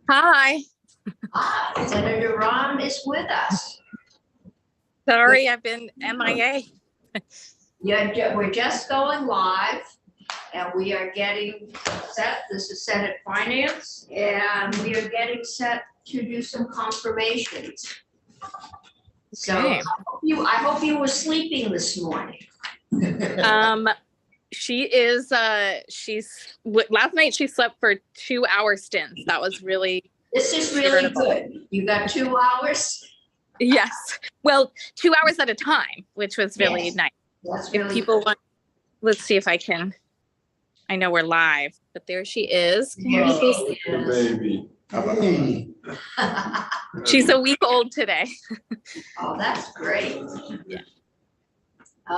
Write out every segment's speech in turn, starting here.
Hi. Senator Rahm is with us. Sorry, I've been MIA. We're just going live and we are getting set. This is Senate Finance and we are getting set to do some confirmations. So Okay. I hope you were sleeping this morning. She is, last night she slept for 2-hour stints. That was really, This is really good. You got 2 hours? yes. Well, 2 hours at a time, which was really Yes. nice. That's If really people want, let's see if I can, I know we're live, but there she is. Can you There see? she is. Baby. Hey. She's a week old today. Oh, that's great. Yeah.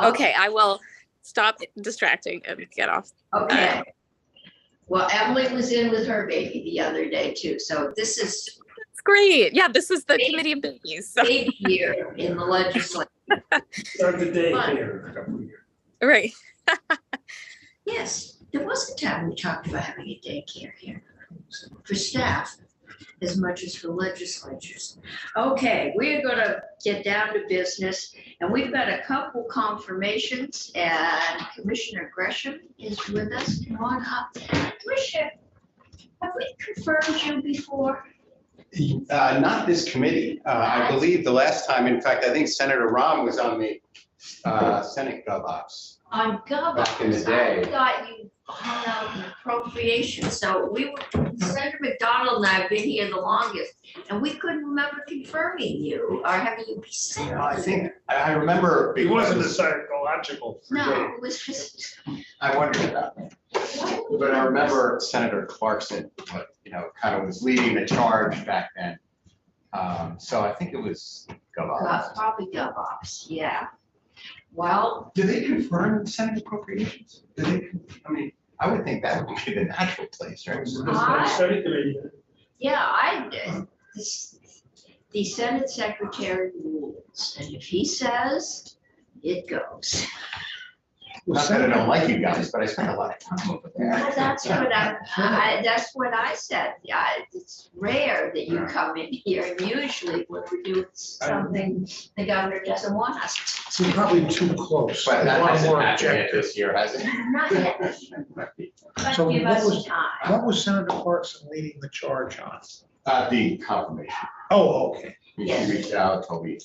Okay, I will stop distracting and get off. Okay. Well, Emily was in with her baby the other day too, so this is It's great. Yeah, this is the committee of babies. So. big year in the legislature. Start the day Fun. here. Right. Yes, there was a time we talked about having a daycare here for staff as much as for legislatures. Okay, we're gonna get down to business and we've got a couple confirmations and Commissioner Gresham is with us. Come on up. Commissioner, have we confirmed you before? Not this committee. I believe the last time, in fact, I think Senator Rahm was on the Senate GovOps. On government. Back in the day. I thought you hung out in appropriation, so Senator McDonald and I have been here the longest, and we couldn't remember confirming you or having you be sent. I think, I remember. It wasn't a because psychological. No, it was just. I wondered about that. But I remember Senator Clarkson, kind of was leading the charge back then. So I think it was GovOps. Probably GovOps, yeah. Well, Do they confirm Senate appropriations? I would think that would be the natural place, right? Study committee. yeah, the Senate Secretary rules, and if he says, it goes. Not that I don't like you guys, but I spent a lot of time over there. Well, that's what I said. Yeah, it's rare that you come in here, and usually when we do something the governor doesn't want us to. We're probably too close. But that One hasn't more happened yet objective. this year, has it? Not yet, but So give what us was- time. What was Senator Clarkson leading the charge on? The confirmation. Oh, okay. Yes. He reached out, told me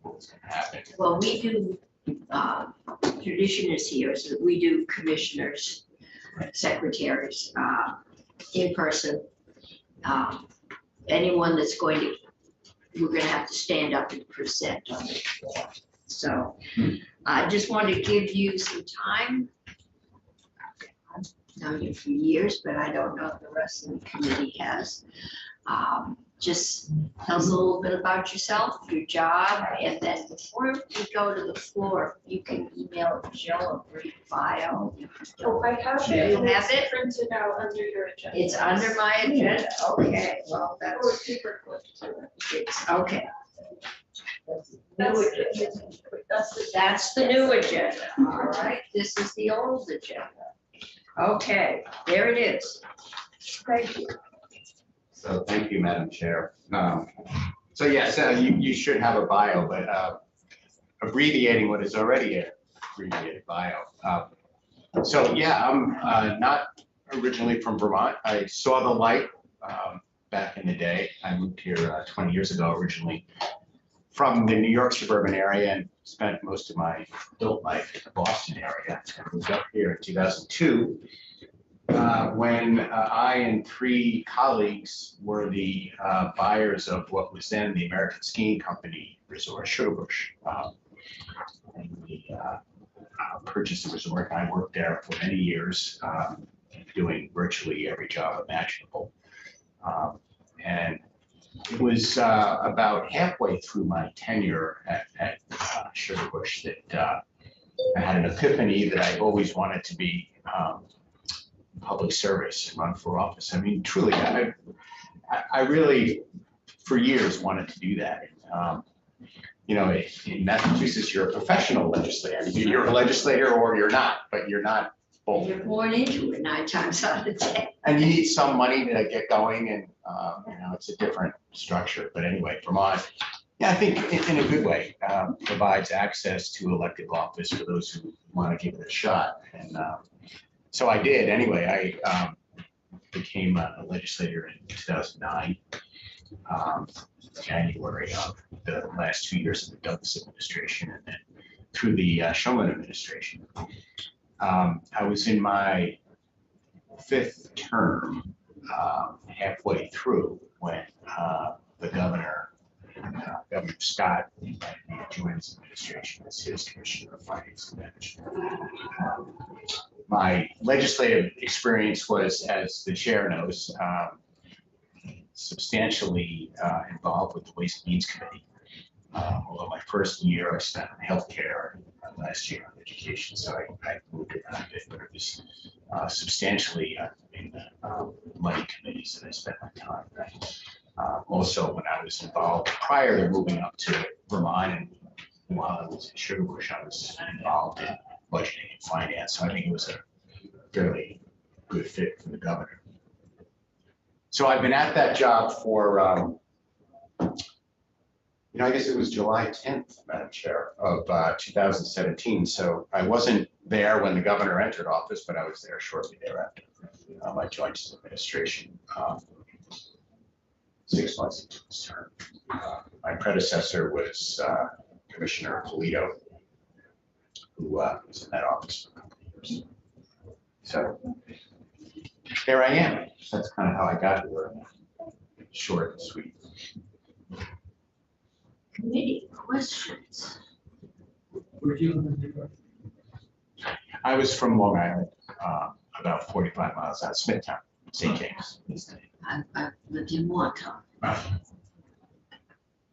what was gonna happen. Well, we do, tradition is here, so we do commissioners, secretaries, in person. Anyone that's going to, we're gonna have to stand up and present on the floor. So I just want to give you some time. I've known you for years, but I don't know if the rest of the committee has. Just tell us a little bit about yourself, your job, and then before we go to the floor, you can email Jill a brief bio. Oh, I have Do it. you have it? Printed out under your agenda. It's under my agenda, okay, well, Or that's, paper clipped to it. it's, okay. That's New the- agenda. That's the. That's the new agenda, all right, this is the old agenda. Okay, there it is. Thank you. So thank you, Madam Chair. So yes, you should have a bio, but abbreviating what is already an abbreviated bio. So yeah, I'm not originally from Vermont. I saw the light back in the day. I moved here 20 years ago originally from the New York suburban area and spent most of my adult life in the Boston area. I moved up here in 2002. When I and 3 colleagues were the buyers of what was then the American Skiing Company resort, Sugarbush. And we purchased the resort. I worked there for many years, doing virtually every job imaginable. And it was about halfway through my tenure at Sugarbush that I had an epiphany that I always wanted to be public service and run for office. I mean, truly, I really, for years, wanted to do that. In Massachusetts, you're a professional legislator. You're a legislator or you're not, but you're not both. You're born into it 9 times out of 10. And you need some money to get going and, it's a different structure. But anyway, Vermont, yeah, I think in a good way, provides access to elected office for those who want to give it a shot. And so I did. Anyway, I became a legislator in 2009, January of the last 2 years of the Douglas administration, and then through the Shulman administration. I was in my 5th term, halfway through, when the Governor Scott invited me to join his administration as his Commissioner of Finance and Management. My legislative experience was, as the chair knows, substantially involved with the Ways and Means Committee. Although my first year I spent on healthcare, last year on education, so I moved around a bit, but it was substantially in the money committees that I spent my time. Also, when I was involved, prior to moving up to Vermont, and while I was in Sugar Bush, I was involved in budgeting and finance, so I think it was a fairly good fit for the governor. So I've been at that job for, I guess it was July 10th, Madam Chair, of 2017. So I wasn't there when the governor entered office, but I was there shortly thereafter. I joined his administration 6 months into his term. My predecessor was Commissioner Polito, who was in that office for a couple of years. So there I am. That's kind of how I got here. Short and sweet. Committee questions? I was from Long Island, about 45 miles out of Smithtown, St. James. I've lived in Wanton.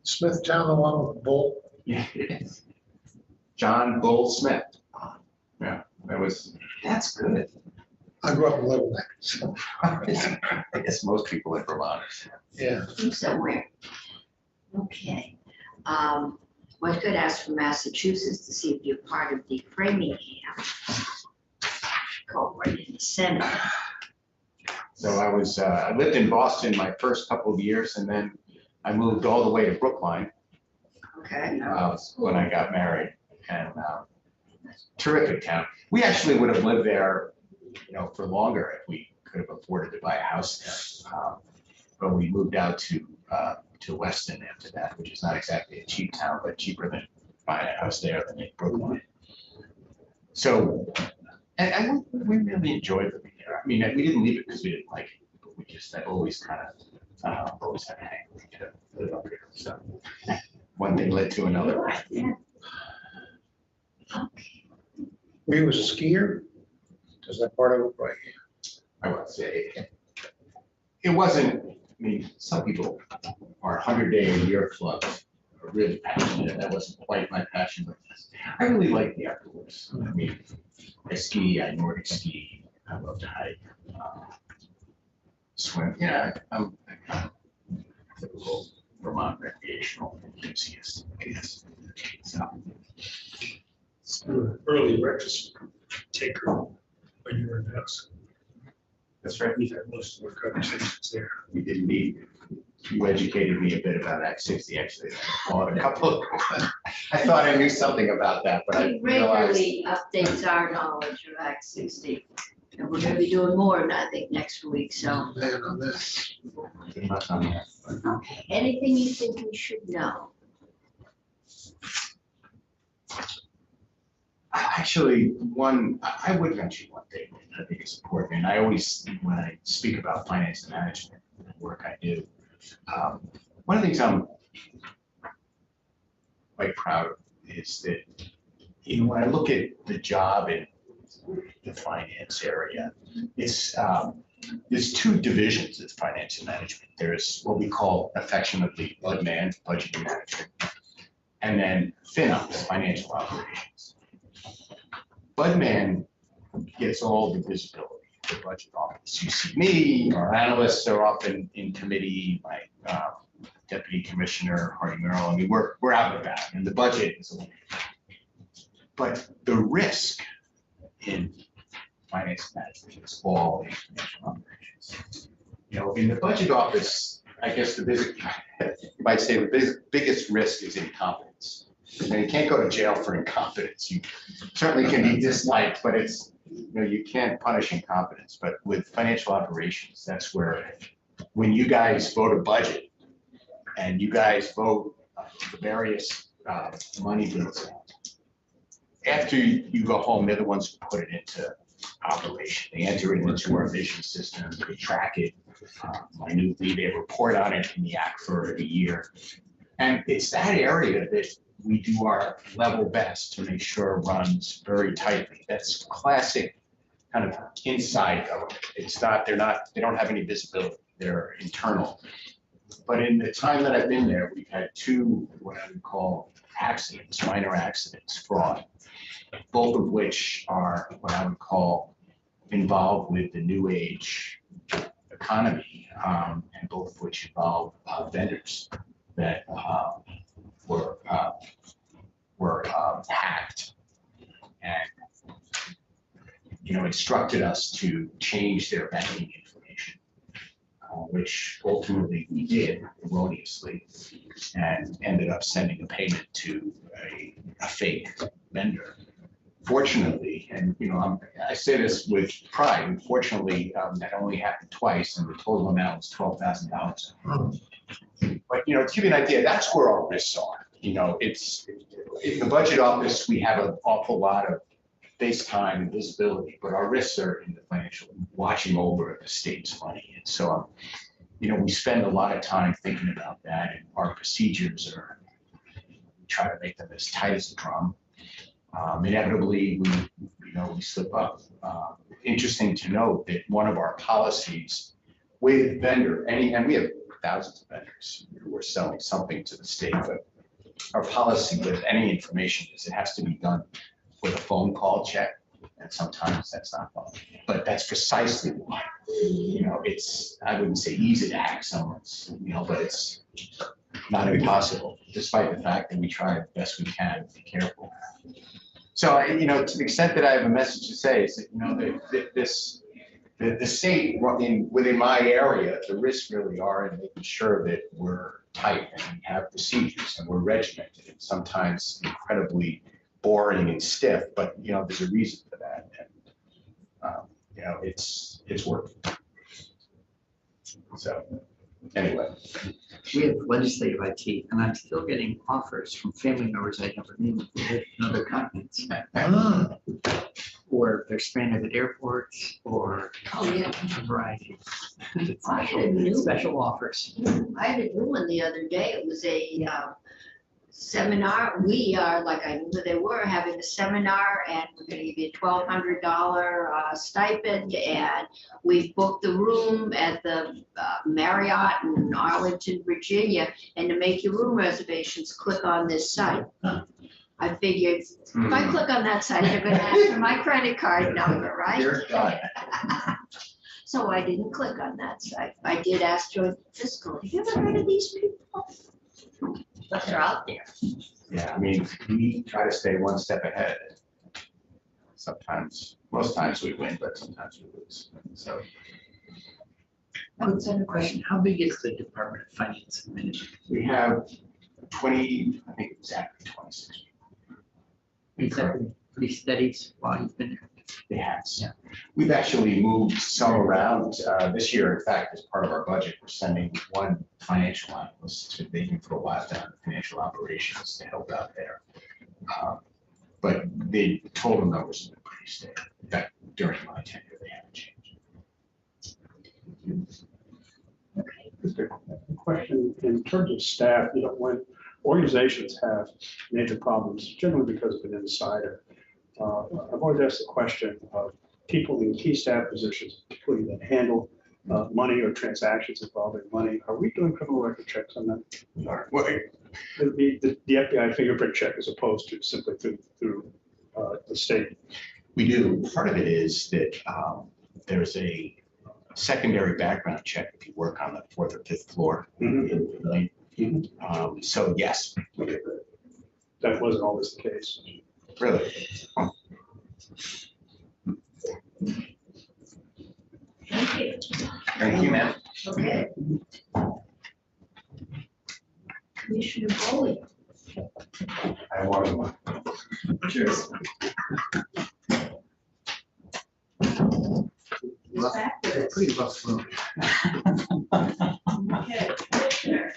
Smithtown, the one with the bull. Yeah, it is. John Bull Smith. Yeah, that's good. I grew up in Little Neck, so, I guess most people in Vermont are. yeah. Somewhere. Okay. Well, I could ask for Massachusetts to see if you're part of the Framingham cohort in the Senate. So I lived in Boston my first couple of years, and then I moved all the way to Brookline Okay. when I got married, and terrific town. We actually would have lived there, for longer if we could have afforded to buy a house there. But we moved out to Weston after that, which is not exactly a cheap town, but cheaper than buying a house there than in Brookline. So, and we really enjoyed living there. I mean, we didn't leave it because we didn't like it, but we just had always kind of, always had a hang to live up here. So one thing led to another. Yeah. Were you a skier? Is that part of it right here? I would say it wasn't. I mean, some people are 100-day-a-year clubs are really passionate, and that wasn't quite my passion. But I really like the outdoors. I mean, I ski, I Nordic ski, I love to hike, swim. Yeah, I'm a typical Vermont recreational enthusiast, I guess. So, Early breakfast taker when you were in house. that's right. We had most of our conversations there. We did meet. You educated me a bit about Act 60, actually. I thought I thought I knew something about that, but I He realized. regularly updates our knowledge of Act 60. And we're gonna be doing more, I think, next week, so. Man on this. Not on that. Okay, anything you think we should know? Actually, I would mention one thing that I think is important, and I always, when I speak about finance and management, the work I do, one of the things I'm quite proud of is that, when I look at the job in the finance area, it's, there's 2 divisions of finance and management. There's what we call affectionately BudMan, budgeting management, and then FinOps, financial operations. BudMan gets all the visibility, the budget office. You see me, our analysts are often in committee, my deputy commissioner, Hardy Merrill. I mean, we're out and about, and the budget is a little. But the risk in finance management, it's all information operations. You know, in the budget office, I guess the biggest, you might say the biggest risk is incompetence. You know, you can't go to jail for incompetence. You certainly can be disliked, but it's, you know, you can't punish incompetence. But with financial operations, that's where, when you guys vote a budget and you guys vote the various money bills out, after you go home, they're the ones who put it into operation. They enter it into our vision system, they track it minutely, they report on it in the act for a year. And it's that area that we do our level best to make sure runs very tightly. That's classic kind of inside government. It's not, they don't have any visibility, they're internal. But in the time that I've been there, we've had two, what I would call accidents, minor accidents, fraud, both of which are what I would call involved with the new age economy, and both of which involve vendors that were hacked and, you know, instructed us to change their banking information, which ultimately we did erroneously, and ended up sending a payment to a fake vendor. Fortunately, and you know, I say this with pride, unfortunately, that only happened twice, and the total amount was $12,000. But you know, to give you an idea, that's where our risks are. You know, it's in the budget office, we have an awful lot of face time and visibility, but our risks are in the financial, watching over the state's money. And so, you know, we spend a lot of time thinking about that, and our procedures are, we try to make them as tight as a drum. Inevitably, we slip up. Interesting to note that one of our policies with vendor, and we have thousands of vendors who are selling something to the state, but our policy with any information is it has to be done with a phone call check, and sometimes that's not done. But that's precisely why, you know, it's, I wouldn't say easy to hack someone's, you know, but it's not impossible, despite the fact that we try the best we can to be careful. So, you know, to the extent that I have a message to say is that, you know, the state within my area, the risks really are in making sure that we're tight and we have procedures and we're regimented, and sometimes incredibly boring and stiff, but you know, there's a reason for that, and you know, it's working. So anyway. We have legislative IT, and I'm still getting offers from family members I never knew who live in other continents, or they're stranded at airports, or Oh, yeah. a variety. I had a new- Special offers. I had a new one the other day. It was a seminar. We are, like I knew they were, having a seminar, and we're gonna give you a $1,200 stipend, and we've booked the room at the Marriott in Arlington, Virginia, and to make your room reservations, click on this site. I figured, if I click on that site, they're gonna ask for my credit card number, right? You're done. So I didn't click on that site. I did ask Joint Fiscal, have you ever heard of these people? But they're out there. Yeah, I mean, we try to stay one step ahead. Sometimes, most times we win, but sometimes we lose. So I would send a question. How big is the Department of Finance and Management? we have 20, I think exactly 26 people. Is that pretty steady while you've been there? It has. Yeah. We've actually moved some around this year. In fact, as part of our budget, we're sending one financial analyst to Bacon for a while down in financial operations to help out there. But the total numbers have been pretty stable. In fact, during my tenure, they haven't changed. Just a question, in terms of staff, you know, when organizations have major problems, generally because of an insider, I've always asked the question of people in key staff positions, particularly that handle money or transactions involving money. Are we doing criminal record checks on that? Well, The FBI fingerprint check as opposed to simply through the state? we do. Part of it is that there's a secondary background check if you work on the 4th or 5th floor. So yes, Okay, that wasn't always the case. really. Thank you. Thank you, ma'am. Okay. Commissioner Foley. I want one. Cheers. He's back with us. Pretty rough room. Okay, Commissioner.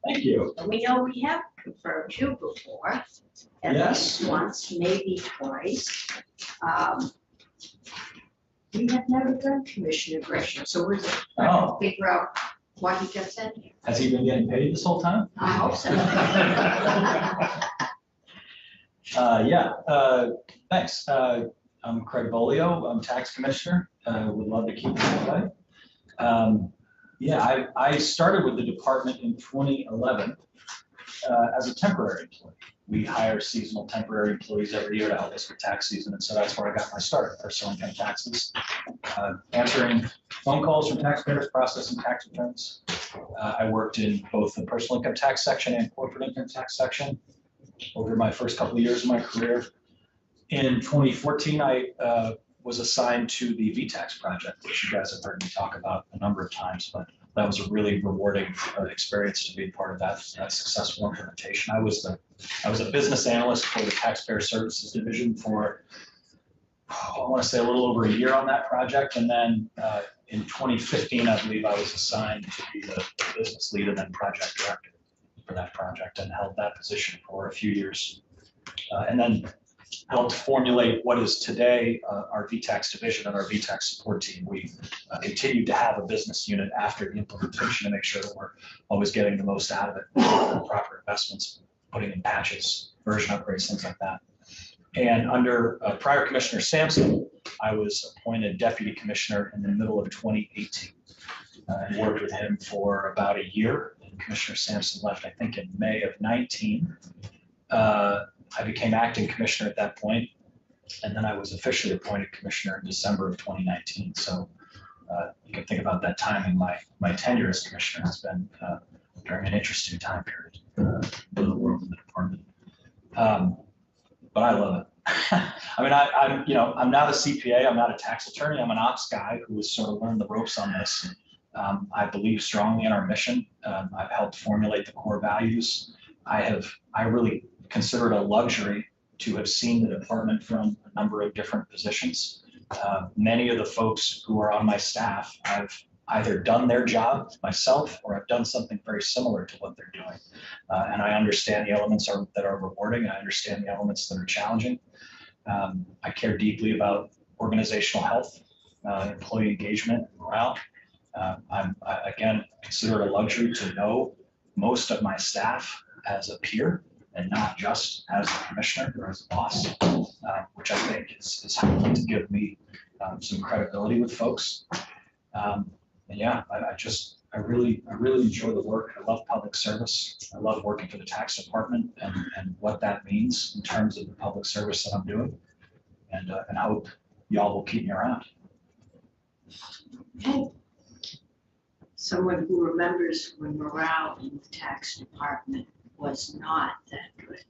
Thank you. We know we have confirmed you before. At Yes. least once, maybe twice. We have never done Commissioner Gresham, so we're just trying to Oh, figure out why he got sent here. has he been getting paid this whole time? I hope so. Thanks. I'm Craig Bolio. I'm tax commissioner. Would love to keep it that way. I started with the department in 2011 as a temporary employee. We hire seasonal temporary employees every year to help us with tax season. And so that's where I got my start, personal income taxes, answering phone calls from taxpayers, processing tax returns. I worked in both the personal income tax section and corporate income tax section over my first couple of years of my career. In 2014, I was assigned to the VTax project, which you guys have heard me talk about a number of times, but that was a really rewarding experience to be part of that successful implementation. I was a business analyst for the Taxpayer Services Division for, I want to say, a little over a year on that project. And then in 2015, I believe I was assigned to be the business lead and then project director for that project, and held that position for a few years. And then helped formulate what is today our VTax division and our VTax support team. We continued to have a business unit after the implementation to make sure that we're always getting the most out of it, proper investments, putting in patches, version upgrades, things like that. And under prior Commissioner Sampson, I was appointed deputy commissioner in the middle of 2018 and worked with him for about a year. And Commissioner Sampson left, I think, in May of 19. I became acting commissioner at that point, and then I was officially appointed commissioner in December of 2019. So you can think about that timing. My tenure as commissioner has been during an interesting time period for the world and the department. But I love it. I mean, I'm not a CPA. I'm not a tax attorney. I'm an ops guy who has sort of learned the ropes on this. I believe strongly in our mission. I've helped formulate the core values. I really consider it a luxury to have seen the department from a number of different positions. Many of the folks who are on my staff, I've either done their job myself or I've done something very similar to what they're doing. And I understand the elements that are rewarding. I understand the elements that are challenging. I care deeply about organizational health, employee engagement, morale. I again, consider it a luxury to know most of my staff as a peer and not just as a commissioner or as a boss, which I think is helpful to give me some credibility with folks. And yeah, I really enjoy the work. I love public service. I love working for the tax department and what that means in terms of the public service that I'm doing. And I hope y'all will keep me around. Okay. Someone who remembers when morale in the tax department was not that good.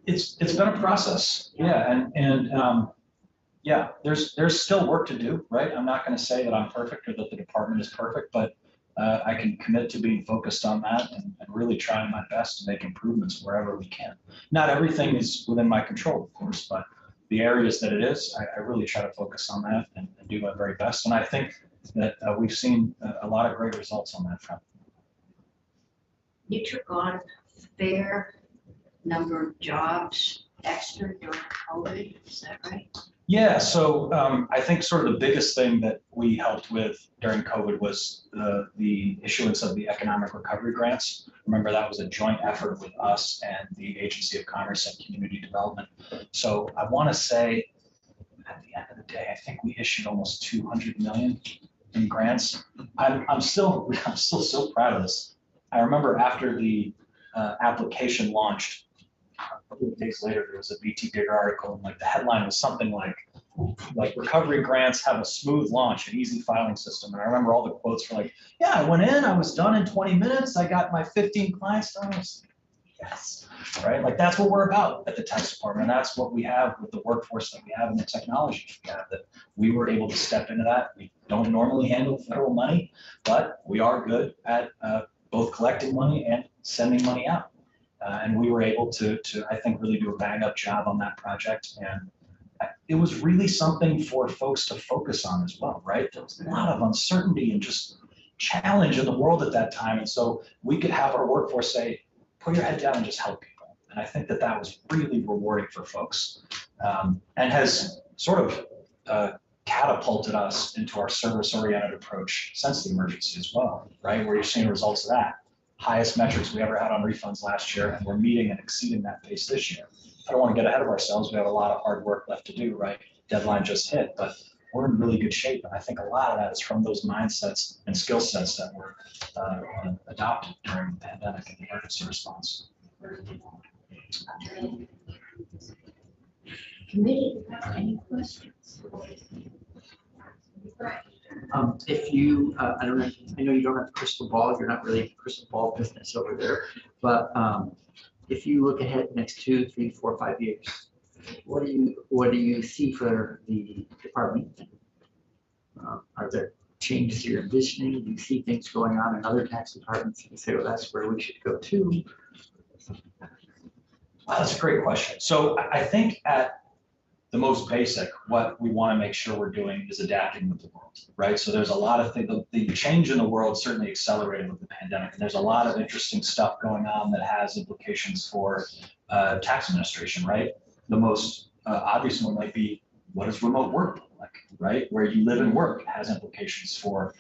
It's been a process, yeah, and yeah, there's still work to do, right? I'm not going to say that I'm perfect or that the department is perfect, but I can commit to being focused on that and really trying my best to make improvements wherever we can. Not everything is within my control, of course, but the areas that it is, I really try to focus on that and do my very best. And I think that we've seen a lot of great results on that front. You took on a fair number of jobs extra during COVID, is that right? Yeah, so I think sort of the biggest thing that we helped with during COVID was the issuance of the economic recovery grants. Remember, that was a joint effort with us and the Agency of Commerce and Community Development. So I want to say at the end of the day, I think we issued almost 200 million in grants. I'm still so proud of this. I remember after the application launched, a couple of days later, there was a BT Digger article, and like the headline was something like recovery grants have a smooth launch and easy filing system. And I remember all the quotes were like, yeah, I went in, I was done in 20 minutes, I got my 15 clients done. Yes. Right? Like that's what we're about at the tax department. And that's what we have with the workforce that we have and the technology we have, that we were able to step into that. We don't normally handle federal money, but we are good at both collecting money and sending money out. And we were able to, I think, really do a bang up job on that project. And it was really something for folks to focus on as well, right? There was a lot of uncertainty and just challenge in the world at that time. And so we could have our workforce say, put your head down and just help people. And I think that that was really rewarding for folks, and has sort of catapulted us into our service-oriented approach since the emergency as well, right? Where you're seeing results of that. Highest metrics we ever had on refunds last year, and we're meeting and exceeding that pace this year. I don't want to get ahead of ourselves. We have a lot of hard work left to do, right? Deadline just hit, but we're in really good shape. And I think a lot of that is from those mindsets and skill sets that were adopted during the pandemic and the emergency response. Committee, any questions? If you, I don't know, I know you don't have a crystal ball, you're not really in crystal ball business over there, but if you look ahead next 2, 3, 4, 5 years, what do you see for the department? Are there changes you're envisioning? Do you see things going on in other tax departments? You say, well, that's where we should go to. Wow, that's a great question. So I think at the most basic, what we want to make sure we're doing is adapting with the world, right? So there's a lot of things, the change in the world certainly accelerated with the pandemic. And there's a lot of interesting stuff going on that has implications for tax administration, right? The most obvious one might be, what does remote work look like, right? Where you live and work has implications for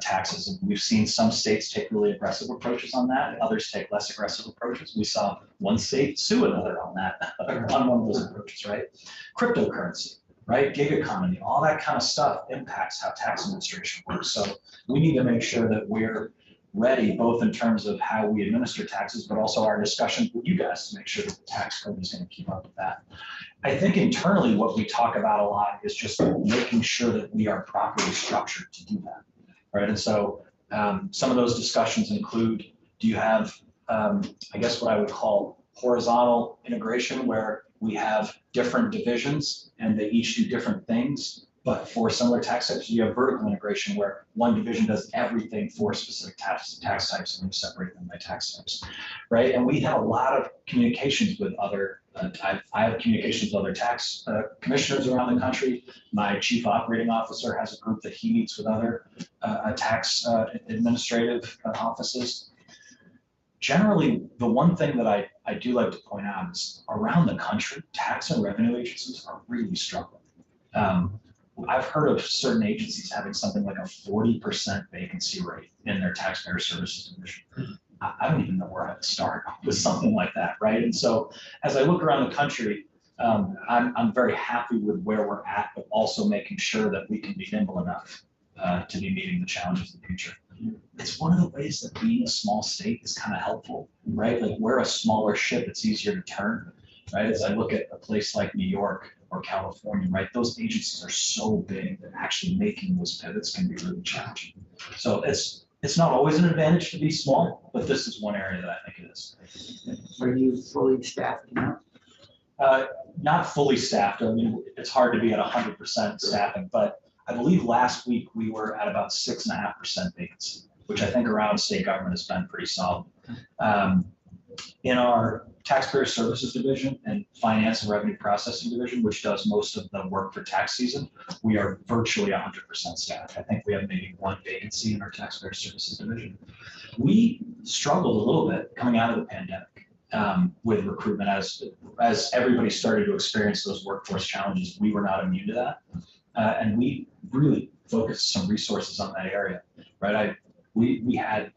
taxes. And we've seen some states take really aggressive approaches on that, others take less aggressive approaches. We saw one state sue another on that, on one of those approaches, right? Cryptocurrency, right? Gig economy, all that kind of stuff impacts how tax administration works. So we need to make sure that we're ready, both in terms of how we administer taxes, but also our discussions with you guys to make sure that the tax code is going to keep up with that. I think internally what we talk about a lot is just making sure that we are properly structured to do that, right? And so some of those discussions include, do you have, I guess what I would call horizontal integration, where we have different divisions and they each do different things, but for similar tax types, you have vertical integration where one division does everything for specific tax types and you separate them by tax types, right? And we have a lot of communications with other, I have communications with other tax commissioners around the country. My chief operating officer has a group that he meets with other tax administrative offices. Generally, the one thing that I do like to point out is around the country, tax and revenue agencies are really struggling. I've heard of certain agencies having something like a 40% vacancy rate in their taxpayer services division. I don't even know where I would start with something like that, right? And so as I look around the country, I'm very happy with where we're at, but also making sure that we can be nimble enough to be meeting the challenges of the future. It's one of the ways that being a small state is kind of helpful, right? Like we're a smaller ship, it's easier to turn, right? As I look at a place like New York or California, right? Those agencies are so big that actually making those pivots can be really challenging. So it's not always an advantage to be small, but this is one area that I think it is. Are you fully staffed now? Not fully staffed. I mean, it's hard to be at 100% staffing, but I believe last week we were at about 6.5% vacancy, which I think around state government has been pretty solid. In our taxpayer services division and finance and revenue processing division, which does most of the work for tax season, we are virtually 100% staffed. I think we have maybe one vacancy in our taxpayer services division. We struggled a little bit coming out of the pandemic with recruitment as everybody started to experience those workforce challenges. We were not immune to that. And we really focused some resources on that area, right? We had,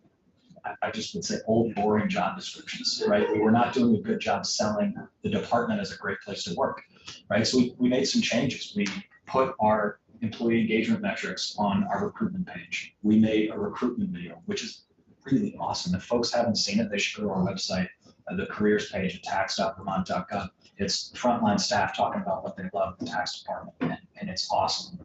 I just would say, old boring job descriptions, right? We were not doing a good job selling the department as a great place to work, right? So we made some changes. We put our employee engagement metrics on our recruitment page. We made a recruitment video, which is really awesome. If folks haven't seen it, they should go to our website, the careers page at tax.vermont.gov. It's frontline staff talking about what they love in the tax department, and it's awesome.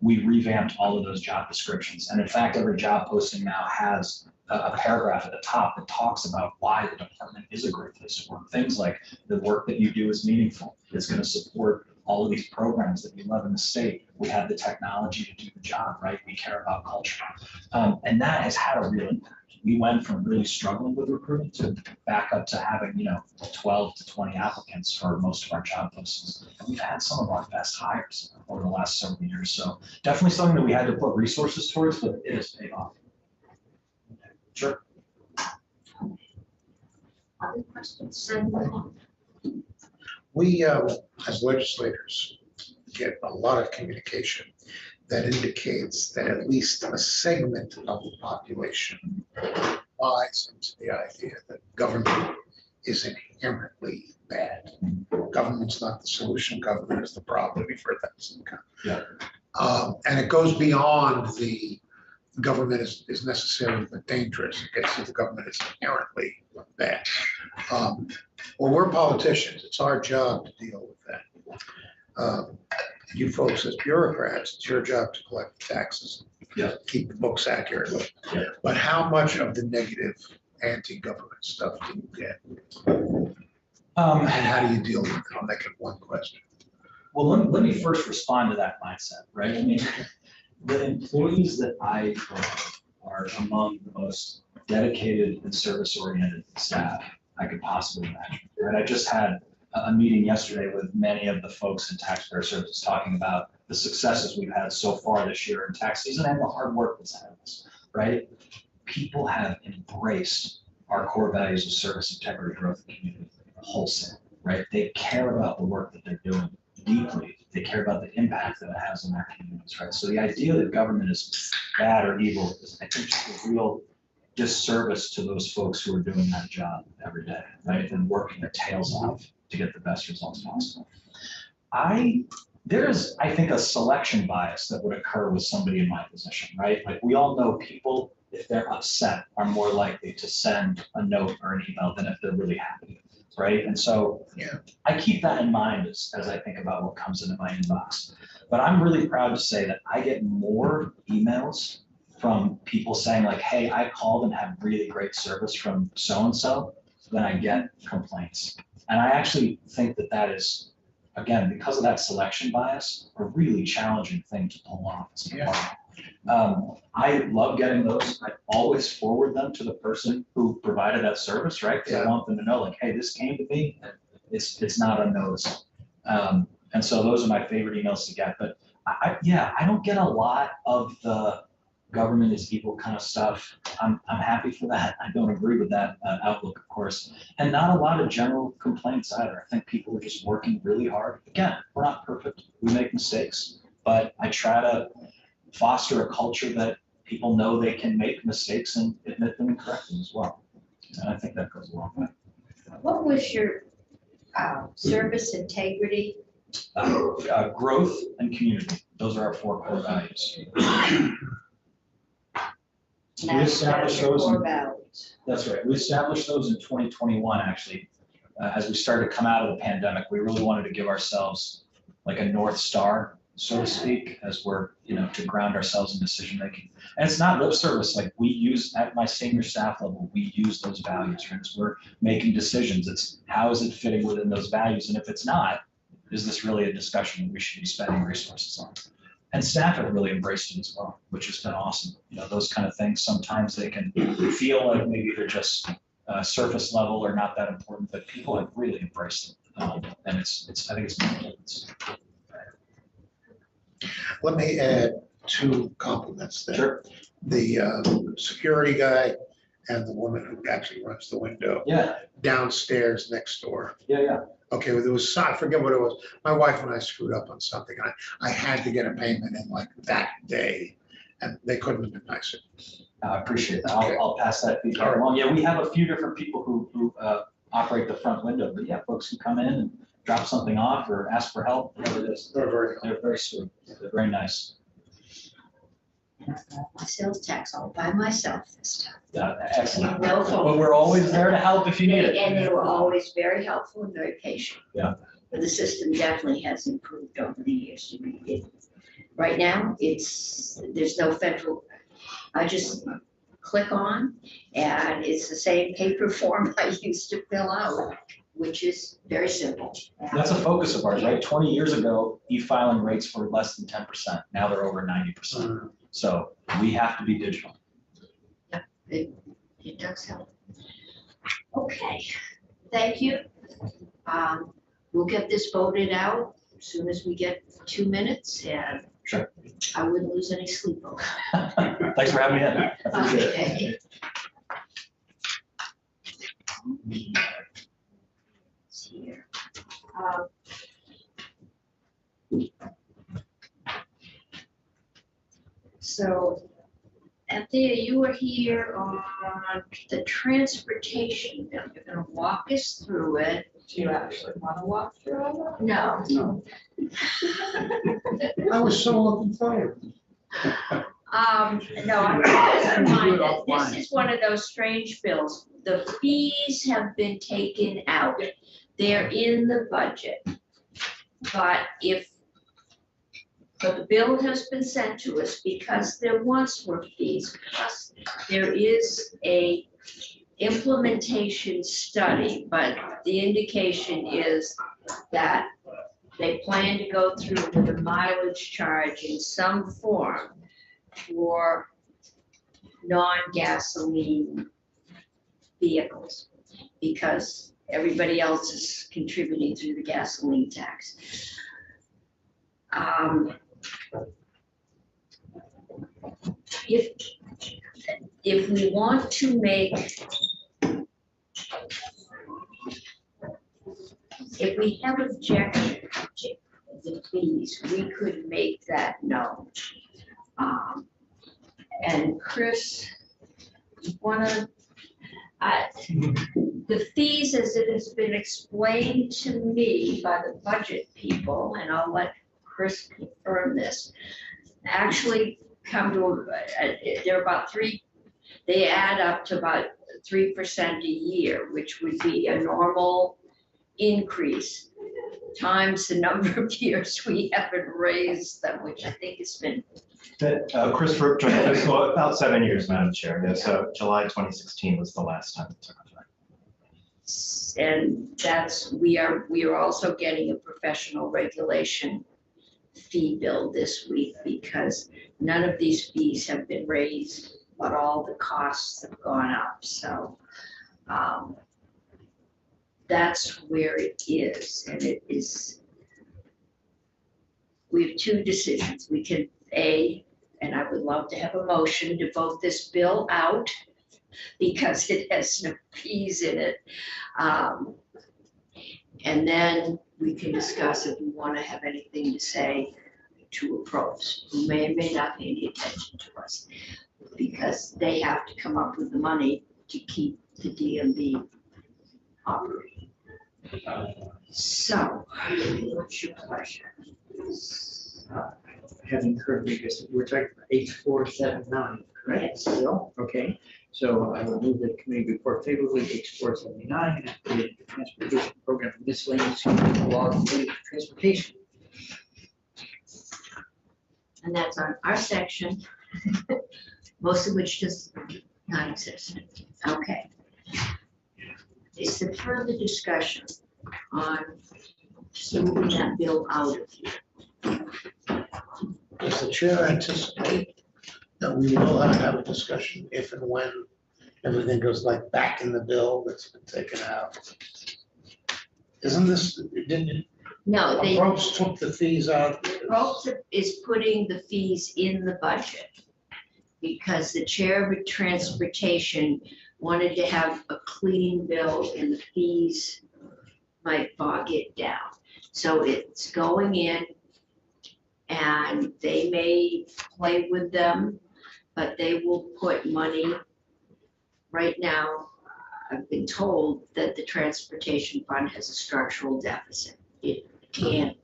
We revamped all of those job descriptions. And in fact, every job posting now has a paragraph at the top that talks about why the department is a great place to work. Things like the work that you do is meaningful. It's going to support all of these programs that we love in the state. We have the technology to do the job, right? We care about culture. And that has had a real impact. We went from really struggling with recruiting to back up to having, 12 to 20 applicants for most of our job postings. And we've had some of our best hires over the last several years. So definitely something that we had to put resources towards, but it has paid off. Sure. Other questions? Senator? We, as legislators, get a lot of communication that indicates that at least a segment of the population buys into the idea that government is inherently bad. Government's not the solution, government is the problem. We've heard that some kind. Yeah. And it goes beyond the government is necessarily dangerous. It gets to the government is inherently bad. Well, we're politicians. It's our job to deal with that. You folks as bureaucrats, it's your job to collect taxes. Yeah. Keep the books accurate. Yeah. But how much of the negative anti-government stuff do you get? And how do you deal with it? I'll make it one question. Well, let me first respond to that mindset, right? I mean, the employees that I are among the most dedicated and service-oriented staff I could possibly imagine. Right? I just had a meeting yesterday with many of the folks in taxpayer services talking about the successes we've had so far this year in tax season and the hard work that's ahead of us, right? People have embraced our core values of service, integrity, growth, and community wholesale, right? They care about the work that they're doing deeply. They care about the impact that it has on their communities, right? So the idea that government is bad or evil is, I think, just a real disservice to those folks who are doing that job every day, right? And working their tails off to get the best results possible. There's, I think, a selection bias that would occur with somebody in my position, right? Like we all know people, if they're upset, are more likely to send a note or an email than if they're really happy, right? And so I keep that in mind as I think about what comes into my inbox. But I'm really proud to say that I get more emails from people saying like, hey, I called and had really great service from so-and-so than I get complaints. And I actually think that that is, again, because of that selection bias, a really challenging thing to pull off as a department. I love getting those. I always forward them to the person who provided that service, right? Because I want them to know, like, hey, this came to me. It's not unnoticed. And so those are my favorite emails to get. But I don't get a lot of the government is evil kind of stuff. I'm happy for that. I don't agree with that outlook, of course. And not a lot of general complaints either. I think people are just working really hard. Again, we're not perfect. We make mistakes. But I try to foster a culture that people know they can make mistakes and admit them and correct them as well. And I think that goes a long way. What was your service integrity? Growth and community. Those are our 4 core values. We established those. That's right. We established those in 2021, actually. As we started to come out of the pandemic, we really wanted to give ourselves like a North Star, so to speak, as we're, to ground ourselves in decision making. And it's not lip service. Like we use at my senior staff level, we use those values. Right? As we're making decisions, it's how is it fitting within those values? And if it's not, is this really a discussion that we should be spending resources on? And staff have really embraced it as well, which has been awesome. Those kind of things, sometimes they can feel like maybe they're just surface level or not that important, but people have really embraced it. And I think it's important. Let me add 2 compliments there. Sure. The security guy and the woman who actually runs the window Yeah, downstairs next door. yeah. Okay, well, there was, I forget what it was. My wife and I screwed up on something. I had to get a payment in like that day, and they couldn't have been nicer. I appreciate that. Okay. I'll pass that feedback along. Yeah, we have a few different people who operate the front window, but yeah, folks who come in and drop something off or ask for help, whatever it is. They're They're very sweet. They're very nice. My sales tax all by myself this time. Yeah, excellent. No phone. Well, we're always there to help if you need it. And they were always very helpful and very patient. Yeah. But the system definitely has improved over the years. Right now, there's no federal, click on, and it's the same paper form I used to fill out, which is very simple. That's a focus of ours, right? 20 years ago, e-filing rates were less than 10%. Now they're over 90%. So we have to be digital. It does help. Okay, thank you. We'll get this voted out as soon as we get 2 minutes, and Sure. I wouldn't lose any sleep over it. Thanks for having me in. I appreciate it. Okay. Here. So, Anthea, you were here on the transportation bill. You're gonna walk us through it. Do you actually wanna walk through it? No. No. I was so looking forward. No, I'm just reminded, this is one of those strange bills. The fees have been taken out. They're in the budget. But the bill has been sent to us because there once were fees. Plus, there is a implementation study, but the indication is that they plan to go through with a mileage charge in some form for non-gasoline vehicles, because everybody else is contributing through the gasoline tax. If we want to make, if we have objection to the fees, we could make that known. And Chris, the fees, as it has been explained to me by the budget people, and I'll let Chris confirm this, actually come to, they're about they add up to about 3% a year, which would be a normal increase times the number of years we haven't raised them, which I think has been. Christopher, so about 7 years, Madam Chair. Yeah, so July 2016 was the last time it took effect. And that's, we are also getting a professional regulation fee bill this week, because none of these fees have been raised, but all the costs have gone up. So that's where it is. And it is, we have two decisions. We can, and I would love to have a motion to vote this bill out because it has no fees in it. And then we can discuss if we want to have anything to say to a pros who may or may not pay any attention to us, because they have to come up with the money to keep the DMV operating. So, what's your pleasure? Having currently, we're talking about H479, correct? Still, okay. So I will move the committee report favorably, H479, and the transportation program miscellaneous law related to transportation. And that's on our section, most of which does not exist. Okay. Is there further discussion on just moving that bill out of here? Does the chair anticipate that we will have a discussion if and when everything goes like back in the bill that's been taken out? Isn't this, didn't, No, they, Probst took the fees out? Probst is putting the fees in the budget because the chair of transportation wanted to have a clean bill and the fees might bog it down. So it's going in, and they may play with them, but they will put money. Right now, I've been told that the transportation fund has a structural deficit. It can't.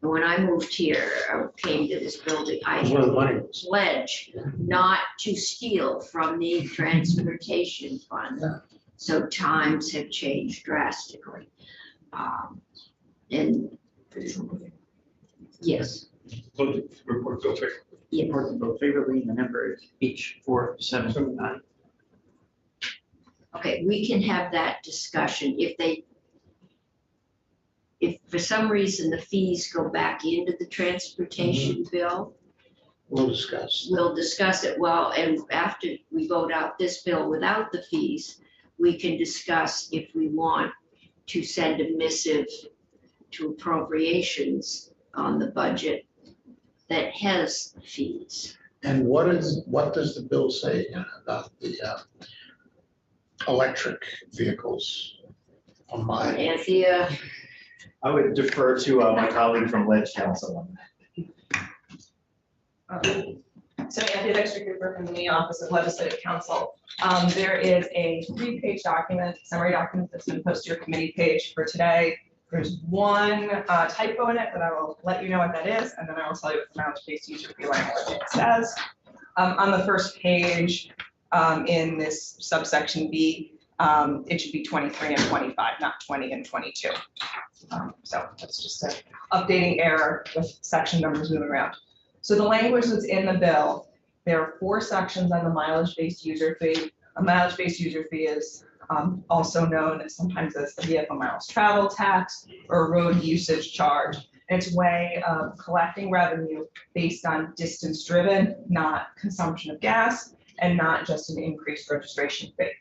And when I moved here, I came to this building, I Where the money was. pledge not to steal from the transportation fund. Yeah. So times have changed drastically. And yes, Report, go check. Yeah. Board to vote favorably, and the number is H4779. Okay, we can have that discussion if for some reason the fees go back into the transportation bill, We'll discuss. we'll discuss it. Well, and after we vote out this bill without the fees, we can discuss if we want to send a missive to appropriations on the budget that has fees. And what does the bill say about the electric vehicles on mine? Anthea, I would defer to my colleague from Ledge Council on that. So Anthea Dexter Cooper from the Office of Legislative Counsel. There is a 3-page document, summary document that's been posted to your committee page for today. There's one typo in it, but I will let you know what that is, and then I will tell you what the mileage-based user fee language says. On the first page, in this subsection B, it should be 23 and 25, not 20 and 22. So that's just an updating error with section numbers moving around. So the language that's in the bill, there are 4 sections on the mileage-based user fee. A mileage-based user fee is also known as sometimes as the vehicle miles travel tax or road usage charge. And it's a way of collecting revenue based on distance driven, not consumption of gas, and not just an increased registration fee.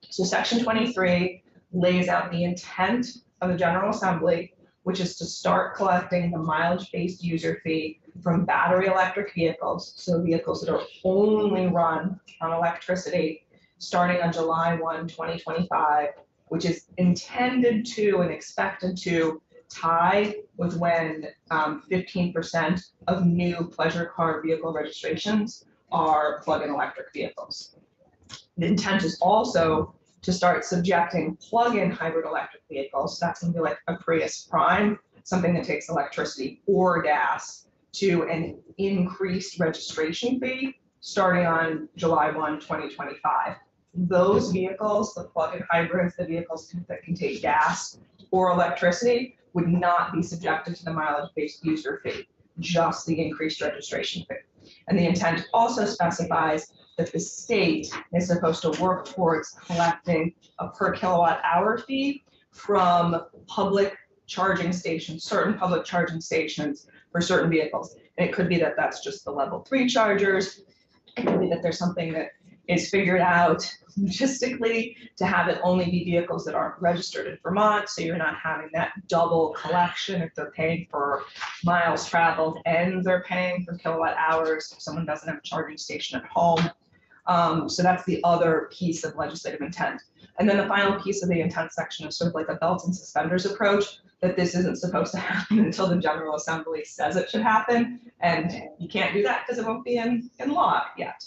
So section 23 lays out the intent of the General Assembly, which is to start collecting the mileage-based user fee from battery electric vehicles, so vehicles that are only run on electricity, starting on July 1, 2025, which is intended to and expected to tie with when 15% of new pleasure car vehicle registrations are plug-in electric vehicles. The intent is also to start subjecting plug-in hybrid electric vehicles, that's gonna be like a Prius Prime, something that takes electricity or gas, to an increased registration fee starting on July 1, 2025. Those vehicles, the plug-in hybrids, the vehicles that can take gas or electricity, would not be subjected to the mileage-based user fee, just the increased registration fee. And the intent also specifies that the state is supposed to work towards collecting a per kilowatt hour fee from public charging stations, certain public charging stations for certain vehicles. And it could be that that's just the level 3 chargers. It could be that there's something that is figured out logistically to have it only be vehicles that aren't registered in Vermont, so you're not having that double collection if they're paying for miles traveled and they're paying for kilowatt hours if someone doesn't have a charging station at home. So that's the other piece of legislative intent. And then the final piece of the intent section is sort of like a belt and suspenders approach, that this isn't supposed to happen until the General Assembly says it should happen. And you can't do that because it won't be in law yet.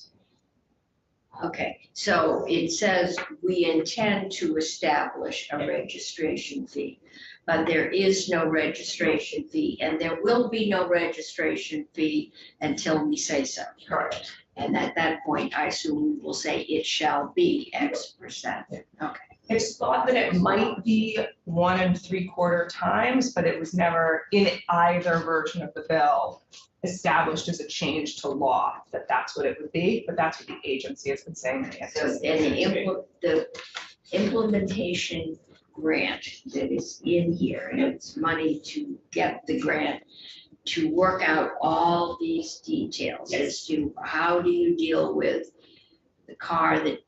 okay, so it says we intend to establish a registration fee, but there is no registration fee, and there will be no registration fee until we say so. Correct. And at that point, I assume we will say it shall be X%. Okay, It's thought that it might be 1 3/4 times, but it was never in either version of the bill established as a change to law, that that's what it would be, but that's what the agency has been saying. so then the implementation grant that is in here, and it's money to get the grant to work out all these details as to how do you deal with the car that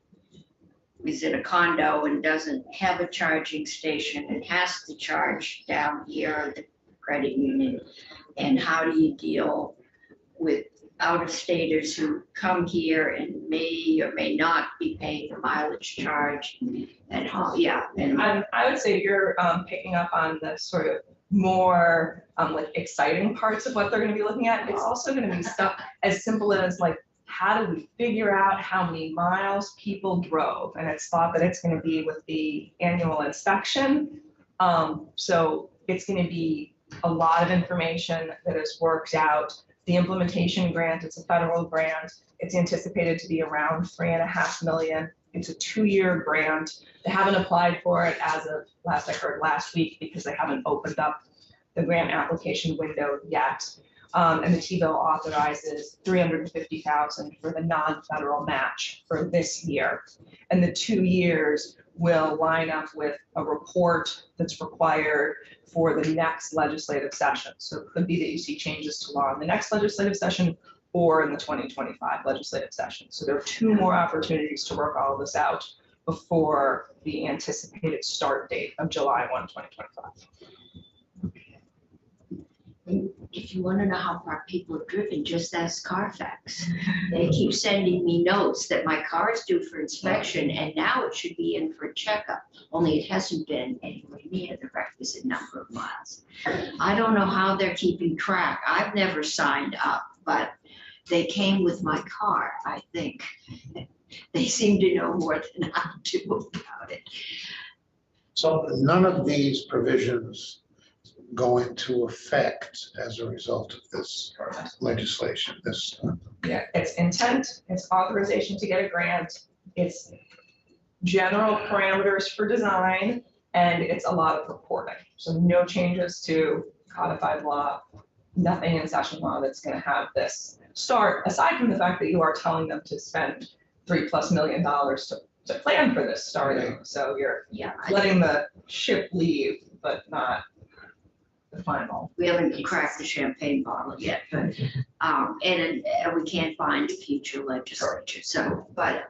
is in a condo and doesn't have a charging station and has to charge down here at the credit union, and how do you deal with out-of-staters who come here and may or may not be paying the mileage charge and how, yeah, and I would say you're picking up on the sort of more like exciting parts of what they're going to be looking at. It's also going to be stuff as simple as like, how do we figure out how many miles people drove? And it's thought that it's going to be with the annual inspection. So it's going to be a lot of information that is worked out. The implementation grant, it's a federal grant. It's anticipated to be around $3.5 million. It's a 2-year grant. They haven't applied for it as of last I heard last week because they haven't opened up the grant application window yet. And the T-bill authorizes $350,000 for the non-federal match for this year. And the 2 years will line up with a report that's required for the next legislative session. So it could be that you see changes to law in the next legislative session or in the 2025 legislative session. So there are 2 more opportunities to work all of this out before the anticipated start date of July 1, 2025. And if you want to know how far people have driven, just ask Carfax. They keep sending me notes that my car is due for inspection and now it should be in for a checkup, only it hasn't been anywhere near the requisite number of miles. I don't know how they're keeping track. I've never signed up, but they came with my car, I think. They seem to know more than I do about it. So none of these provisions go into effect as a result of this legislation, this. Yeah, it's intent, it's authorization to get a grant, it's general parameters for design, and it's a lot of reporting. So no changes to codified law, nothing in session law that's gonna have this start, aside from the fact that you are telling them to spend $3+ million to plan for this starting. So you're Yeah, letting the ship leave, but not the final. we haven't cracked the champagne bottle yet, but, and we can't find a future legislature, so, but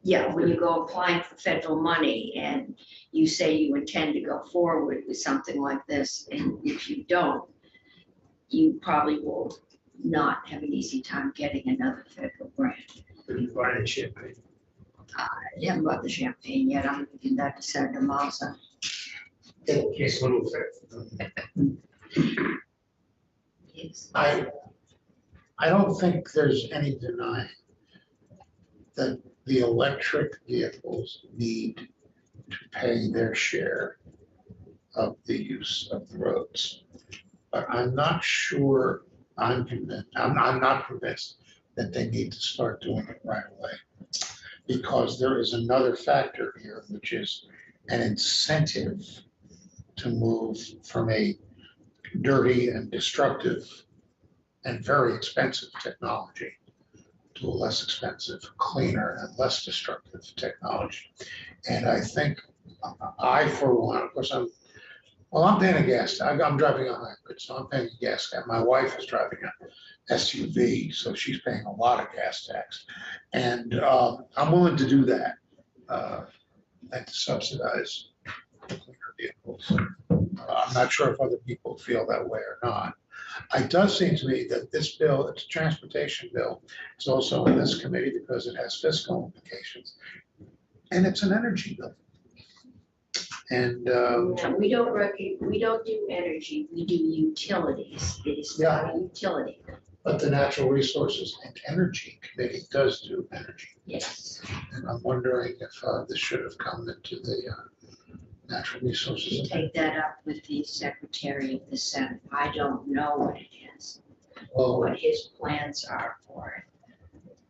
yeah, when you go applying for federal money and you say you intend to go forward with something like this, and if you don't, you probably will not have an easy time getting another federal grant. If you buy any champagne. I haven't bought the champagne yet, I'm thinking that to Senator Massa. Case little fit. Yes. I don't think there's any denying that the electric vehicles need to pay their share of the use of the roads. But I'm not sure, I'm not convinced that they need to start doing it right away. Because there is another factor here, which is an incentive to move from a dirty and destructive and very expensive technology to a less expensive, cleaner and less destructive technology. And I think for one, of course, I'm paying a gas, I'm driving a hybrid, so I'm paying a gas tax. My wife is driving a SUV, so she's paying a lot of gas tax. And I'm willing to do that and to subsidize cleaner vehicles. I'm not sure if other people feel that way or not. It does seem to me that this bill, it's a transportation bill, is also in this committee because it has fiscal implications. And it's an energy bill. And We don't do energy, we do utilities. It is not a utility. but the Natural Resources and Energy Committee does do energy. Yes. And I'm wondering if this should have come into the Natural You Resources. take that up with the Secretary of the Senate. I don't know what it is, Well, what his plans are for it.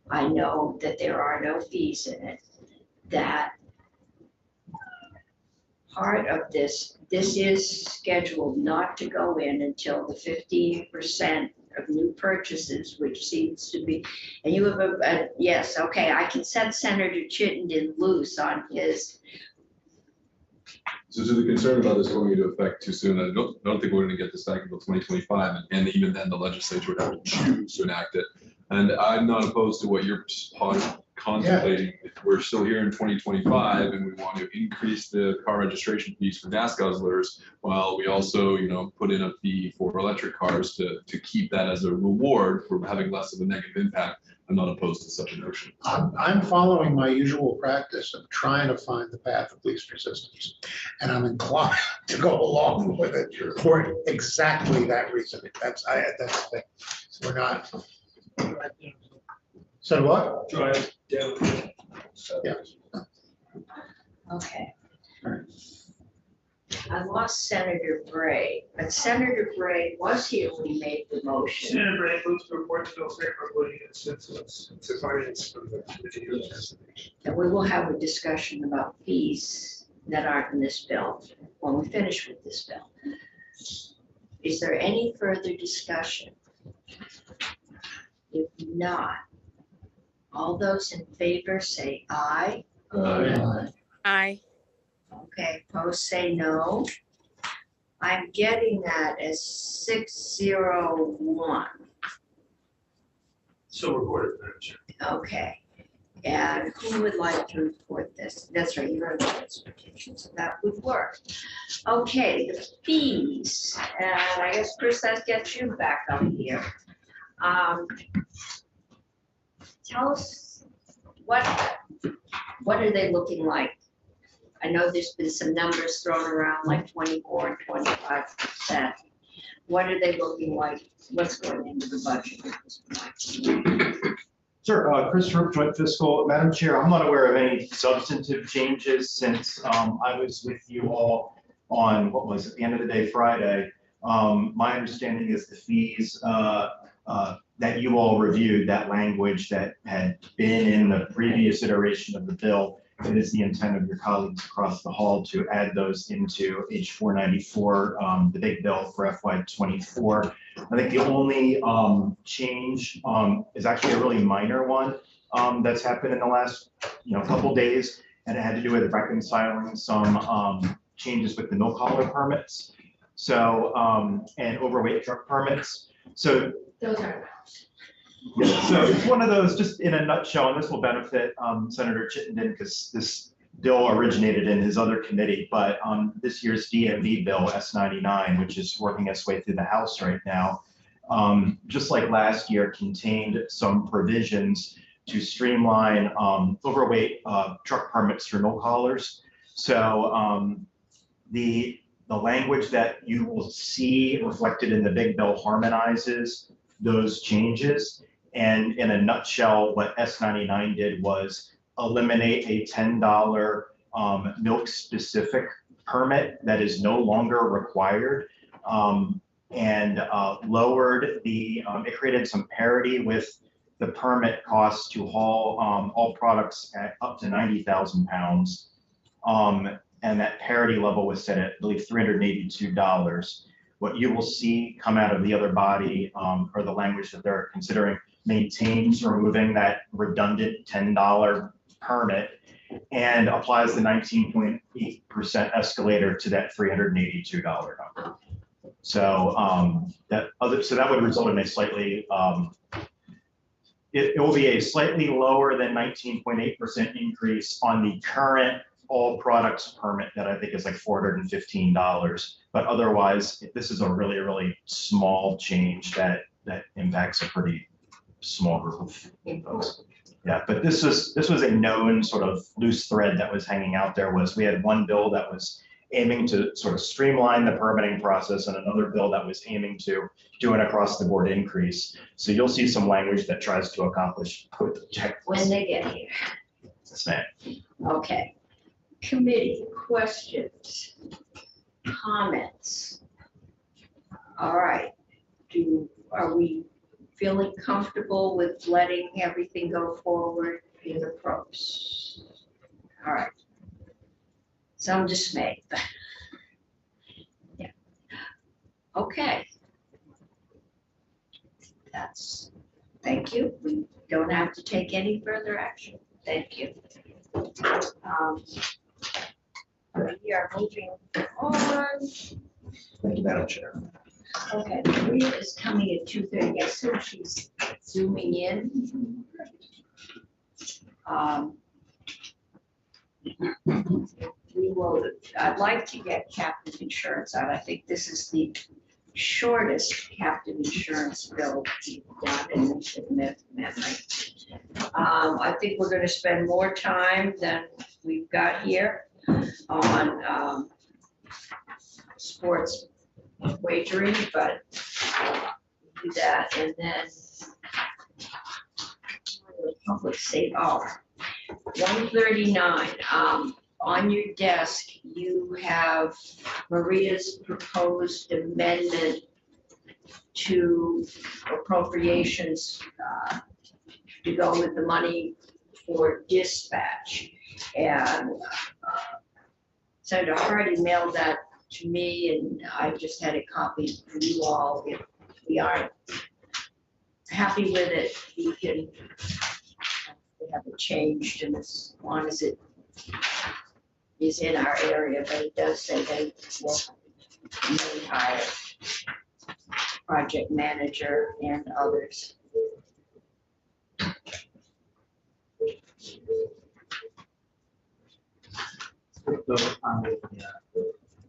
I know that there are no fees in it, that part of this is scheduled not to go in until the 50% of new purchases, which seems to be, and you have yes, okay, I can set Senator Chittenden loose on his. So to the concern about this going into effect too soon, I don't think we're going to get this back until 2025, and even then the legislature would have to choose to enact it. And I'm not opposed to what you're contemplating. If we're still here in 2025 and we want to increase the car registration fees for gas guzzlers, while we also, put in a fee for electric cars to keep that as a reward for having less of a negative impact, I'm not opposed to such a notion. I'm following my usual practice of trying to find the path of least resistance. And I'm inclined to go along with it for exactly that reason. That's the thing. So we're not. Said what? Drive down. Yeah. Okay. Right. I lost Senator Bray, but Senator Bray was here when he made the motion. Senator Bray moves to report to Bill favorably since it's audience from the committee. And we will have a discussion about fees that aren't in this bill when we finish with this bill. Is there any further discussion If not, all those in favor say aye. Aye. Okay, opposed say no. I'm getting that as 601. So recorded, Madam Chair. Okay, and who would like to report this? That's right, you're on transportation, so that would work. Okay, the fees, and I guess Chris, that gets you back up here. Tell us, what are they looking like? I know there's been some numbers thrown around, like 24 and 25%. What are they looking like? What's going into the budget at this point? Sure, Chris Rupp, Joint Fiscal. Madam Chair, I'm not aware of any substantive changes since I was with you all on, what was it, the end of the day, Friday. My understanding is the fees that you all reviewed, that language that had been in the previous iteration of the bill, it is the intent of your colleagues across the hall to add those into H494, the big bill for FY24. I think the only change is actually a really minor one that's happened in the last couple days, and it had to do with reconciling some changes with the no collar permits. So and overweight truck permits. So Those are. yeah, so it's one of those, just in a nutshell, and this will benefit Senator Chittenden because this bill originated in his other committee, but this year's DMV bill S99, which is working its way through the House right now, just like last year, contained some provisions to streamline overweight truck permits for no collars. So the language that you will see reflected in the big bill harmonizes those changes. And in a nutshell, what S99 did was eliminate a $10 milk-specific permit that is no longer required, and lowered the, it created some parity with the permit costs to haul all products at up to 90,000 pounds. And that parity level was set at, I believe, $382. What you will see come out of the other body, or the language that they're considering, maintains removing that redundant $10 permit and applies the 19.8% escalator to that $382 number. So that would result in a slightly, it will be a slightly lower than 19.8% increase on the current all products permit that I think is like $415. But otherwise, this is a really, really small change that impacts a pretty small group of folks. Yeah, but this was a known sort of loose thread that was hanging out there. Was we had one bill that was aiming to sort of streamline the permitting process and another bill that was aiming to do an across the board increase. So you'll see some language that tries to accomplish both objectives. When they get here. Yes, ma'am. Okay. Committee questions, comments. All right. Are we feeling comfortable with letting everything go forward in the pros? All right. Some dismay, but yeah. Okay. Thank you. We don't have to take any further action. Thank you. We are moving on. Thank you, Madam Chair. Okay, Maria is coming at 2:30. I assume she's zooming in. I'd like to get captive insurance out. I think this is the shortest captive insurance bill we've done in memory. I think we're going to spend more time than we've got here on sports wagering, but do that, and then public safety. 139. On your desk, you have Maria's proposed amendment to appropriations to go with the money for dispatch. And Senator Hardy mailed that to me, and I just had a copy for you all. If we aren't happy with it, we can, we haven't changed, and as long as it is in our area, but it does say they will may hire project manager and others. So on the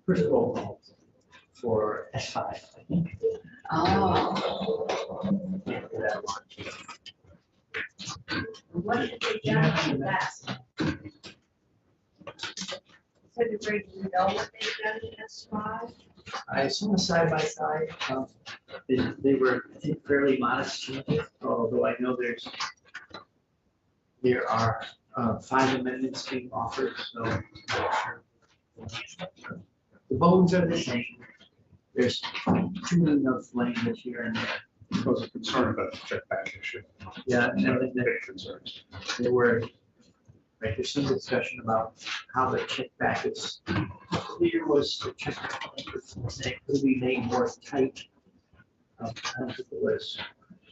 first roll call for S5, I think. Oh, That one. what have they done with that? So do you know what they've done in S5? I saw a side by side. They were, I think, fairly modest changes, although I know there are 5 amendments being offered, so I'm not sure. The bones are the same. There's tuning of language here and there. I was concerned about the check back issue. Yeah, and then Big concerns. there were, right, there's some discussion about how the check back is. Here was the check back, saying, could we make more tight? I don't think it was,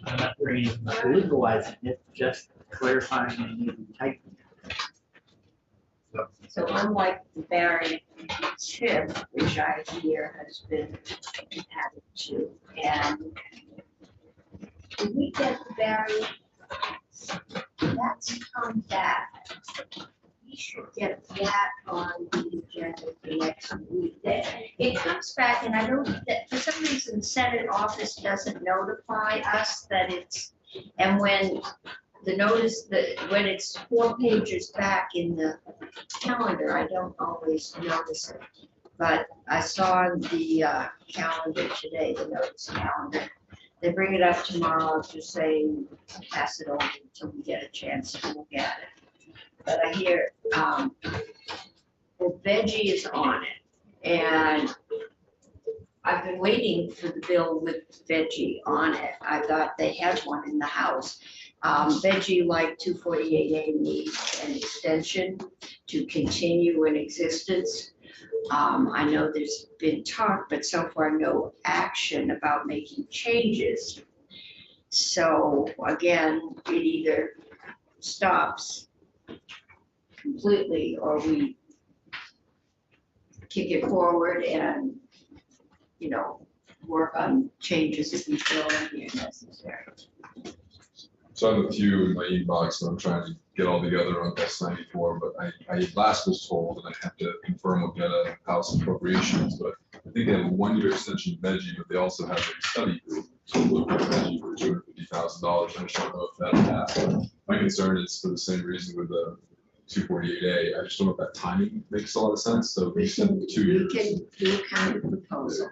I'm not very legalizing it, just clarifying and even tightening. So unlike the Barry chip, which I hear has been added to, and did we get the Barry? That's come back. We should get that on the agenda for next week. It comes back, and I don't, that for some reason, the Senate office doesn't notify us that it's, and when the notice that when it's 4 pages back in the calendar, I don't always notice it. But I saw the calendar today, the notice calendar. They bring it up tomorrow, I'll just say, pass it over until we get a chance to look at it. But I hear, the veggie is on it. And I've been waiting for the bill with veggie on it. I thought they had one in the House. Veggie, like 248A, needs an extension to continue in existence. I know there's been talk, but so far no action about making changes. So again, it either stops completely or we kick it forward and, you know, work on changes if we feel they're necessary. So I have a few in my inbox that I'm trying to get all together on S94, but I last was told, and I have to confirm with the House Appropriations, but I think they have a 1-year extension of veggie, but they also have a study group to look at veggie for $250,000. I just don't know if that passed. My concern is for the same reason with the 248A. I just don't know if that timing makes a lot of sense. So we said 2 years. We can do a counter proposal.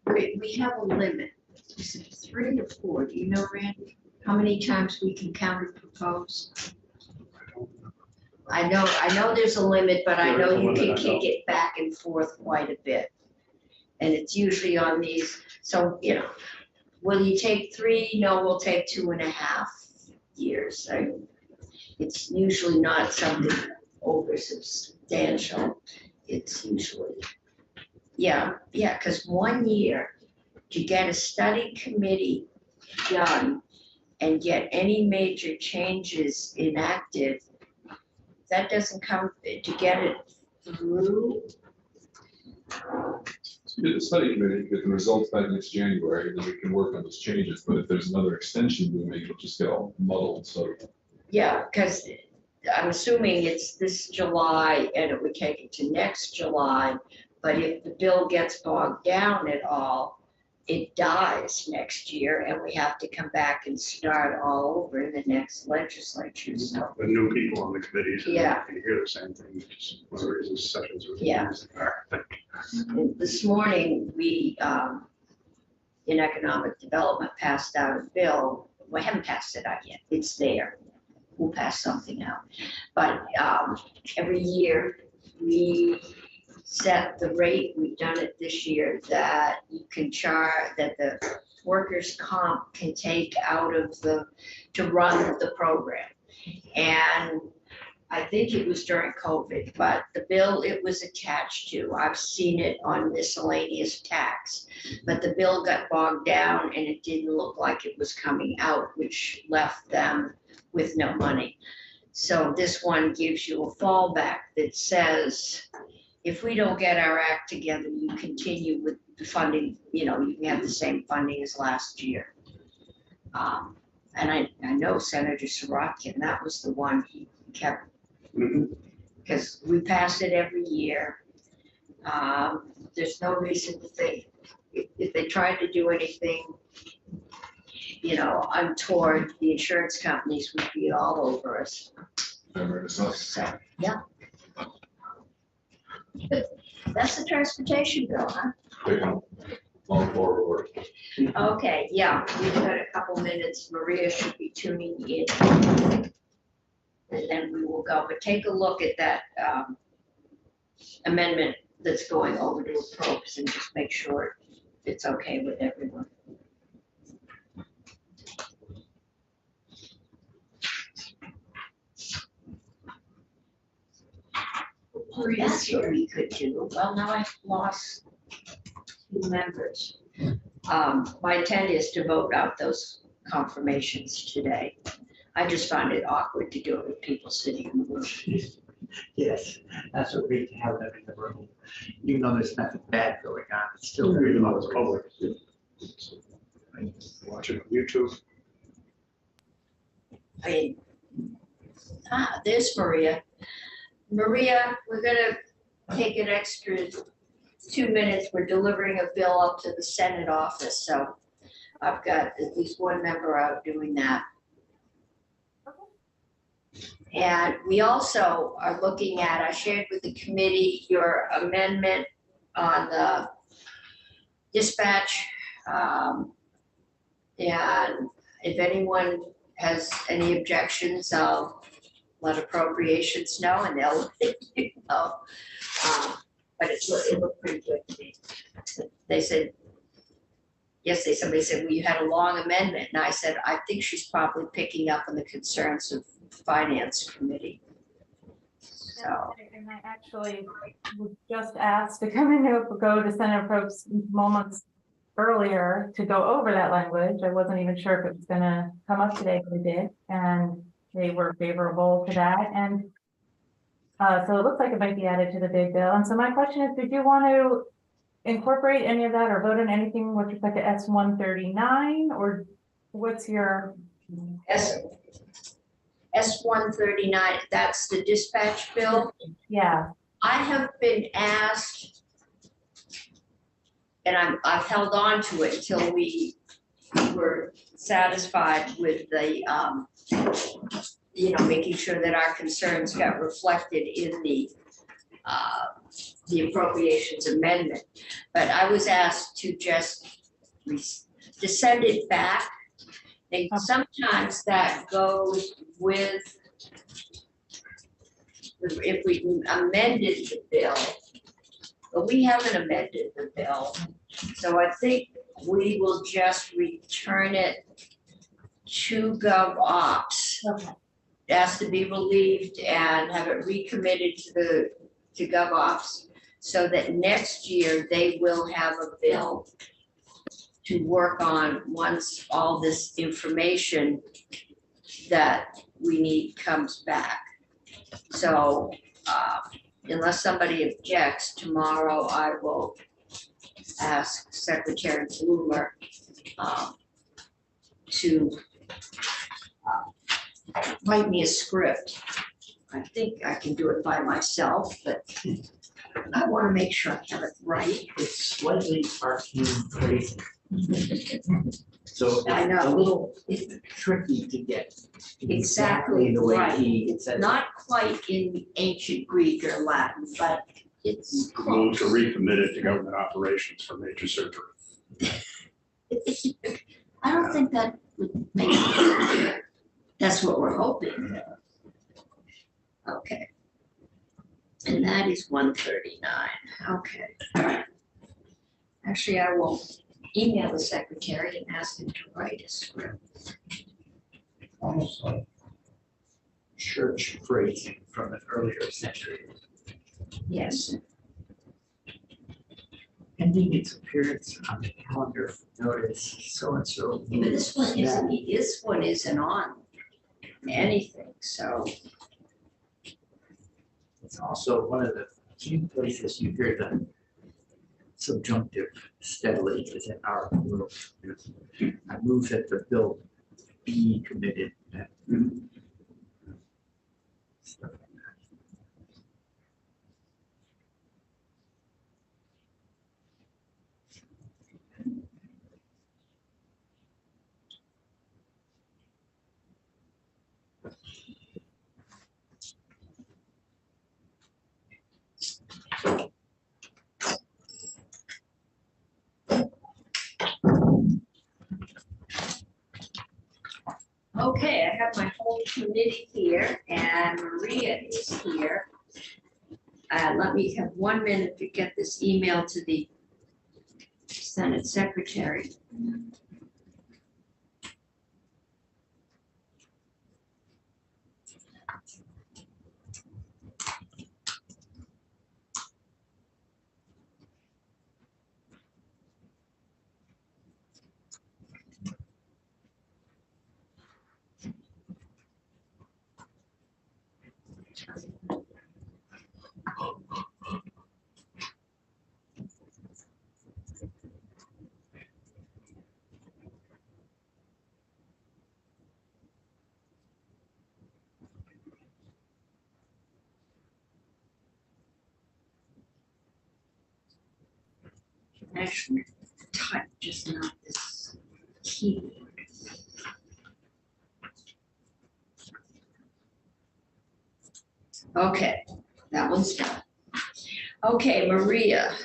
We have a limit. Is it 3 or 4? Do you know, Randy? How many times we can counter propose? I know there's a limit, but I know you can kick it back and forth quite a bit. And it's usually on these, so, you know, will you take 3? No, we'll take 2.5 years. It's usually not something over substantial. It's usually, yeah, because 1 year to get a study committee done and get any major changes enacted, that doesn't come to get it through. So get the study committee, get the results by next January, and then we can work on those changes. But if there's another extension we make, it'll just get all muddled, so. Yeah, because I'm assuming it's this July and it would take it to next July. But if the bill gets bogged down at all, it dies next year and we have to come back and start all over in the next legislature, so. The new people on the committees. Yeah. You hear the same thing, just one of the reasons sessions. Yeah. And this morning, we, in economic development, passed out a bill. We haven't passed it out yet. It's there. We'll pass something out. But every year, we set the rate. We've done it this year that you can charge, that the workers' comp can take out of to run the program. And I think it was during COVID, but the bill it was attached to, I've seen it on miscellaneous tax. But the bill got bogged down and it didn't look like it was coming out, which left them with no money. So this one gives you a fallback that says, if we don't get our act together, you continue with the funding, you know, you can have the same funding as last year. And I know Senator Sirotkin, that was the one he kept, because we pass it every year. There's no reason to think, if they tried to do anything, you know, untoward, the insurance companies would be all over us. So, yeah. But that's the transportation bill, huh? Long forward. Okay, yeah, we've got a couple minutes. Maria should be tuning in. And then we will go, but take a look at that amendment that's going over to appropriations and just make sure it's okay with everyone. That's what we could do. Well, now I've lost 2 members. My intent is to vote out those confirmations today. I just find it awkward to do it with people sitting in the room. Yes, that's what we have them in the room. Even though there's nothing bad going on, it's still very Even though it's public. public. Watch it on YouTube. I mean, there's Maria. Maria, we're gonna take an extra 2 minutes. We're delivering a bill up to the Senate office, so I've got at least one member out doing that. And we also are looking at, I shared with the committee your amendment on the dispatch. And if anyone has any objections, I'll let appropriations know and they'll let you know. But it looked pretty good to me. They said, yesterday somebody said, well, you had a long amendment. And I said, I think she's probably picking up on the concerns of Finance Committee. So, And I actually was just asked to come in to go to Senator Probst moments earlier to go over that language. I wasn't even sure if it was gonna come up today, but it did, and they were favorable to that. And so it looks like it might be added to the big bill. And so my question is, did you want to incorporate any of that or vote on anything with respect to S-139, or what's your? S-139, that's the dispatch bill. Yeah. I have been asked, and I've held on to it until we were satisfied with the, making sure that our concerns got reflected in the appropriations amendment. But I was asked to just to send it back. And sometimes that goes with, if we amended the bill, but we haven't amended the bill. So I think we will just return it to GovOps. Okay. It has to be relieved and have it recommitted to GovOps so that next year they will have a bill to work on once all this information that we need comes back. So unless somebody objects, tomorrow I will ask Secretary Bloomer to write me a script. I think I can do it by myself, but I want to make sure I have it right. It's slightly arcane crazy. So I it's know. a little tricky to get Exactly the way right. he It's says. not quite in ancient Greek or Latin, but it's Move close. to recommit it to government operations for major surgery. I don't think that would make it. That's what we're hoping. Okay. And that is 139. Okay. Actually, I will email the secretary and ask him to write a script. Almost like church phrasing from an earlier century. Yes, Ending its appearance on the calendar notice, so-and-so. but this one isn't on anything, so. It's also one of the few places you hear the subjunctive steadily is in our world. I move that the bill be committed. Stuff like that. Okay, I have my whole committee here and Maria is here. Let me have 1 minute to get this email to the Senate Secretary. Actually, type, just not this keyboard. Okay, that one's done. Okay, Maria.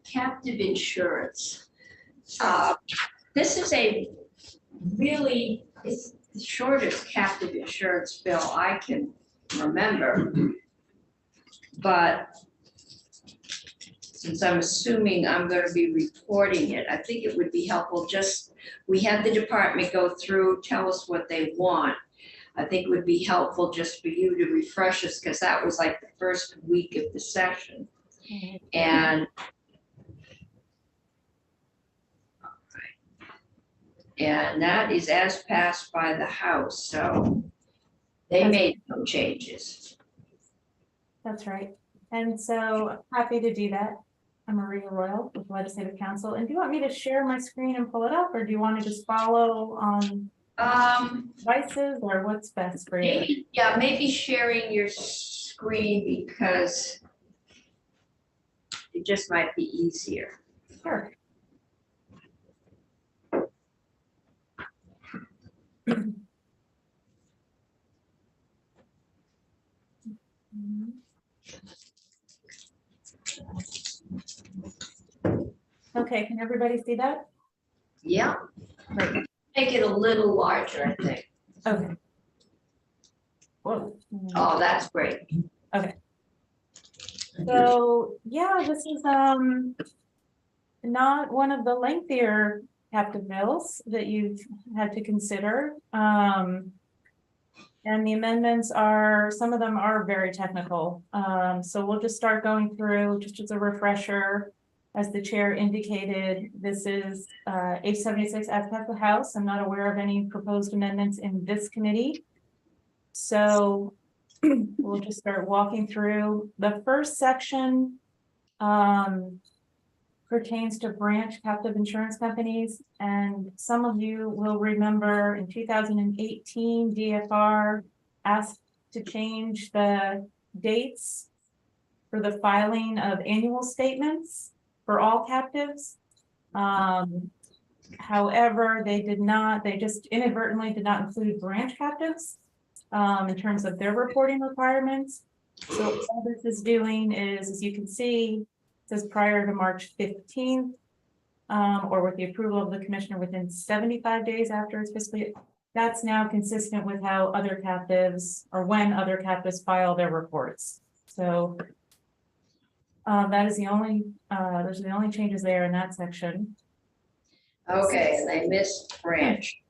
Captive insurance. This is a really, it's the shortest captive insurance bill I can remember. But since I'm assuming I'm going to be reporting it, I think it would be helpful just, we had the department go through, tell us what they want. I think it would be helpful just for you to refresh us, because that was like the first week of the session. And that is as passed by the House, so they made no changes. That's right. And so happy to do that. I'm Maria Royal with Legislative Council. And do you want me to share my screen and pull it up, or do you want to just follow on devices, or what's best for you? Maybe, yeah, maybe sharing your screen, because it just might be easier. Sure. Okay, can everybody see that? Yeah. Great. Make it a little larger, I think. Okay. Whoa. Oh, that's great. So, yeah, this is not one of the lengthier captive bills that you've had to consider. And the amendments are, some of them are very technical. So we'll just start going through, just as a refresher. As the chair indicated, this is H76 as passed the House. I'm not aware of any proposed amendments in this committee. So we'll just start walking through. The first section pertains to branch captive insurance companies. And some of you will remember in 2018, DFR asked to change the dates for the filing of annual statements for all captives. However, they just inadvertently did not include branch captives in terms of their reporting requirements. So all this is doing is, as you can see, it says prior to March 15th, or with the approval of the commissioner within 75 days after its fiscal year. That's now consistent with how other captives, or when other captives file their reports. So that is the only, those are the only changes there in that section. Okay, and they missed branch.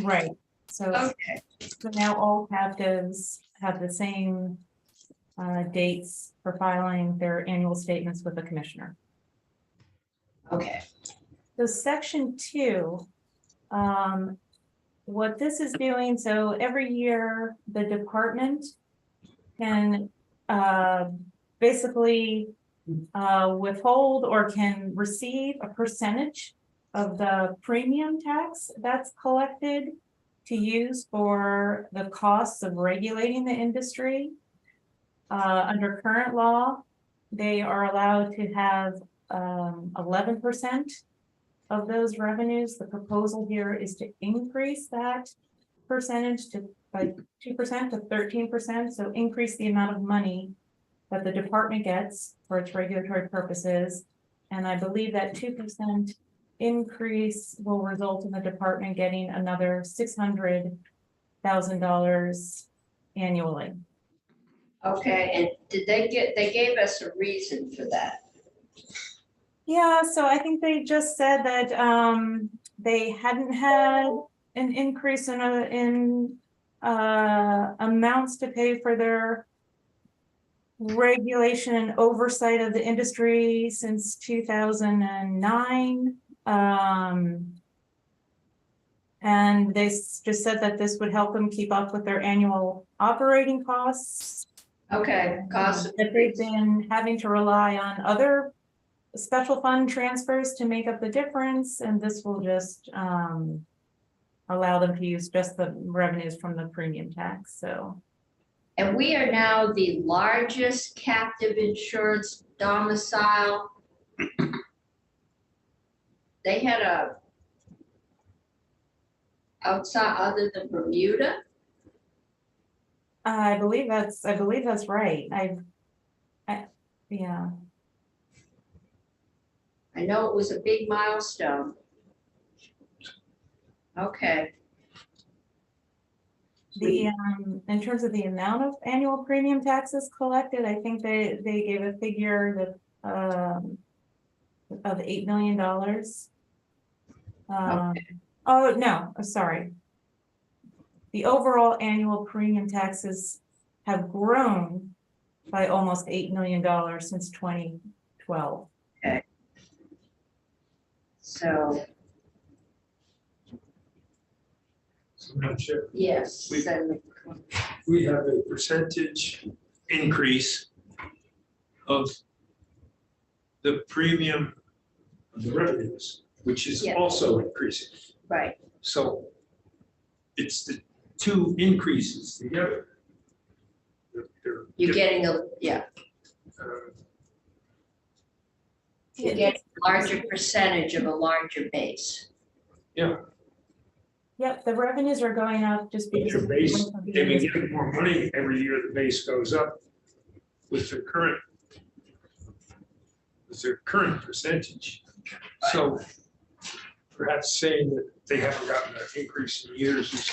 Right, so Okay, so now all captives have the same dates for filing their annual statements with the commissioner. okay, So section 2, what this is doing, so every year the department can basically withhold or can receive a percentage of the premium tax that's collected to use for the costs of regulating the industry. Under current law, they are allowed to have 11% of those revenues. The proposal here is to increase that percentage to by 2% to 13%. So increase the amount of money that the department gets for its regulatory purposes. And I believe that 2% increase will result in the department getting another $600,000 annually. okay, and did they gave us a reason for that? Yeah, so I think they just said that they hadn't had an increase in amounts to pay for their regulation and oversight of the industry since 2009. And they just said that this would help them keep up with their annual operating costs. Okay, cost. That they've been having to rely on other special fund transfers to make up the difference, and this will just allow them to use just the revenues from the premium tax, so. And we are now the largest captive insurance domicile. They had a outside other than Bermuda. I believe that's right. Yeah. I know it was a big milestone. Okay. In terms of the amount of annual premium taxes collected, I think they gave a figure that of $8 million. Oh, no, sorry. The overall annual premium taxes have grown by almost $8 million since 2012. Okay. So, Madam Chair, yes. we have a percentage increase of the premium of the revenues, which is Yeah. also increasing. Right. So it's the two increases together. You're getting a, yeah, you're getting a larger percentage of a larger base. Yeah. Yep, the revenues are going up just But because. your of the base, growth of the they've been industry. getting more money every year, the base goes up with the current percentage. So perhaps saying that they haven't gotten an increase in years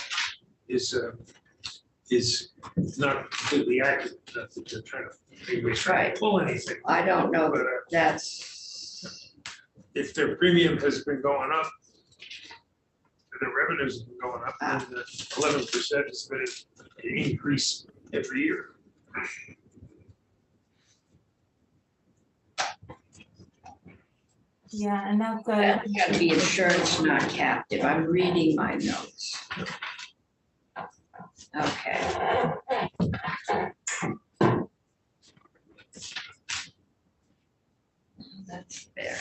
is not completely accurate. Not that they're trying to pull anything. I don't know, But that's, if their premium has been going up, their revenues have been going up, and the 11% has been an increase every year. Yeah, and that's that's gotta be insurance, not captive. I'm reading my notes. Okay. That's fair.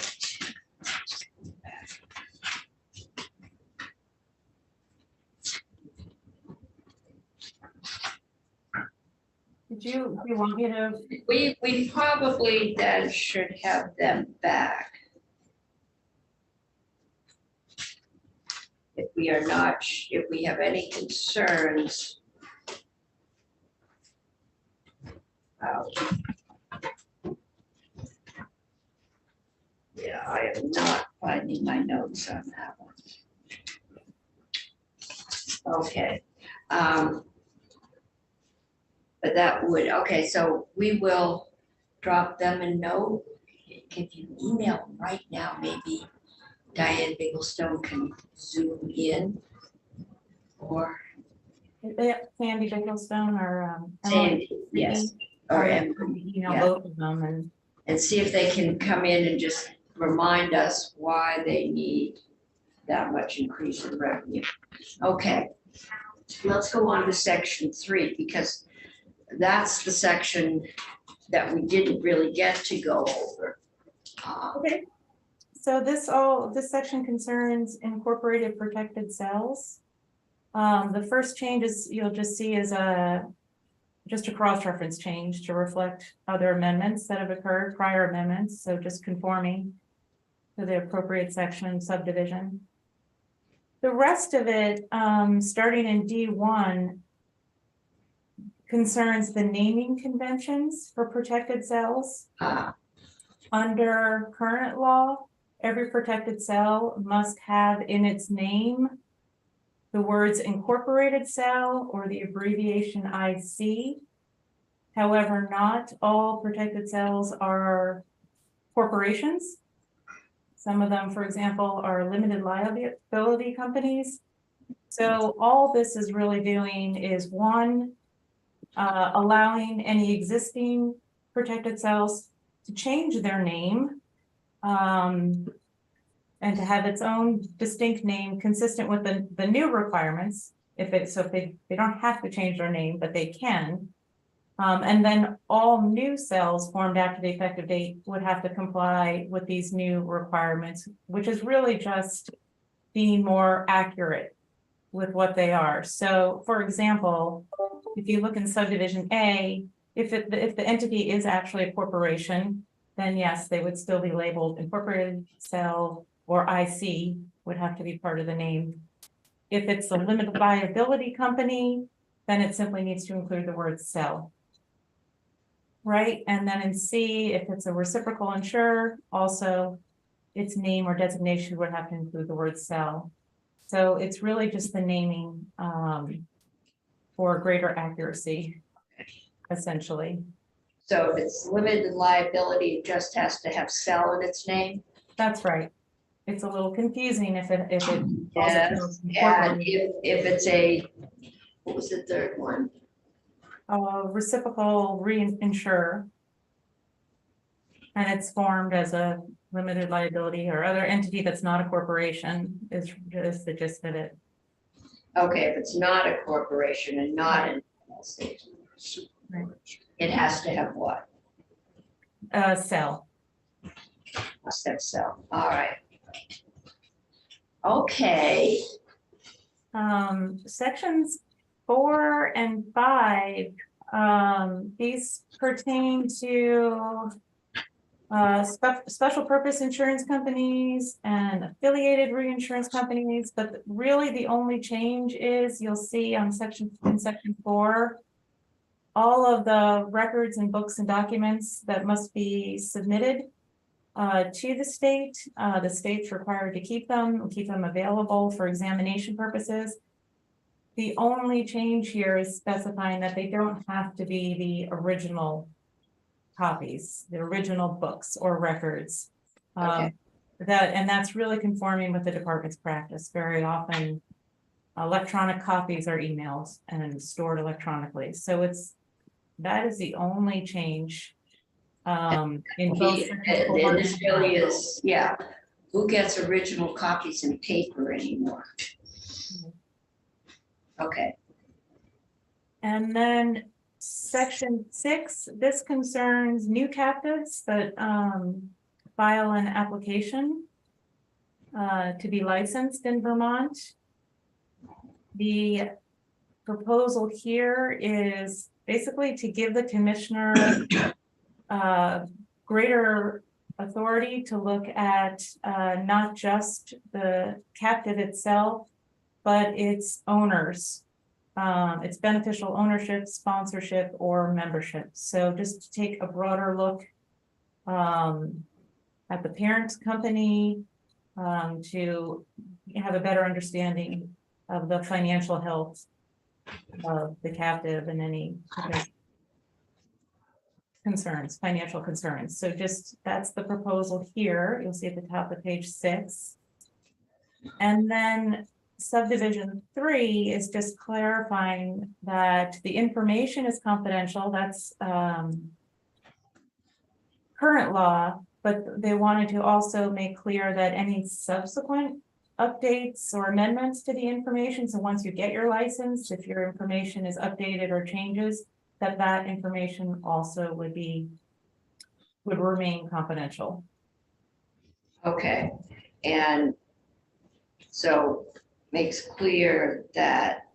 do you want me to? We probably then should have them back. If we are not, if we have any concerns. Yeah, I am not finding my notes on that one. Okay. But that would, okay, so we will drop them a note. If you email them right now, maybe Diane Bigglestone can zoom in, or Sandy Bigglestone or Sandy, yes, or Emily, yeah. both of them and see if they can come in and just remind us why they need that much increase in revenue. Okay, let's go on to section 3, because that's the section that we didn't really get to go over. Okay. So this section concerns incorporated protected cells. The first change is, you'll just see is just a cross-reference change to reflect other amendments that have occurred, prior amendments, so just conforming to the appropriate section subdivision. The rest of it, starting in D1, concerns the naming conventions for protected cells. Under current law, every protected cell must have in its name the words incorporated cell or the abbreviation IC. However, not all protected cells are corporations. Some of them, for example, are limited liability companies. So all this is really doing is, one, allowing any existing protected cells to change their name and to have its own distinct name consistent with the new requirements. If they don't have to change their name, but they can. And then all new cells formed after the effective date would have to comply with these new requirements, which is really just being more accurate with what they are. So for example, if you look in subdivision A, if the entity is actually a corporation, then yes, they would still be labeled incorporated cell, or IC would have to be part of the name. If it's a limited liability company, then it simply needs to include the word cell. Right, and then in C, if it's a reciprocal insurer, also its name or designation would have to include the word cell. So it's really just the naming for greater accuracy, essentially. So if it's limited liability, it just has to have cell in its name? That's right. It's a little confusing if it Yes, and if it's a, what was the third one? Reciprocal reinsurer. And it's formed as a limited liability or other entity that's not a corporation is the gist of it. Okay, if it's not a corporation and not an LLC, it has to have what? Cell. Must have cell, all right. Okay. Sections 4 and 5, these pertain to special purpose insurance companies and affiliated reinsurance companies, but really the only change is, you'll see on section 4, all of the records and books and documents that must be submitted to the state's required to keep them available for examination purposes. The only change here is specifying that they don't have to be the original copies, the original books or records. Okay. That's really conforming with the department's practice. Very often electronic copies are emailed and stored electronically. So that is the only change in both. And this really is, yeah, who gets original copies in paper anymore? Okay. And then section 6, this concerns new captives that file an application to be licensed in Vermont. The proposal here is basically to give the commissioner greater authority to look at not just the captive itself, but its owners, its beneficial ownership, sponsorship, or membership. So just to take a broader look at the parent company to have a better understanding of the financial health of the captive and any concerns, financial concerns. So just, that's the proposal here. You'll see at the top of page 6. And then subdivision 3 is just clarifying that the information is confidential. That's current law, but they wanted to also make clear that any subsequent updates or amendments to the information, so once you get your license, if your information is updated or changes, that information also would remain confidential. Okay, and so makes clear that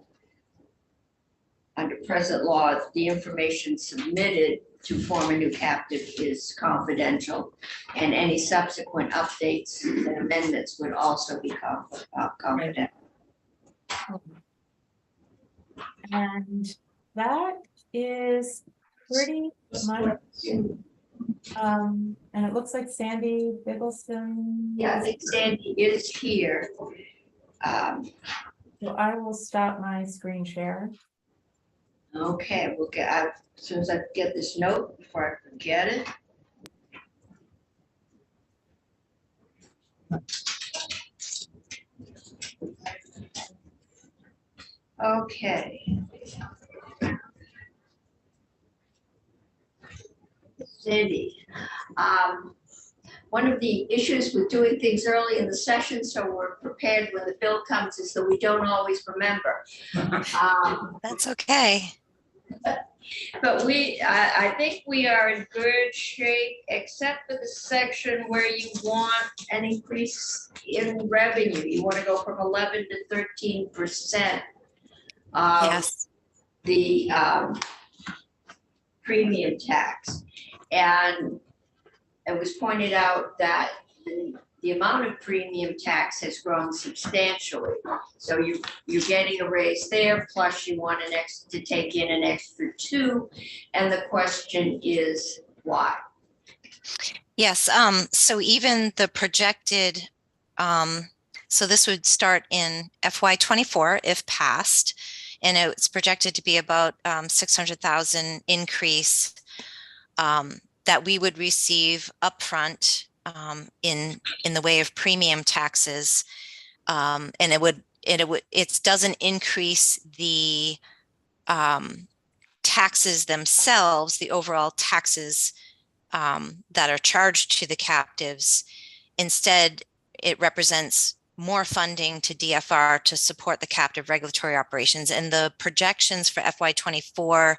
under present law, the information submitted to form a new captive is confidential, and any subsequent updates and amendments would also be confidential. And that is pretty much, and it looks like Sandy Biggleston. Yeah, I think Sandy is here. So I will stop my screen share. Okay, we'll get, as soon as I get this note before I forget it. Okay. Cindy, one of the issues with doing things early in the session, so we're prepared when the bill comes, is that we don't always remember. That's okay. But I think we are in good shape, except for the section where you want an increase in revenue. You want to go from 11 to 13%. Yes. The premium tax. And it was pointed out that the amount of premium tax has grown substantially. So you're getting a raise there, plus you want to take in an extra 2. And the question is why? Yes, so even the projected, so this would start in FY24 if passed, and it's projected to be about 600,000 increase that we would receive upfront in the way of premium taxes, and it doesn't increase the taxes themselves, the overall taxes that are charged to the captives. Instead, it represents more funding to DFR to support the captive regulatory operations. And the projections for FY24,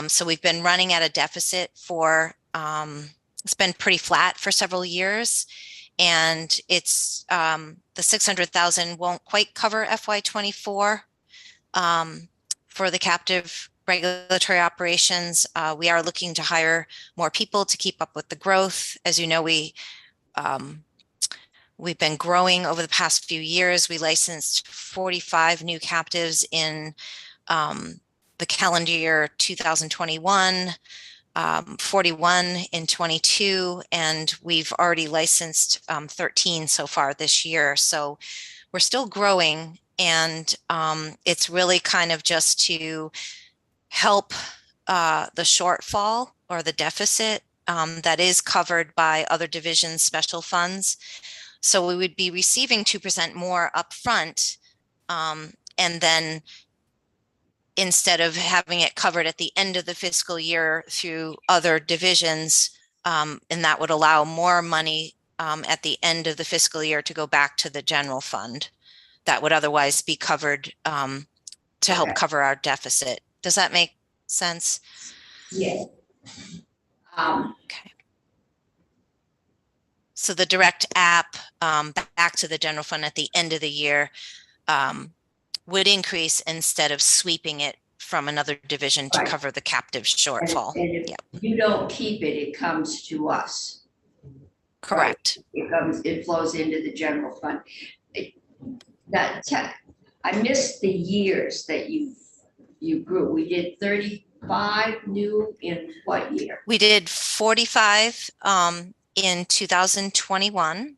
so we've been running at a deficit for, it's been pretty flat for several years. And it's the 600,000 won't quite cover FY24 for the captive regulatory operations. We are looking to hire more people to keep up with the growth. As you know, we've been growing over the past few years. We licensed 45 new captives in the calendar year 2021, 41 in 22, and we've already licensed 13 so far this year. So we're still growing, and it's really kind of just to help the shortfall or the deficit that is covered by other divisions' special funds. So we would be receiving 2% more upfront, and then instead of having it covered at the end of the fiscal year through other divisions, and that would allow more money at the end of the fiscal year to go back to the general fund that would otherwise be covered to help cover our deficit. Does that make sense? Yeah. Okay. So the direct app back to the general fund at the end of the year would increase instead of sweeping it from another division to cover the captive shortfall. And if you don't keep it, it comes to us. Correct. Right? It flows into the general fund. I missed the years that you grew. We did 35 new in what year? We did 45 in 2021,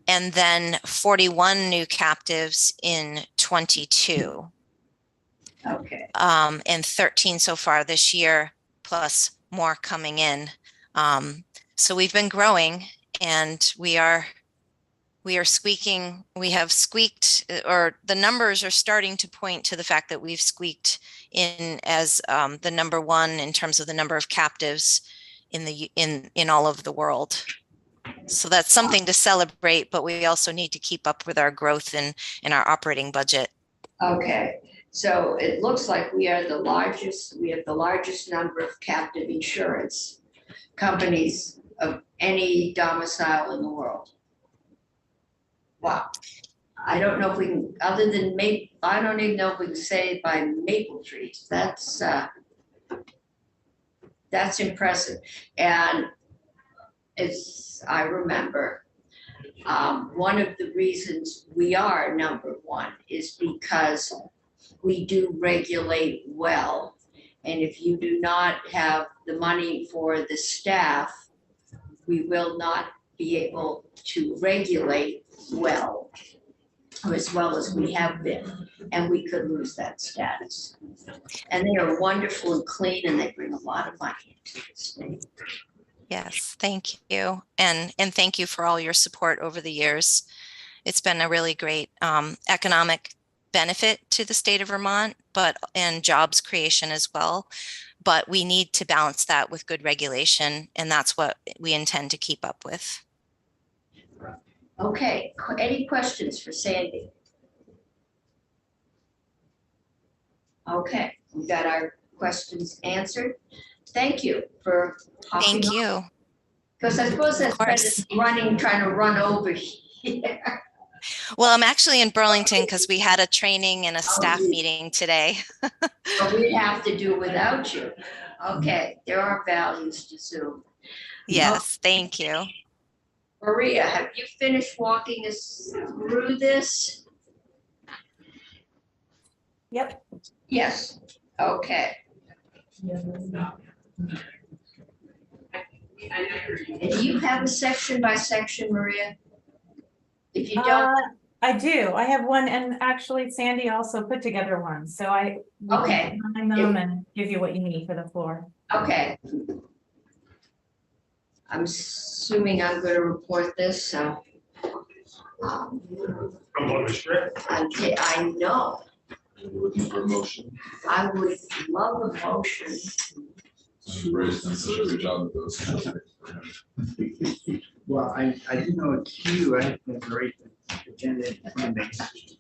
and then 41 new captives in 22. Okay. And 13 so far this year, plus more coming in. So we've been growing, and we are we are squeaking, we have squeaked, or the numbers are starting to point to the fact that we've squeaked in as the number one in terms of the number of captives in all of the world. So that's something to celebrate, but we also need to keep up with our growth in our operating budget. Okay, so it looks like we have the largest number of captive insurance companies of any domicile in the world. Wow. I don't know if we can, other than I don't even know if we can say by Maple Trees. That's impressive. And I remember, one of the reasons we are number one is because we do regulate well. And if you do not have the money for the staff, we will not be able to regulate well, or as well as we have been, and we could lose that status. And they are wonderful and clean, and they bring a lot of money into the state. Yes, thank you. And thank you for all your support over the years. It's been a really great economic benefit to the state of Vermont, and jobs creation as well. But we need to balance that with good regulation, and that's what we intend to keep up with. Okay, any questions for Sandy? Okay, we got our questions answered. Thank you for hopping Thank on. you. Because I suppose that's better trying to run over here. Well, I'm actually in Burlington because we had a training and a staff meeting today. But we'd have to do without you. Okay, there are values to Zoom. Yes, thank you. Maria, have you finished walking us through this? Yep. Yes, okay. And do you have a section by section, Maria? If you don't. I do. I have one, and actually Sandy also put together one. So I will Okay. combine them and give you what you need for the floor. Okay. I'm assuming I'm going to report this, so. I'm on the script. I know. You're looking for a motion. I would love a motion. Ray's done such a good job with those. Well, I didn't know it's you, I had to break the agenda in front of me.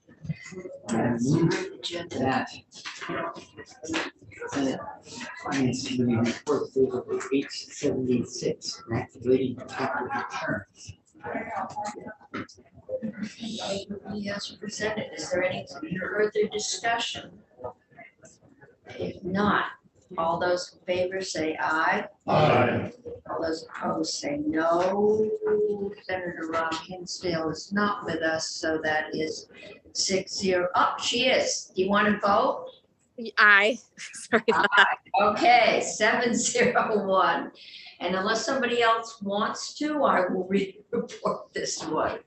And move that. Senate Finance Committee report favorably 876, activating capital returns. Yes, presented. Is there any further discussion? If not, all those in favor say aye. Aye. All those opposed say no. Senator Rob Hinsdale is not with us, so that is 6-0. Oh, she is. Do you want to vote? Aye. Sorry about that. Okay, 701. And unless somebody else wants to, I will report this one.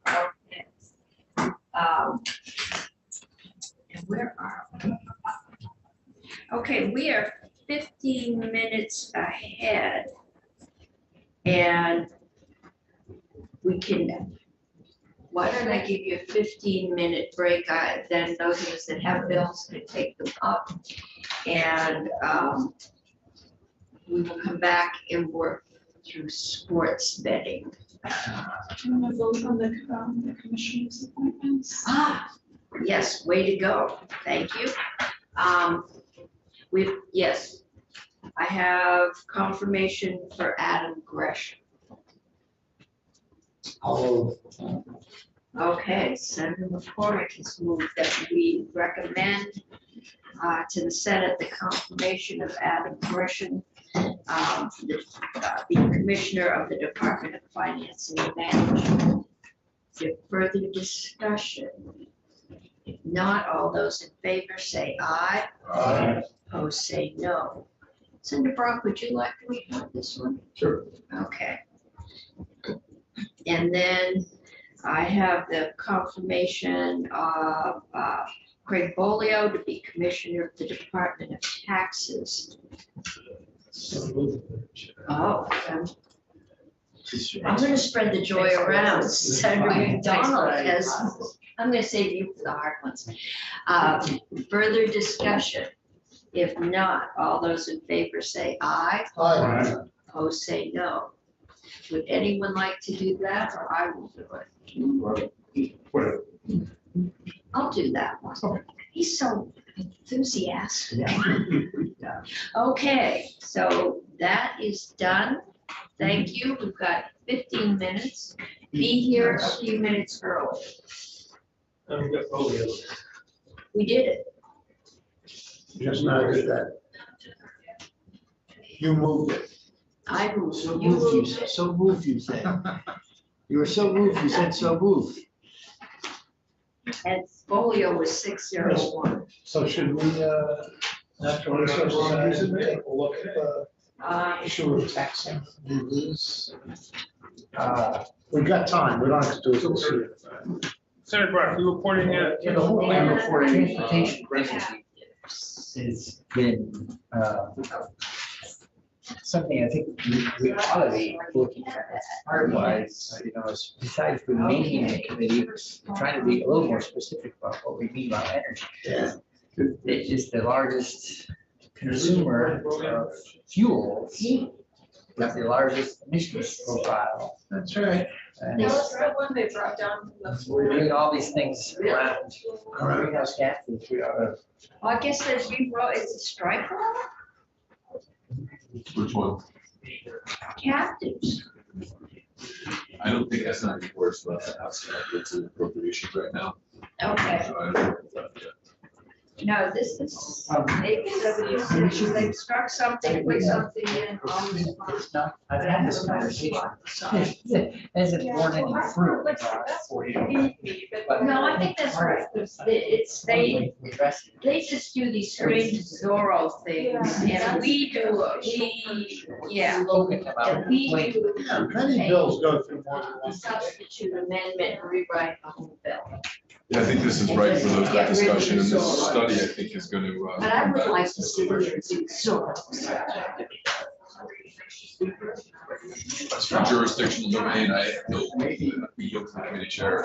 Okay. And where are we? Okay, we are 15 minutes ahead. And we can, why don't I give you a 15-minute break? Then those of us that have bills can take them up. And we will come back and work through sports betting. Do you want to vote on the commissioners' appointments? Yes, way to go. Thank you. Yes, I have confirmation for Adam Gresham. Okay, Senator McCormick has moved that we recommend to the Senate the confirmation of Adam Gresham, the Commissioner of the Department of Finance and Management. Is there further discussion? If not, all those in favor say aye. Aye. Opposed say no. Senator Brock, would you like to report this one? Sure. Okay. And then I have the confirmation of Craig Bolio to be Commissioner of the Department of Taxes. Oh, I'm gonna spread the joy around. Senator McDonald has, I'm gonna save you for the hard ones. Further discussion? If not, all those in favor say aye. Aye. Opposed, say no. Would anyone like to do that, or I will do it? Whatever. I'll do that one. He's so enthusiastic. Okay, so that is done. Thank you. We've got 15 minutes. Be here a few minutes early. I've got polio. We did it. Just now did that. You moved it. I moved. So You moved, you moved said, it. so moved, you said. You were so moved, you said so moved. And folio was 601. So should we, Natural Resources, take a look at the issue of taxing we lose? We've got time, we don't have to do it this year. Senator Brock, you reporting yet? Yeah, the whole area for transportation residency has been, something I think we ought to be looking at part-wise, you know, besides remaining the committee, we're trying to be a little more specific about what we mean by energy. Yeah. It is the largest consumer of fuels, got the largest emissions profile. That's right. And Is that one they brought down from the? we're doing all these things around greenhouse gases. We ought to. Well, I guess that we wrote, it's a strike law? Which one? Captives. I don't think that's not enforced, but that's, it's an appropriation right now. Okay. So I don't know about that yet. No, this is, they struck something, put something in. It's not, I've had this conversation. It hasn't borne any fruit for you. But No, I think that's right. It's, they just do these strange Zorro things, and we do, yeah. And we do. Many bills go through more than The one. substitute amendment, rewrite the whole bill. Yeah, I think this is right for that discussion, and this study, I think, is going to. But I would like to see them do Zorro. That's for jurisdictional domain, I, maybe, the committee chair.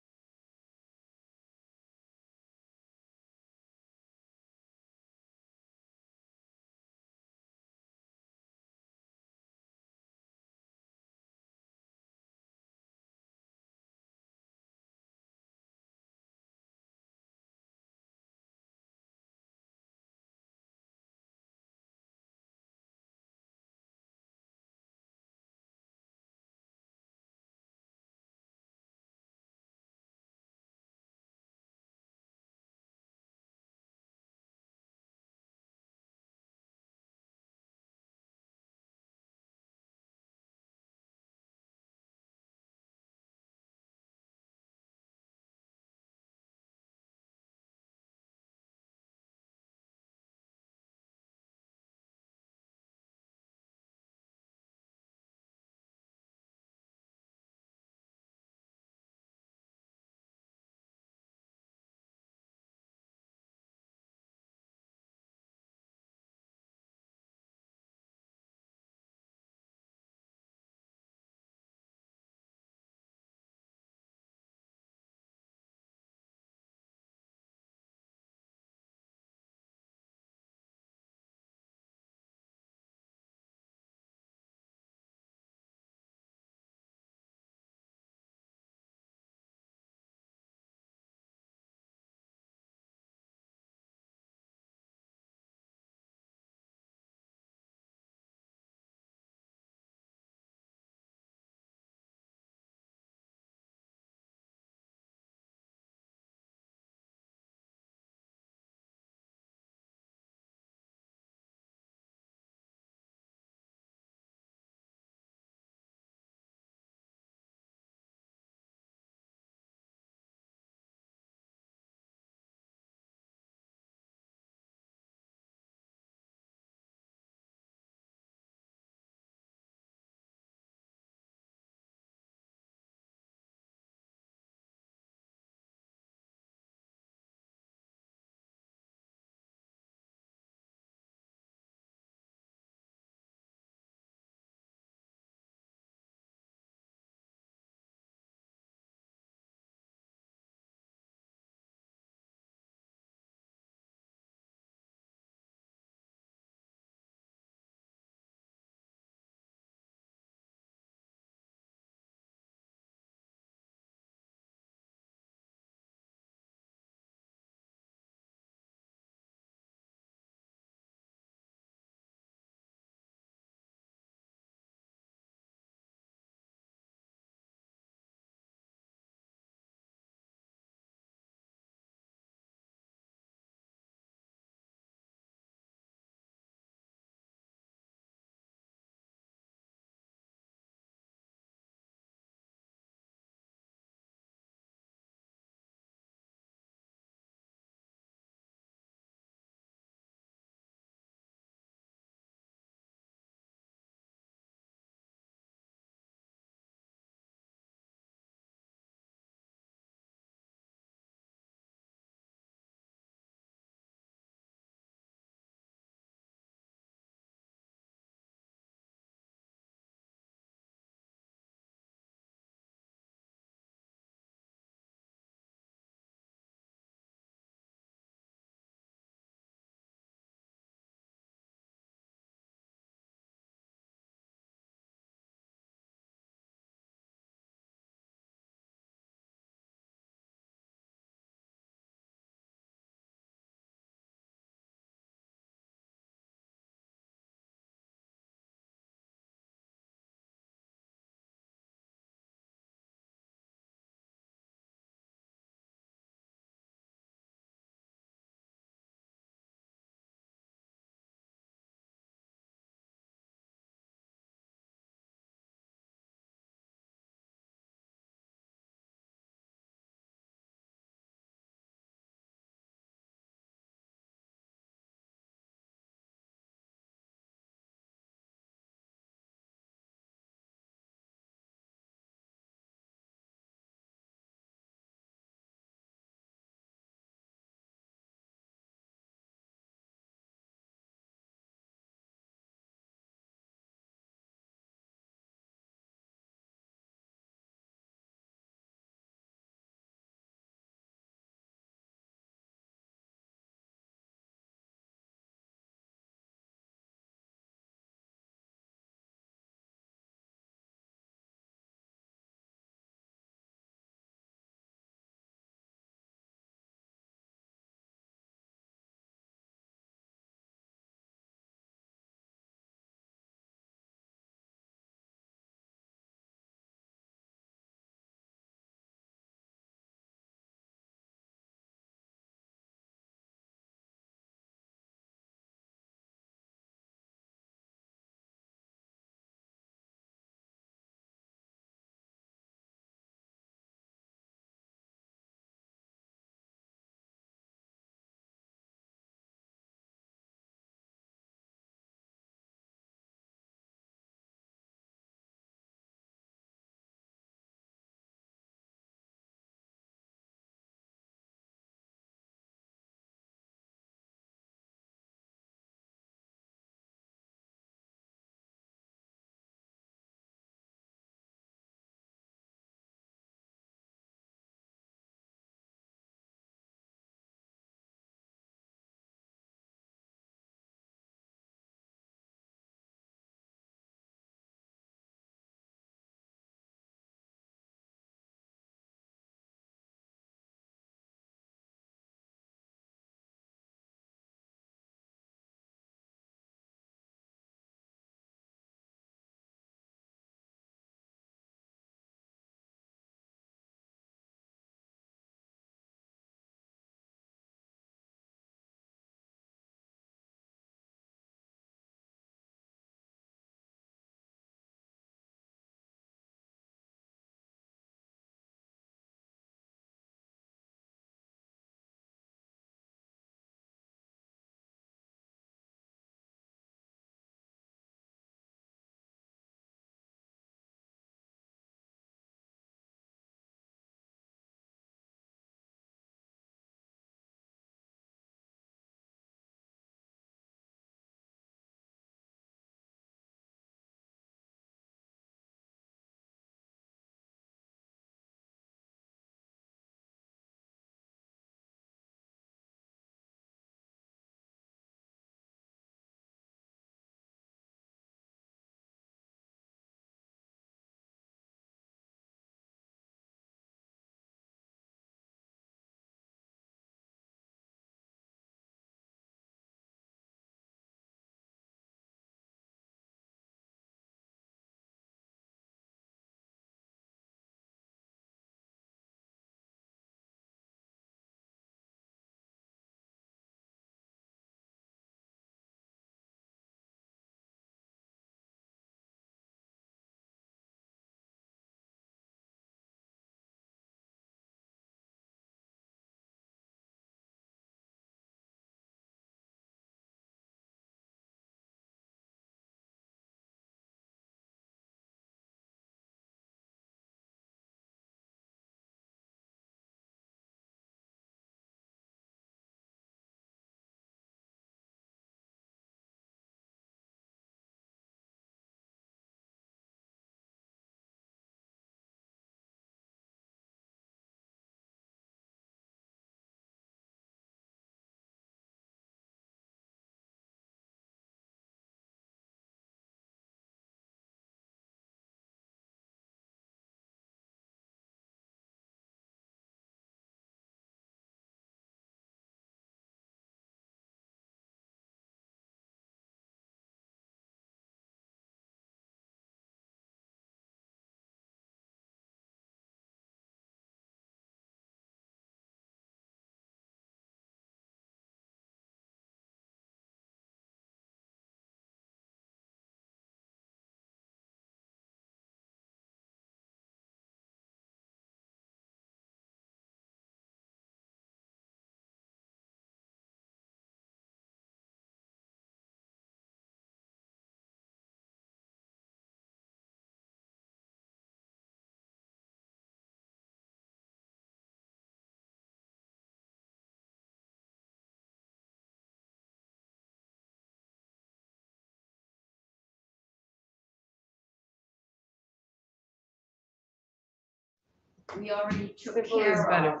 we already took It was care better.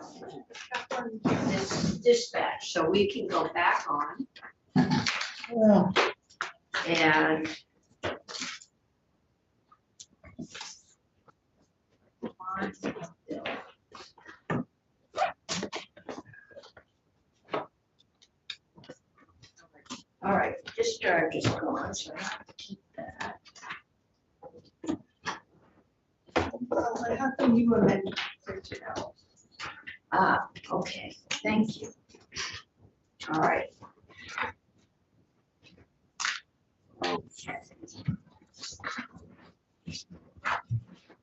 of this dispatch, so we can go back on. And all right, discharge is gone, so I have to keep that. How come you amended it out? Ah, okay, thank you. All right. Okay.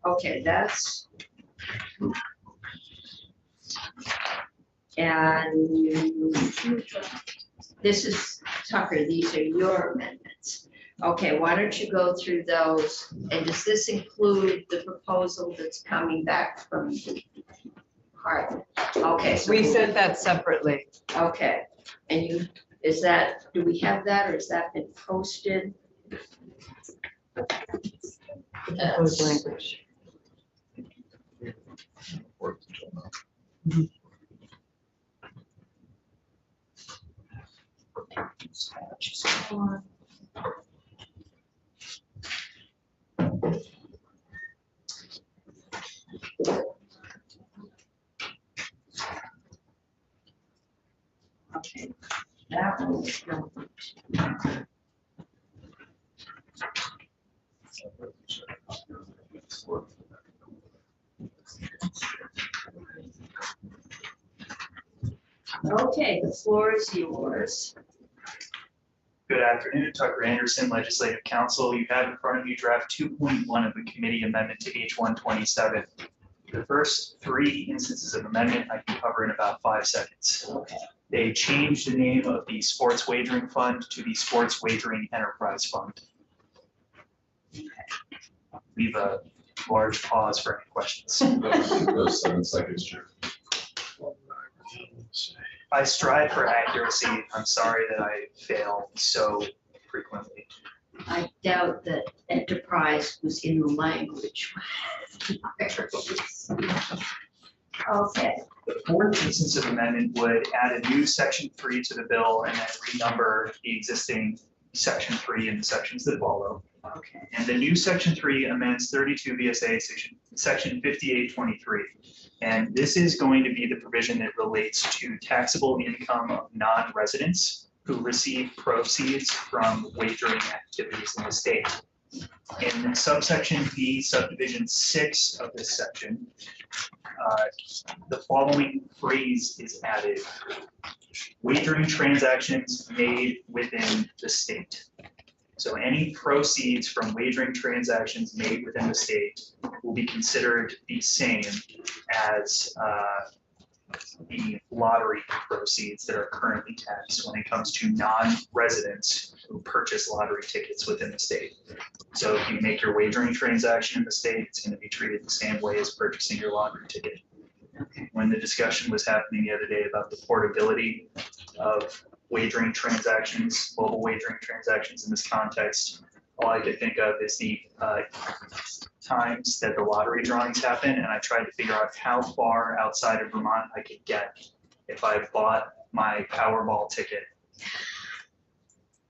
Okay, that's. And this is Tucker, these are your amendments. Okay, why don't you go through those? And does this include the proposal that's coming back from the Hartland? Okay, so. We said that separately. Okay, and you, is that, do we have that or has that been posted? Proposed language. Okay, that one is done. Okay, the floor is yours. Good afternoon, Tucker Anderson, Legislative Counsel. You have in front of you draft 2.1 of the committee amendment to H127. The first 3 instances of amendment I can cover in about 5 seconds. They changed the name of the Sports Wagering Fund to the Sports Wagering Enterprise Fund. Leave a large pause for any questions. Those 7 seconds, Chair. I strive for accuracy. I'm sorry that I fail so frequently. I doubt that enterprise was in the language. Okay, The 4th instance of amendment would add a new section 3 to the bill and then renumber the existing section 3 in the sections that follow. okay, And the new section 3 amends 32 VSA section 5823. And this is going to be the provision that relates to taxable income of non-residents who receive proceeds from wagering activities in the state. In subsection B, subdivision 6 of this section, the following phrase is added: wagering transactions made within the state. So any proceeds from wagering transactions made within the state will be considered the same as the lottery proceeds that are currently taxed when it comes to non-residents who purchase lottery tickets within the state. So if you make your wagering transaction in the state, it's going to be treated the same way as purchasing your lottery ticket. When the discussion was happening the other day about the portability of wagering transactions, mobile wagering transactions in this context, all I could think of is the times that the lottery drawings happen, and I tried to figure out how far outside of Vermont I could get if I bought my Powerball ticket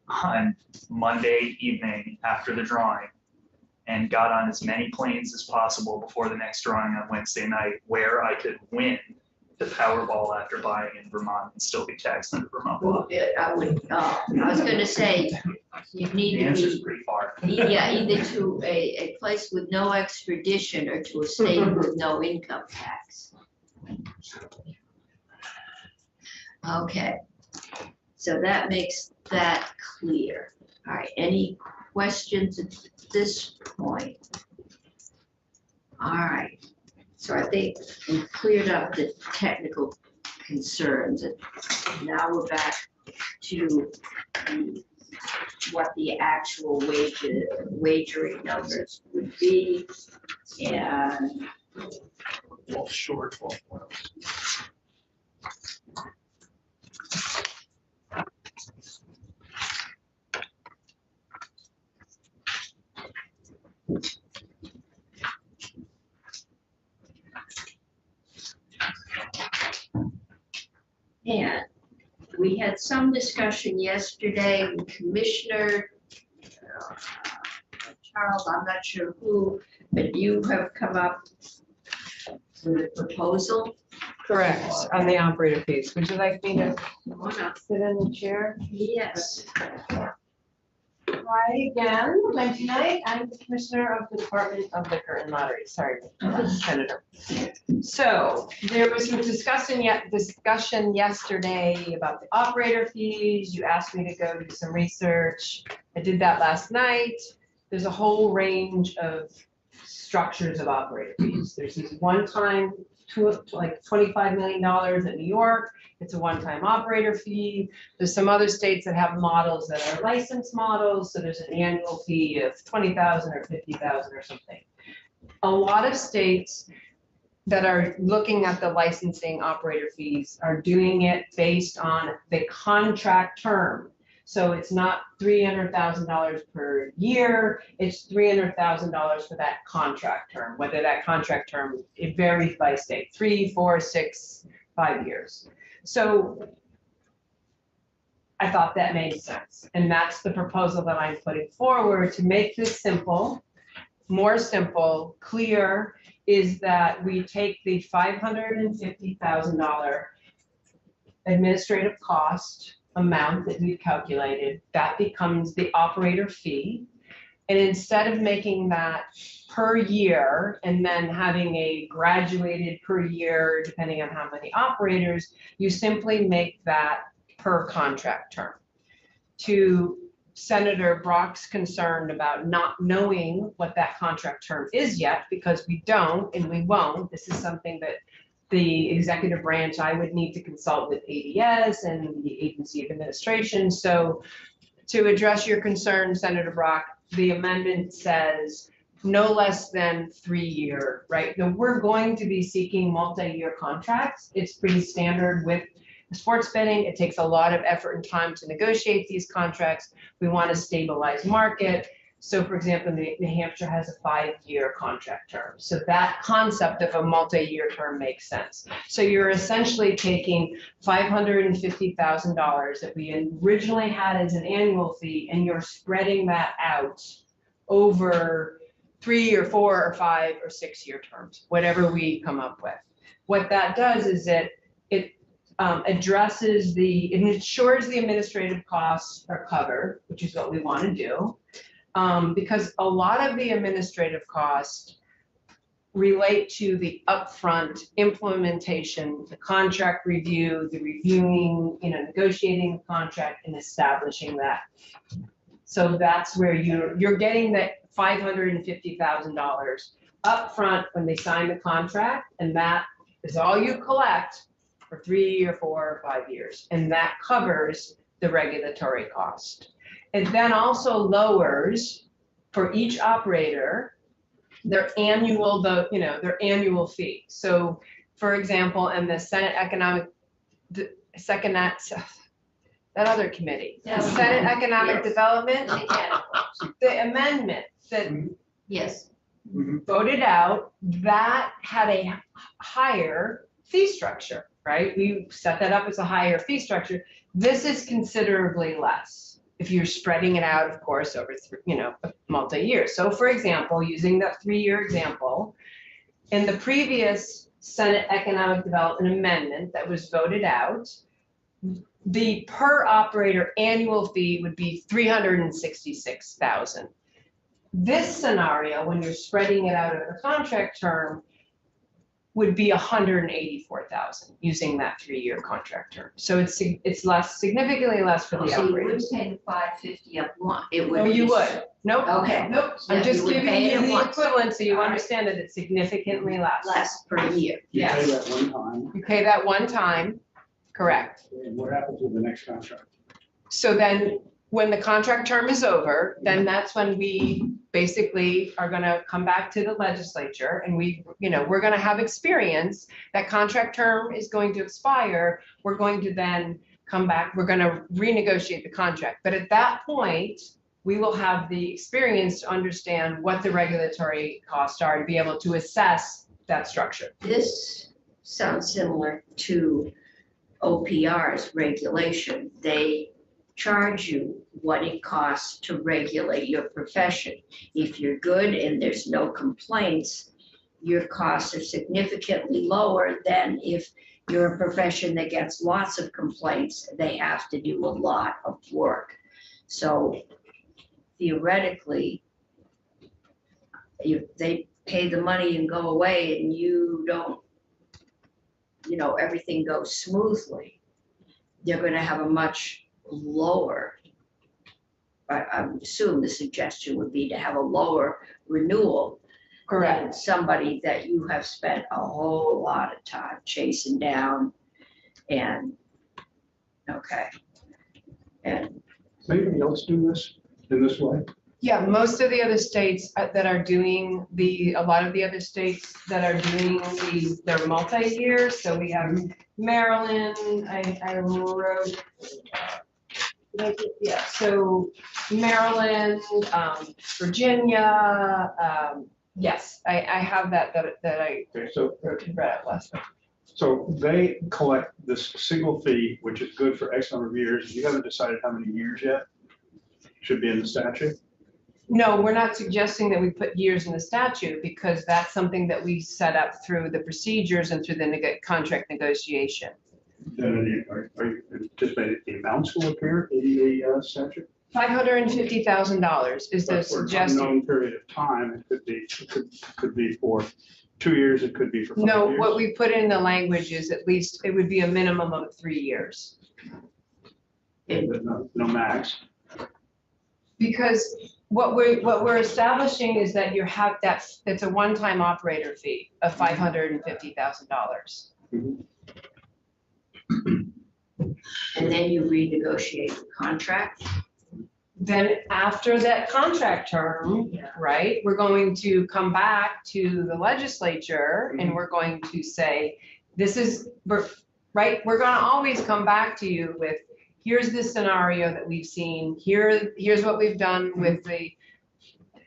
on Monday evening after the drawing and got on as many planes as possible before the next drawing on Wednesday night, where I could win the Powerball after buying in Vermont and still be taxed under Vermont law. I was gonna say, you need The to answer is be, pretty far. yeah, either to a place with no extradition or to a state with no income tax. Okay, so that makes that clear. All right, any questions at this point? All right, so I think we cleared up the technical concerns. And now we're back to what the actual wagering numbers would be. And Well, short. had, we had some discussion yesterday with Commissioner Charles, I'm not sure who, but you have come up with a proposal. Correct, on the operator fees. Would you like me to Come on up. sit in the chair? Yes. Hi again, Wendy Knight. I'm the Commissioner of the Department of Liquor and Lottery. Sorry, Senator. So there was some discussion yesterday about the operator fees. You asked me to go do some research. I did that last night. There's a whole range of structures of operator fees. There's this one-time like $25 million in New York. It's a one-time operator fee. There's some other states that have models that are licensed models. So there's an annual fee of 20,000 or 50,000 or something. A lot of states that are looking at the licensing operator fees are doing it based on the contract term. So it's not $300,000 per year, it's $300,000 for that contract term, whether that contract term, it varies by state, 3, 4, 6, 5 years. So I thought that made sense. And that's the proposal that I'm putting forward to make this simple, more simple, clear, is that we take the $550,000 administrative cost amount that we've calculated, that becomes the operator fee. And instead of making that per year and then having a graduated per year, depending on how many operators, you simply make that per contract term. To Senator Brock's concern about not knowing what that contract term is yet, because we don't and we won't, this is something that the executive branch, I would need to consult with ADS and the Agency of Administration. So to address your concern, Senator Brock, the amendment says no less than 3-year, right? Now we're going to be seeking multi-year contracts. It's pretty standard with sports betting. It takes a lot of effort and time to negotiate these contracts. We want to stabilize market. So for example, New Hampshire has a 5-year contract term. So that concept of a multi-year term makes sense. So you're essentially taking $550,000 that we originally had as an annual fee, and you're spreading that out over 3 or 4 or 5 or 6-year terms, whatever we come up with. What that does is it addresses it ensures the administrative costs are covered, which is what we want to do. Because a lot of the administrative costs relate to the upfront implementation, the contract review, the reviewing, negotiating the contract and establishing that. So that's where you're getting that $550,000 upfront when they sign the contract, and that is all you collect for 3 or 4 or 5 years, and that covers the regulatory cost. It then also lowers for each operator their annual fee. So for example, in the Senate Economic, that other committee, the Senate Economic Development, the amendment that voted out, that had a higher fee structure, right? We set that up as a higher fee structure. This is considerably less if you're spreading it out, of course, over multi-year. So for example, using that 3-year example, in the previous Senate Economic Development Amendment that was voted out, the per operator annual fee would be $366,000. This scenario, when you're spreading it out over the contract term, would be $184,000 using that 3-year contract term. So it's less, significantly less for the So you operators. wouldn't pay the $550 up front. It would. No, you be- would. Nope. Okay. Nope. Yeah, I'm just you would giving pay it you the once. equivalent so you All right. understand that it's significantly less. Less per year. You pay Yes. that one time, You pay that one time, correct. and what happens with the next contract? So then when the contract term is over, then that's when we basically are gonna come back to the legislature and we're gonna have experience. That contract term is going to expire. We're going to then come back, we're gonna renegotiate the contract. But at that point, we will have the experience to understand what the regulatory costs are to be able to assess that structure. This sounds similar to OPR's regulation. They charge you what it costs to regulate your profession. If you're good and there's no complaints, your costs are significantly lower than if you're a profession that gets lots of complaints. They have to do a lot of work. So theoretically, if they pay the money and go away and you don't, everything goes smoothly, they're gonna have a much lower, I would assume the suggestion would be to have a lower renewal. Correct. Than somebody that you have spent a whole lot of time chasing down and, okay. And Does anybody else do this in this way? Yeah, most of the other states that are doing a lot of the other states that are doing they're multi-year. So we have Maryland, I wrote, yeah, so Maryland, Virginia, yes, I have that I Okay, so, wrote to Brett last week. so they collect this single fee, which is good for X number of years. You haven't decided how many years yet? Should be in the statute? No, we're not suggesting that we put years in the statute because that's something that we set up through the procedures and through the contract negotiation. Then are you anticipating the amounts will appear in the statute? $550,000 is the But for an suggested. unknown period of time, it could be for 2 years, it could be for 5 years. No, what we put in the language is at least, it would be a minimum of 3 years. No max. Because what we're establishing is that that's a one-time operator fee of $550,000. and then you renegotiate the contract. Then after that contract term, right, we're going to come back to the legislature and we're going to say, we're gonna always come back to you with, here's the scenario that we've seen, here's what we've done with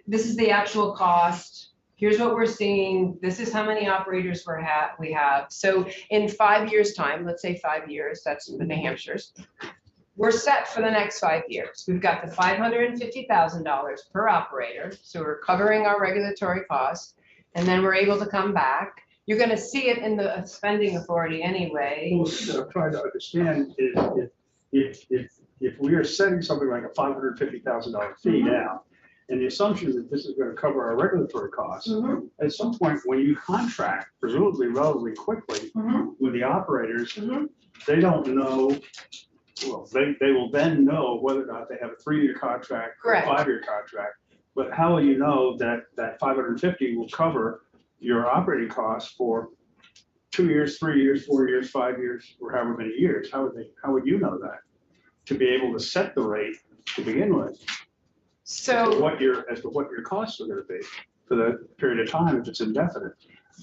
this is the actual cost, here's what we're seeing, this is how many operators we have. So in 5 years' time, let's say 5 years, that's the New Hampshire's, we're set for the next 5 years. We've got the $550,000 per operator, so we're covering our regulatory costs, and then we're able to come back. You're gonna see it in the spending authority anyway. What I'm trying to understand is if we are setting something like a $550,000 fee now, and the assumption that this is going to cover our regulatory costs, at some point when you contract, presumably relatively quickly with the operators, they don't know, well, they will then know whether or not they have a 3-year contract or a Correct. 5-year contract. But how will you know that that 550 will cover your operating costs for 2 years, 3 years, 4 years, 5 years, or however many years? How would you know that? To be able to set the rate to begin with? So, As to what your costs are gonna be for the period of time if it's indefinite.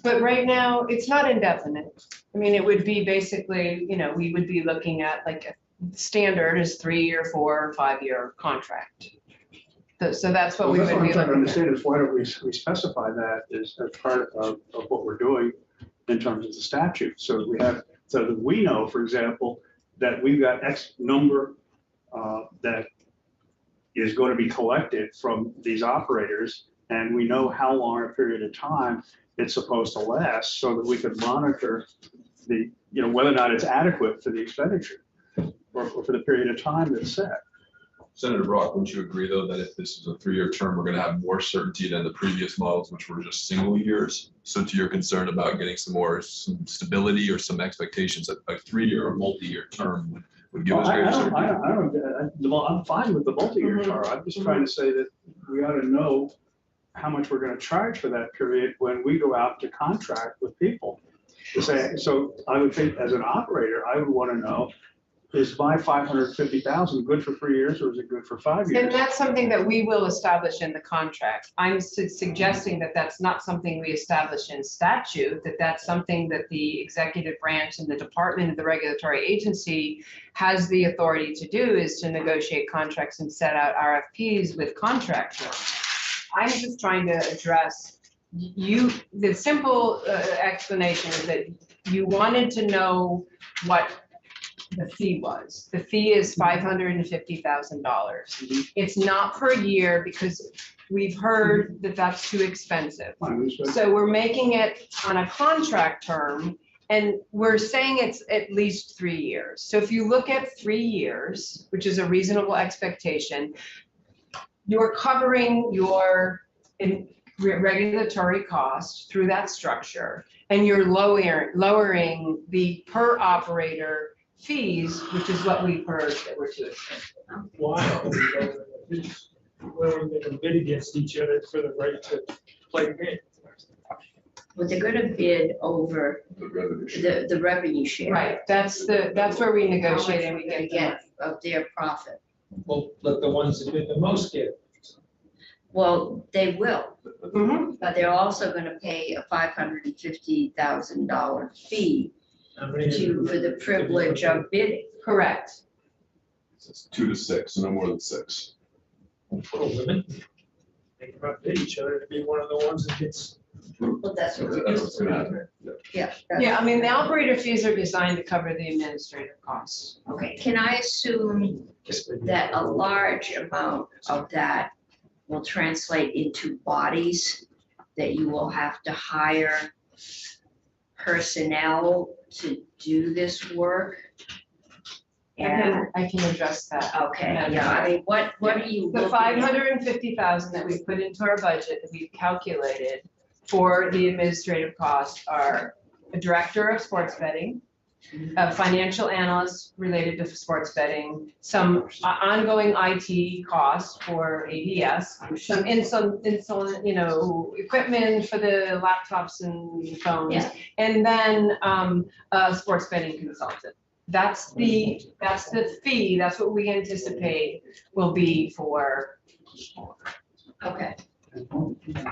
but right now, it's not indefinite. I mean, it would be basically, we would be looking at like a standard is 3 or 4 or 5 year contract. So that's what we Well, that's would what be I'm trying to looking at. understand is why don't we specify that as part of what we're doing in terms of the statute? So that we know, for example, that we've got X number that is going to be collected from these operators, and we know how long a period of time it's supposed to last, so that we can monitor whether or not it's adequate for the expenditure or for the period of time that's set. Senator Brock, wouldn't you agree, though, that if this is a 3-year term, we're going to have more certainty than the previous models, which were just single years? So to your concern about getting some stability or some expectations that a 3-year or multi-year term would give us greater certainty? I'm fine with the multi-year term. I'm just trying to say that we ought to know how much we're going to charge for that period when we go out to contract with people. So I would think as an operator, I would want to know, is my 550,000 good for 3 years or is it good for 5 years? And that's something that we will establish in the contract. I'm suggesting that that's not something we establish in statute, that's something that the executive branch and the department of the regulatory agency has the authority to do, is to negotiate contracts and set out RFPs with contract terms. I'm just trying to address the simple explanation is that you wanted to know what the fee was. The fee is $550,000. It's not per year because we've heard that that's too expensive. So we're making it on a contract term, and we're saying it's at least 3 years. So if you look at 3 years, which is a reasonable expectation, you're covering your regulatory costs through that structure, and you're lowering the per operator fees, which is what we've heard that were too expensive. Why are we going to bid against each other for the right to play the game? Well, they're gonna bid over the revenue share. Right, that's where we negotiate and we How much we're get gonna get of their profit. Well, let the ones that bid the most get it. Well, they will, Mhm. but they're also gonna pay a $550,000 fee How many- for the privilege of bidding. Correct. It's 2 to 6, no more than 6. Oh, women. They can bid each other to be one of the ones that gets. Well, that's what we That's what's do. gonna happen. Yeah. Yeah, I mean, the operator fees are designed to cover the administrative costs. Okay, can I assume that a large amount of that will translate into bodies that you will have to hire personnel to do this work? And, I can address that. okay, yeah, I mean, what are you The looking at? $550,000 that we put into our budget that we've calculated for the administrative costs are a director of sports betting, a financial analyst related to sports betting, some ongoing IT costs for ADS, some insulin, equipment for the laptops and phones, Yeah. and then a sports betting consultant. That's the fee, that's what we anticipate will be for Okay,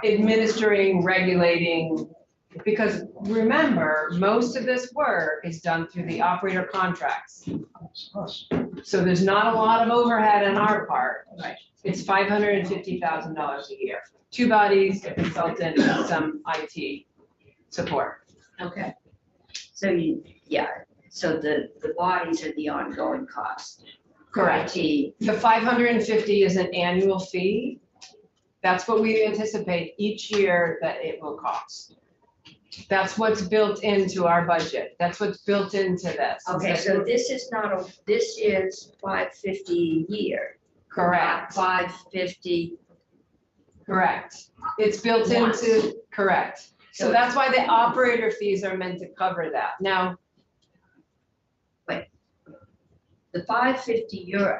administering, regulating, because remember, most of this work is done through the operator contracts. So there's not a lot of overhead on our part. Right. It's $550,000 a year. 2 bodies, a consultant, and some IT support. okay. So so the bodies are the ongoing cost. Correct. IT, The 550 is an annual fee. That's what we anticipate each year that it will cost. That's what's built into our budget. That's what's built into this. okay, so this is $550 a year. Correct. 550, Correct. It's built Once. into, correct. So that's why the operator fees are meant to cover that. Now, the 550 you're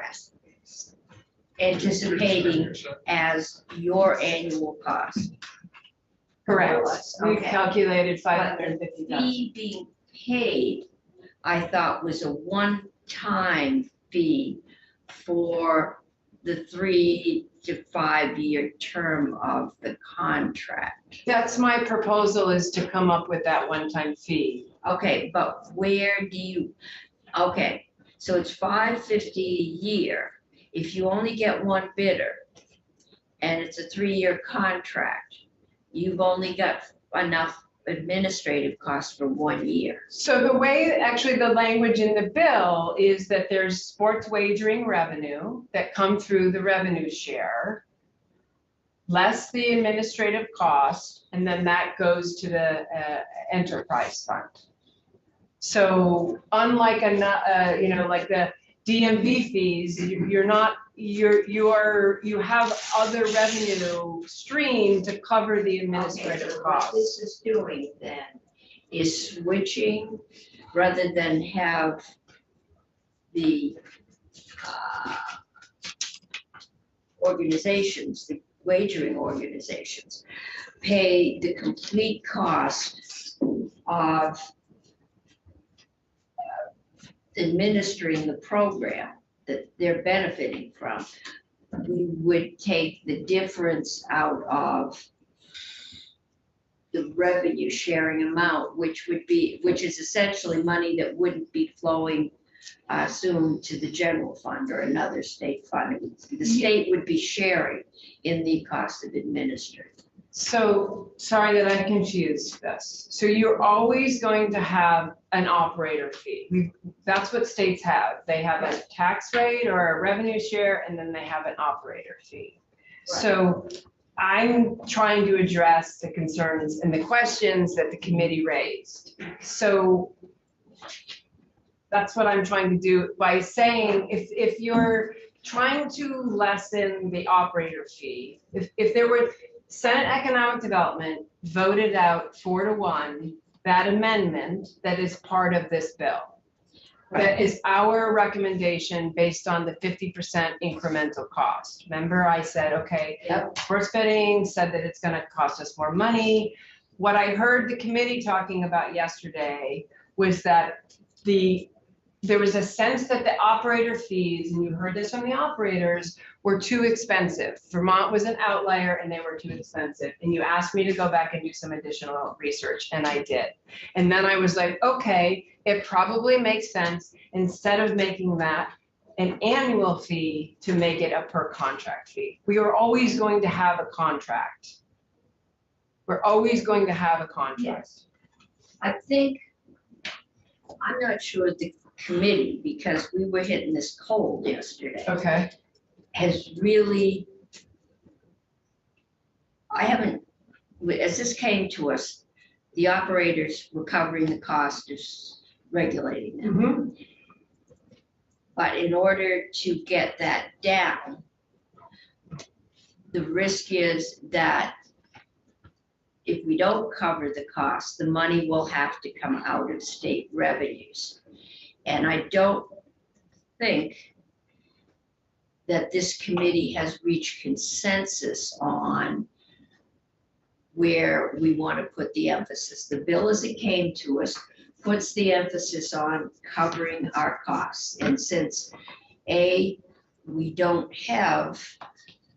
anticipating as your annual cost. correct. We've Okay. calculated But the 550,000. fee being paid, I thought was a one-time fee for the 3 to 5 year term of the contract. That's my proposal, is to come up with that one-time fee. Okay, but where do you, okay, so it's $550 a year. If you only get one bidder and it's a 3-year contract, you've only got enough administrative costs for 1 year. So the way, actually, the language in the bill is that there's sports wagering revenue that come through the revenue share, less the administrative cost, and then that goes to the enterprise fund. So unlike like the DMV fees, you have other revenue stream to cover the administrative Okay, so costs. what this is doing then is switching, rather than have the organizations, the wagering organizations, pay the complete cost of administering the program that they're benefiting from. We would take the difference out of the revenue sharing amount, which is essentially money that wouldn't be flowing soon to the general fund or another state fund. The state would be sharing in the cost of administering. So, sorry that I confused this. So you're always going to have an operator fee. That's what states have. They have a tax rate or a revenue share, and then they have an operator fee. So I'm trying to address the concerns and the questions that the committee raised. So that's what I'm trying to do by saying, if you're trying to lessen the operator fee, if there were, Senate Economic Development voted out 4-1, that amendment that is part of this bill. That is our recommendation based on the 50% incremental cost. Remember, I said, okay, sports betting said that it's gonna cost us more money. What I heard the committee talking about yesterday was that there was a sense that the operator fees, and you heard this from the operators, were too expensive. Vermont was an outlier and they were too expensive. And you asked me to go back and do some additional research, and I did. And then I was like, okay, it probably makes sense, instead of making that an annual fee, to make it a per contract fee. We are always going to have a contract. We're always going to have a contract. Yes. I think, I'm not sure the committee, because we were hitting this cold yesterday. Okay. Has really, I haven't, as this came to us, the operators were covering the cost of regulating them. But in order to get that down, the risk is that if we don't cover the cost, the money will have to come out of state revenues. And I don't think that this committee has reached consensus on where we want to put the emphasis. The bill as it came to us puts the emphasis on covering our costs. And since we don't have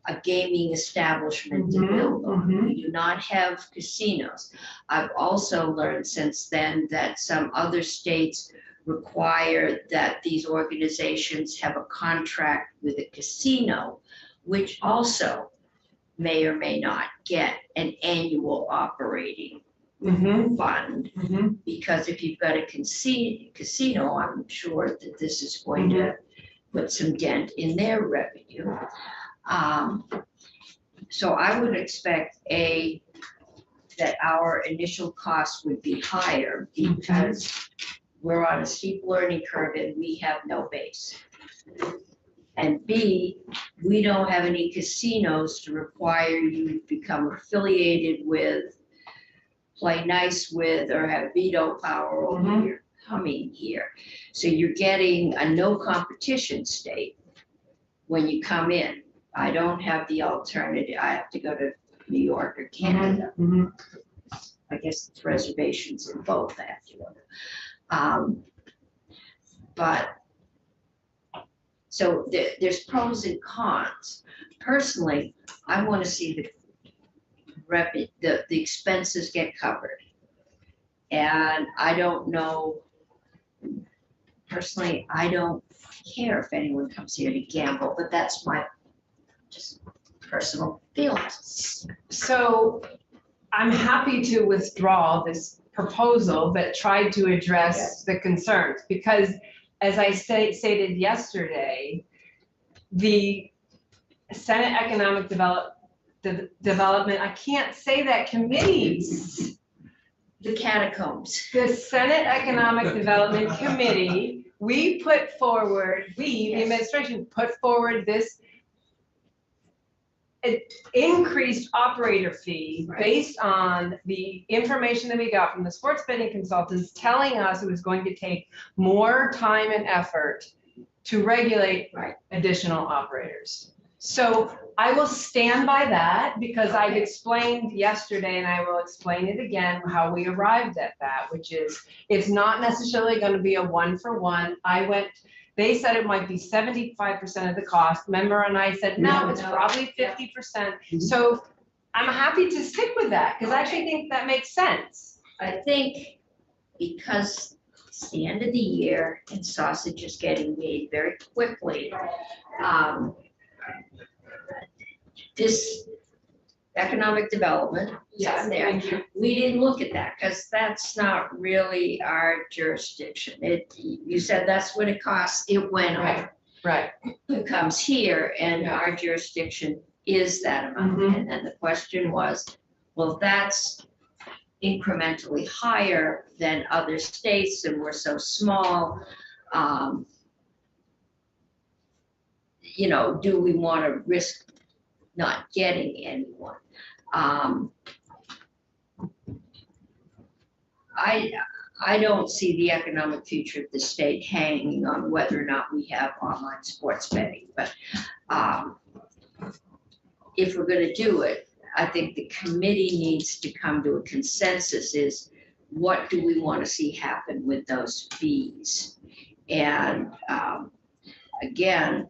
a gaming establishment to build on, we do not have casinos. I've also learned since then that some other states require that these organizations have a contract with a casino, which also may or may not get an annual operating fund. Because if you've got a casino, I'm sure that this is going to put some dent in their revenue. So I would expect that our initial cost would be higher, because we're on a steep learning curve and we have no base. And B, we don't have any casinos to require you to become affiliated with, play nice with, or have veto power over your coming here. So you're getting a no competition state when you come in. I don't have the alternative. I have to go to New York or Canada. I guess it's reservations in both, I have to go to. But so there's pros and cons. Personally, I want to see the expenses get covered. And I don't know, personally, I don't care if anyone comes here to gamble, but that's my just personal feelings. So I'm happy to withdraw this proposal that tried to address the concerns, because as I stated yesterday, the Senate Economic Development, I can't say that committees. The catacombs. The Senate Economic Development Committee, we put forward, the administration put forward this increased operator fee based on the information that we got from the sports betting consultants telling us it was going to take more time and effort to regulate additional operators. So I will stand by that, because I've explained yesterday, and I will explain it again, how we arrived at that, which is it's not necessarily going to be a 1-for-1. They said it might be 75% of the cost. Remember, and I said, no, it's probably 50%. So I'm happy to stick with that, because I actually think that makes sense. I think because it's the end of the year and sausage is getting made very quickly, economic development. Is Yes, on there. thank you. We didn't look at that because that's not really our jurisdiction. You said that's what it costs. It went up. Right. It comes here and our jurisdiction is that amount. Mhm. And then the question was, well, that's incrementally higher than other states and we're so small. You know, do we want to risk not getting anyone? I don't see the economic future of the state hanging on whether or not we have online sports betting, but if we're gonna do it, I think the committee needs to come to a consensus is what do we want to see happen with those fees? And again,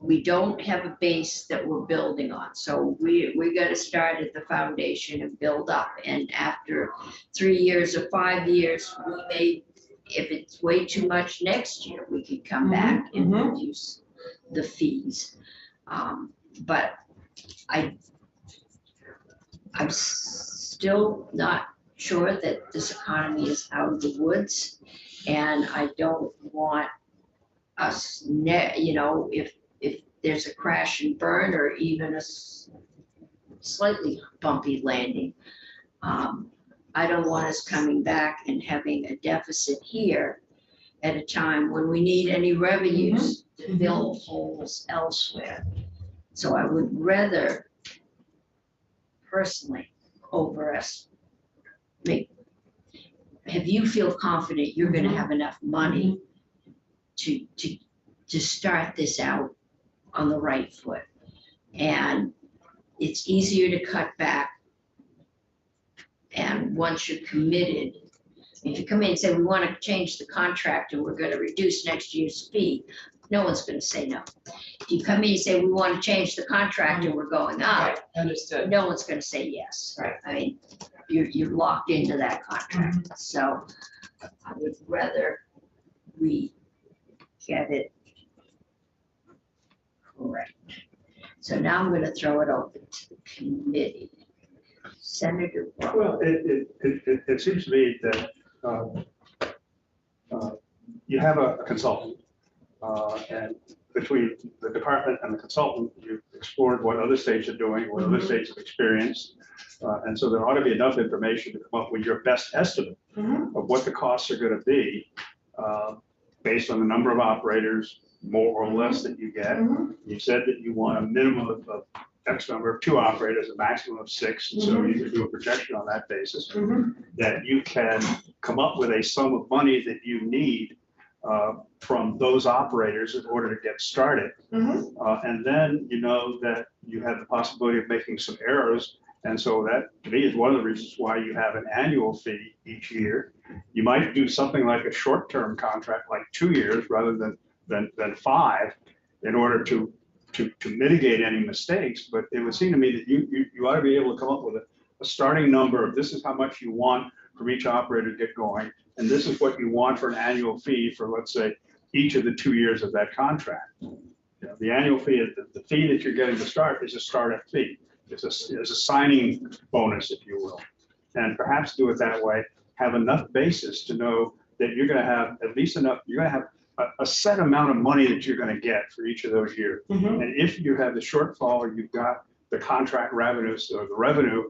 we don't have a base that we're building on. So we got to start at the foundation and build up. And after 3 years or 5 years, we may, if it's way too much next year, we could come back and reduce the fees. But I'm still not sure that this economy is out of the woods. And I don't want us, you know, if there's a crash and burn or even a slightly bumpy landing, I don't want us coming back and having a deficit here at a time when we need any revenues to fill holes elsewhere. So I would rather personally have you feel confident you're gonna have enough money to start this out on the right foot. And it's easier to cut back. And once you're committed, if you come in and say, we want to change the contract and we're going to reduce next year's fee, no one's going to say no. If you come in and say, we want to change the contract and we're going up, Right, understood. no one's going to say yes. Right. I mean, you're locked into that contract. So I would rather we get it correct. So now I'm going to throw it over to the committee. Senator Brown. Well, it seems to me that you have a consultant, and between the department and the consultant, you've explored what other states are doing, what other states have experienced. And so there ought to be enough information to come up with your best estimate of what the costs are going to be based on the number of operators, more or less, that you get. You said that you want a minimum of X number of 2 operators, a maximum of 6. And so you can do a projection on that basis, that you can come up with a sum of money that you need from those operators in order to get started. And then you know that you have the possibility of making some errors. And so that, to me, is one of the reasons why you have an annual fee each year. You might do something like a short-term contract, like 2 years rather than 5, in order to mitigate any mistakes. But it would seem to me that you ought to be able to come up with a starting number of this is how much you want from each operator to get going, and this is what you want for an annual fee for, let's say, each of the 2 years of that contract. You know, the annual fee, the fee that you're getting to start is a startup fee. It's a signing bonus, if you will. And perhaps do it that way, have enough basis to know that you're going to have at least enough, you're going to have a set amount of money that you're going to get for each of those years. And if you have the shortfall, or you've got the contract revenues or the revenue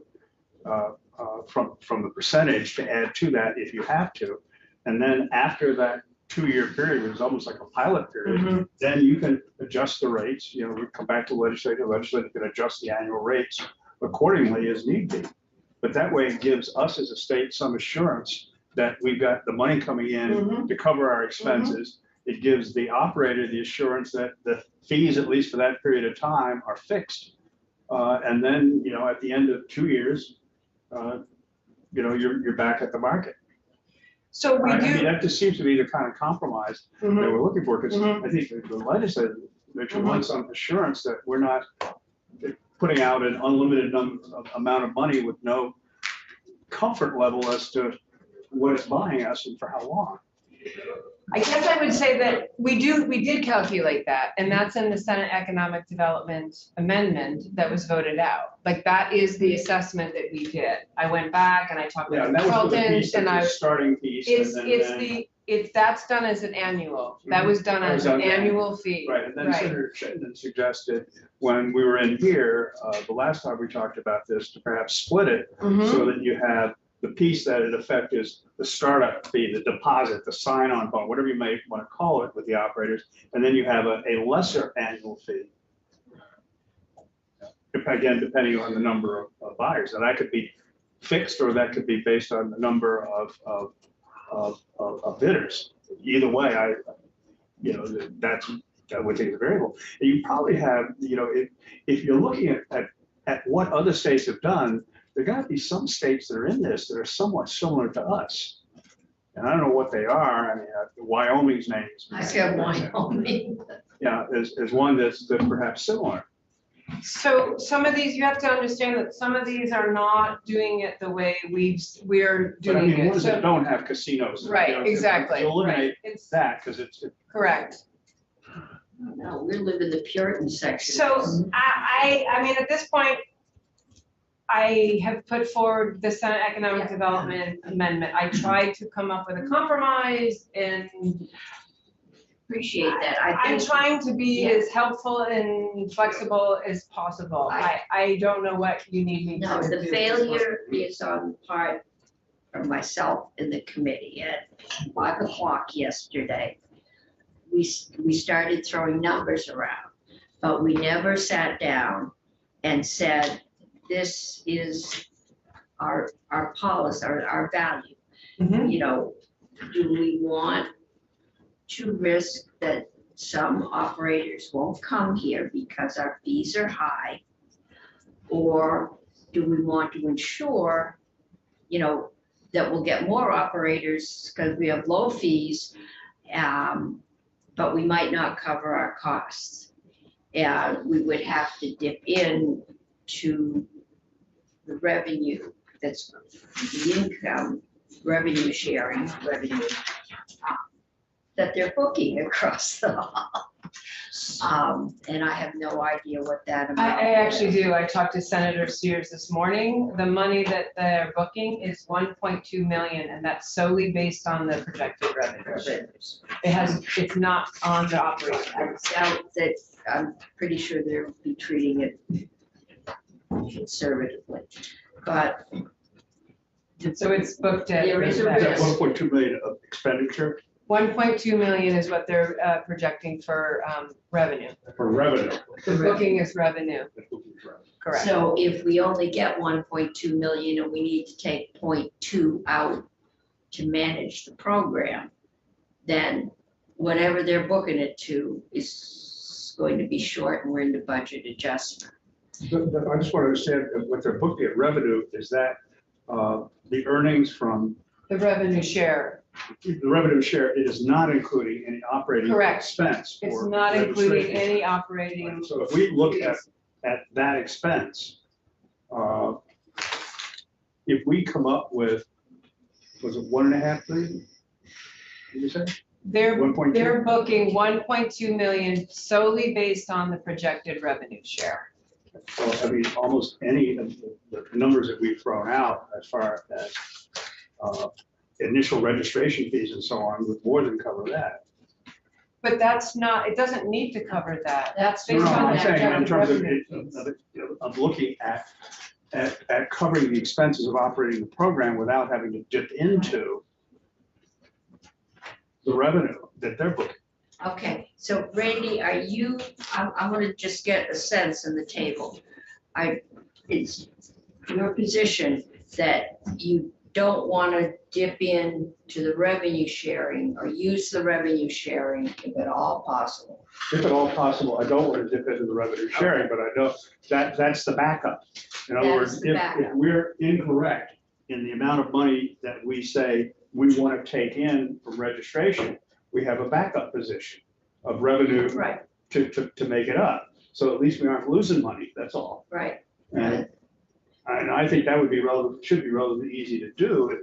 from the percentage to add to that if you have to. And then after that 2-year period, it's almost like a pilot period, then you can adjust the rates. You know, we come back to legislature can adjust the annual rates accordingly as need be. But that way it gives us as a state some assurance that we've got the money coming in to cover our expenses. It gives the operator the assurance that the fees, at least for that period of time, are fixed. And then, you know, at the end of 2 years, you know, you're back at the market. So we I do. mean, that just seems to be the kind of compromise that we're looking for, because I think the legislature wants some assurance that we're not putting out an unlimited amount of money with no comfort level as to what it's buying us and for how long. I guess I would say that we did calculate that, and that's in the Senate Economic Development Amendment that was voted out. Like, that is the assessment that we did. I went back and I talked Yeah, to and that was for the consultants piece, and that's the starting piece. that's done as an annual. That was done That as was an done annual fee. Right, and then Right. Senator Chittenden suggested, when we were in here, the last time we talked about this, to perhaps split it Mhm. so that you have the piece that in effect is the startup fee, the deposit, the sign-on bonus, whatever you may want to call it with the operators, and then you have a lesser annual fee. Again, depending on the number of buyers, and that could be fixed or that could be based on the number of bidders. Either way, that would take the variable. And you probably have, if you're looking at what other states have done, there got to be some states that are in this that are somewhat similar to us. And I don't know what they are. I mean, Wyoming's name is. I said Wyoming. Yeah, there's one that's perhaps similar. So some of these, you have to understand that some of these are not doing it the way we're But I doing mean, it. ones So- that don't have casinos. Right, exactly, Eliminate right. It's- that because it's. Correct. No, we live in the Puritan section. So I mean, at this point, I have put forward the Senate Economic Development Amendment. I tried to come up with a compromise and Appreciate that. I'm trying to be Yeah. as helpful and flexible as possible. I don't know what you need me to do. No, the failure is on the part of myself and the committee. At 5 o'clock yesterday, we started throwing numbers around, but we never sat down and said, this is our policy, our value. Mhm. You know, do we want to risk that some operators won't come here because our fees are high? Or do we want to ensure, that we'll get more operators because we have low fees, but we might not cover our costs? And we would have to dip in to the revenue, that's the income, revenue sharing, revenue that they're booking across the hall. And I have no idea what that amount I actually do. I talked to Senator Sears this morning. The money that they're booking is 1.2 million, and that's solely based on the projected revenues. It's not on the operating. I doubt that, I'm pretty sure they'll be treating it conservatively, but So it's booked at. There is a Is that risk. 1.2 million of expenditure 1.2 million is what they're projecting for revenue. for revenue? The booking is revenue, correct. so if we only get 1.2 million and we need to take 0.2 out to manage the program, then whatever they're booking it to is going to be short and we're into budget adjustment. But I just want to understand what they're booking at revenue, is that the earnings from The revenue share, the revenue share, it is not including any operating Correct. expense. it's for not including registration. any operating. So if we look at that expense, if we come up with, was it 1.5 million? Did you say? They're 1.2? They're booking 1.2 million solely based on the projected revenue share. So, I mean, almost any of the numbers that we've thrown out as far as initial registration fees and so on would more than cover that. But that's not, it doesn't need to cover that. That's No, based no, on I'm the saying in projected terms revenue. of looking at covering the expenses of operating the program without having to dip into the revenue that they're booking. Okay, so Randy, are you, I'm gonna just get a sense in the table. It's your position that you don't wanna dip in to the revenue sharing or use the revenue sharing if at all possible. If at all possible, I don't want to dip into the revenue sharing, but I know that that's the backup. In other words, That's the if backup. we're incorrect in the amount of money that we say we want to take in from registration, we have a backup position of revenue Right, to make it up. So at least we aren't losing money, that's all. right. And I think that would be should be relatively easy to do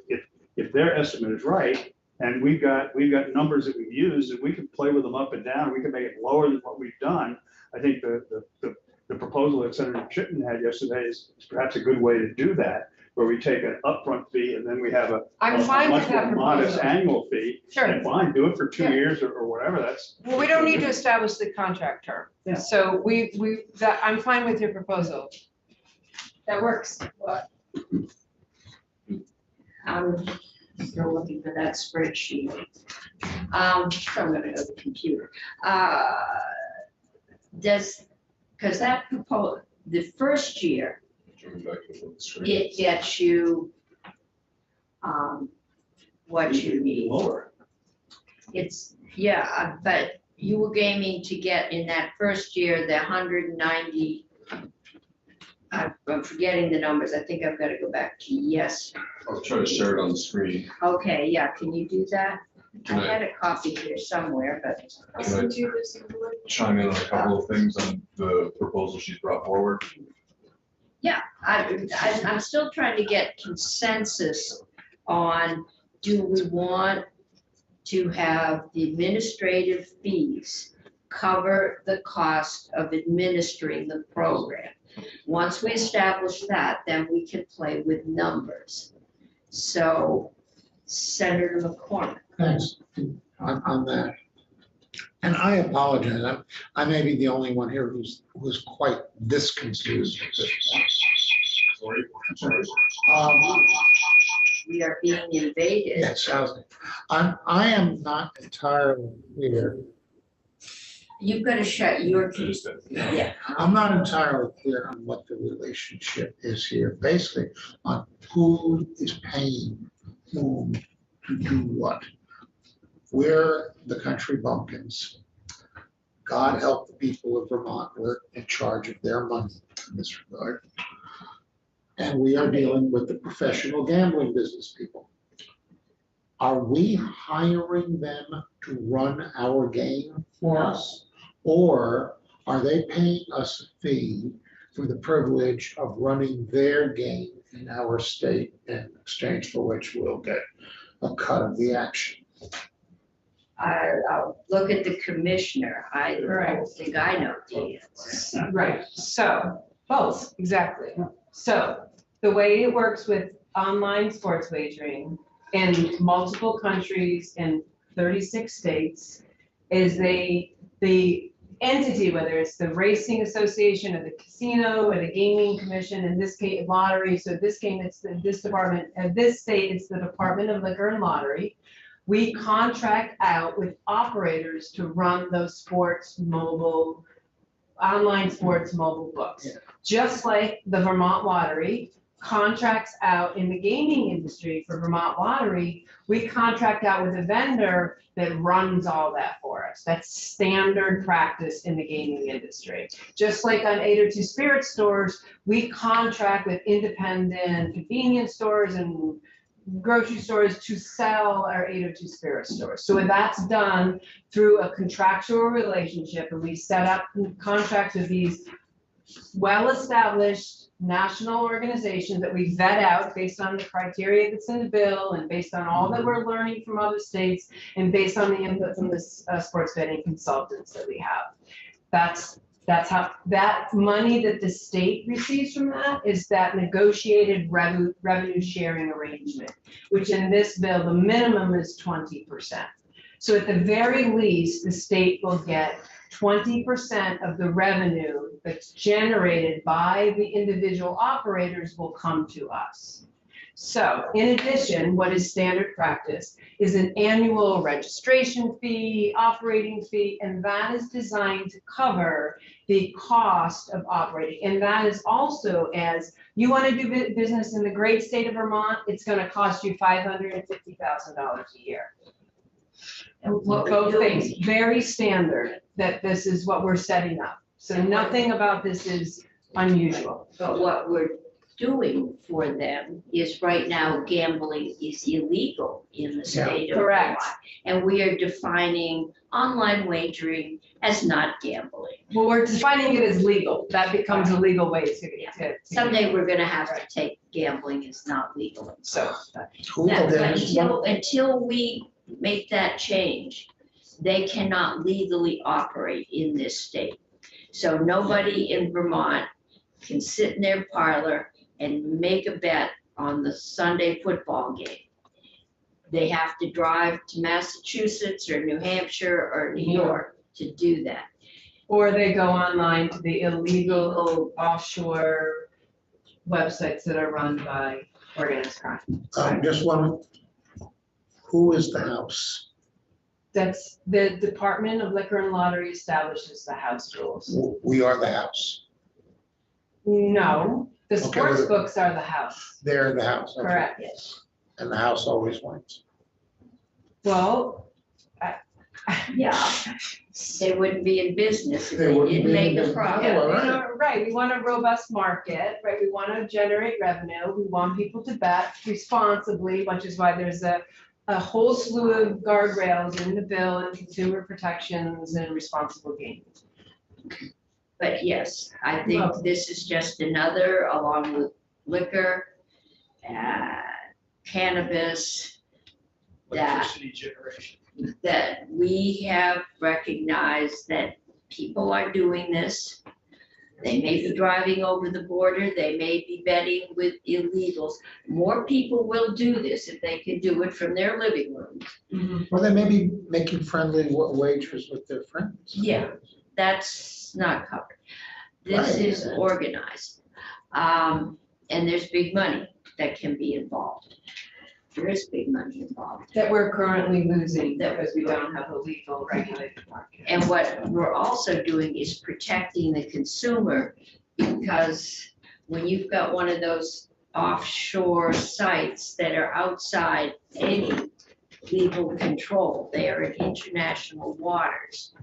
if their estimate is right, And we've got numbers that we've used, and we can play with them up and down. We can make it lower than what we've done. I think the proposal that Senator Chittenden had yesterday is perhaps a good way to do that, where we take an upfront fee and then we have a I'm fine with much that more modest proposal. annual fee. Sure. And fine, do it for 2 Yeah. years or whatever, that's. Well, we don't need to establish the contract term. Yeah. So I'm fine with your proposal. That works. I'm still looking for that spreadsheet. So I'm gonna go to the computer. Because that proposal, the first year, Jumping back to the screen. it gets you what you need. Lower. It's, yeah, but you were aiming to get in that first year, the 190. I'm forgetting the numbers. I think I've got to go back to yes. I'll try to share it on the screen. Okay, yeah, can you do that? I Can I- had a copy here somewhere, but. Can I chime in on a couple of things on the proposal she's brought forward? Yeah, I'm still trying to get consensus on, do we want to have the administrative fees cover the cost of administering the program? Once we establish that, then we can play with numbers. So Senator McCormick. Thanks on that. And I apologize, I may be the only one here who's quite this confused. We are being invaded. Yes, I am not entirely clear. You've got to shut your. Yeah. I'm not entirely clear on what the relationship is here, basically on who is paying whom to do what. We're the country bumpkins. God help the people of Vermont, we're in charge of their money in this regard. And we are dealing with the professional gambling business people. Are we hiring them to run our game for us? Or are they paying us a fee for the privilege of running their game in our state in exchange for which we'll get a cut of the action? I'll look at the commissioner. I Right. don't think I know the answer. Right, so, both, exactly. So, the way it works with online sports wagering in multiple countries in 36 states is the entity, whether it's the racing association or the casino or the gaming commission, in this case lottery, so this game, it's this department, this state, it's the Department of Liquor and Lottery. We contract out with operators to run those online sports mobile books. Yeah. Just like the Vermont Lottery contracts out in the gaming industry for Vermont Lottery, we contract out with a vendor that runs all that for us. That's standard practice in the gaming industry. Just like on 802 Spirit stores, we contract with independent convenience stores and grocery stores to sell our 802 Spirit stores. So that's done through a contractual relationship, and we set up contracts with these well-established national organizations that we vet out based on the criteria that's in the bill and based on all that we're learning from other states and based on the input from the sports betting consultants that we have. That's how, that money that the state receives from that is that negotiated revenue sharing arrangement, which in this bill, the minimum is 20%. So at the very least, the state will get 20% of the revenue that's generated by the individual operators will come to us. So in addition, what is standard practice is an annual registration fee, operating fee, and that is designed to cover the cost of operating. And that is also, as you want to do business in the great state of Vermont, it's going to cost you $550,000 a year. And what we're Both doing- things, very standard, that this is what we're setting up. So nothing about this is unusual. But what we're doing for them is right now gambling is illegal in the state of Vermont. Correct. And we are defining online wagering as not gambling. Well, we're defining it as legal. That becomes a legal way to. Someday we're gonna have to take gambling as not legal. So. Who Now, then but until we make that change, they cannot legally operate in this state. So nobody in Vermont can sit in their parlor and make a bet on the Sunday football game. They have to drive to Massachusetts or New Hampshire or New York to do that. Or they go online to the illegal offshore websites that are run by organized crime. Just one, who is the house? That's the Department of Liquor and Lottery establishes the house rules. We are the house. No, the Okay, sports well- books are the house. They're the house. okay. Correct. Yes. And the house always wins. Well, Yeah, they wouldn't be in business if They they wouldn't didn't be in make a business. profit. Yeah, well, yeah, right, we want a robust market, right, we want to generate revenue, we want people to bet responsibly, which is why there's a whole slew of guardrails in the bill and consumer protections and responsible gaming. But yes, I think Well- this is just another, along with liquor, cannabis, that Electricity generation. that we have recognized that people are doing this. They may be driving over the border, they may be betting with illegals. More people will do this if they can do it from their living rooms. Or they may be making friendly wagers with their friends. Yeah, that's not covered. This Right. is organized. And there's big money that can be involved. There is big money involved. That we're currently losing because we don't have a legal regulated market. And what we're also doing is protecting the consumer, because when you've got one of those offshore sites that are outside any legal control, they are in international waters.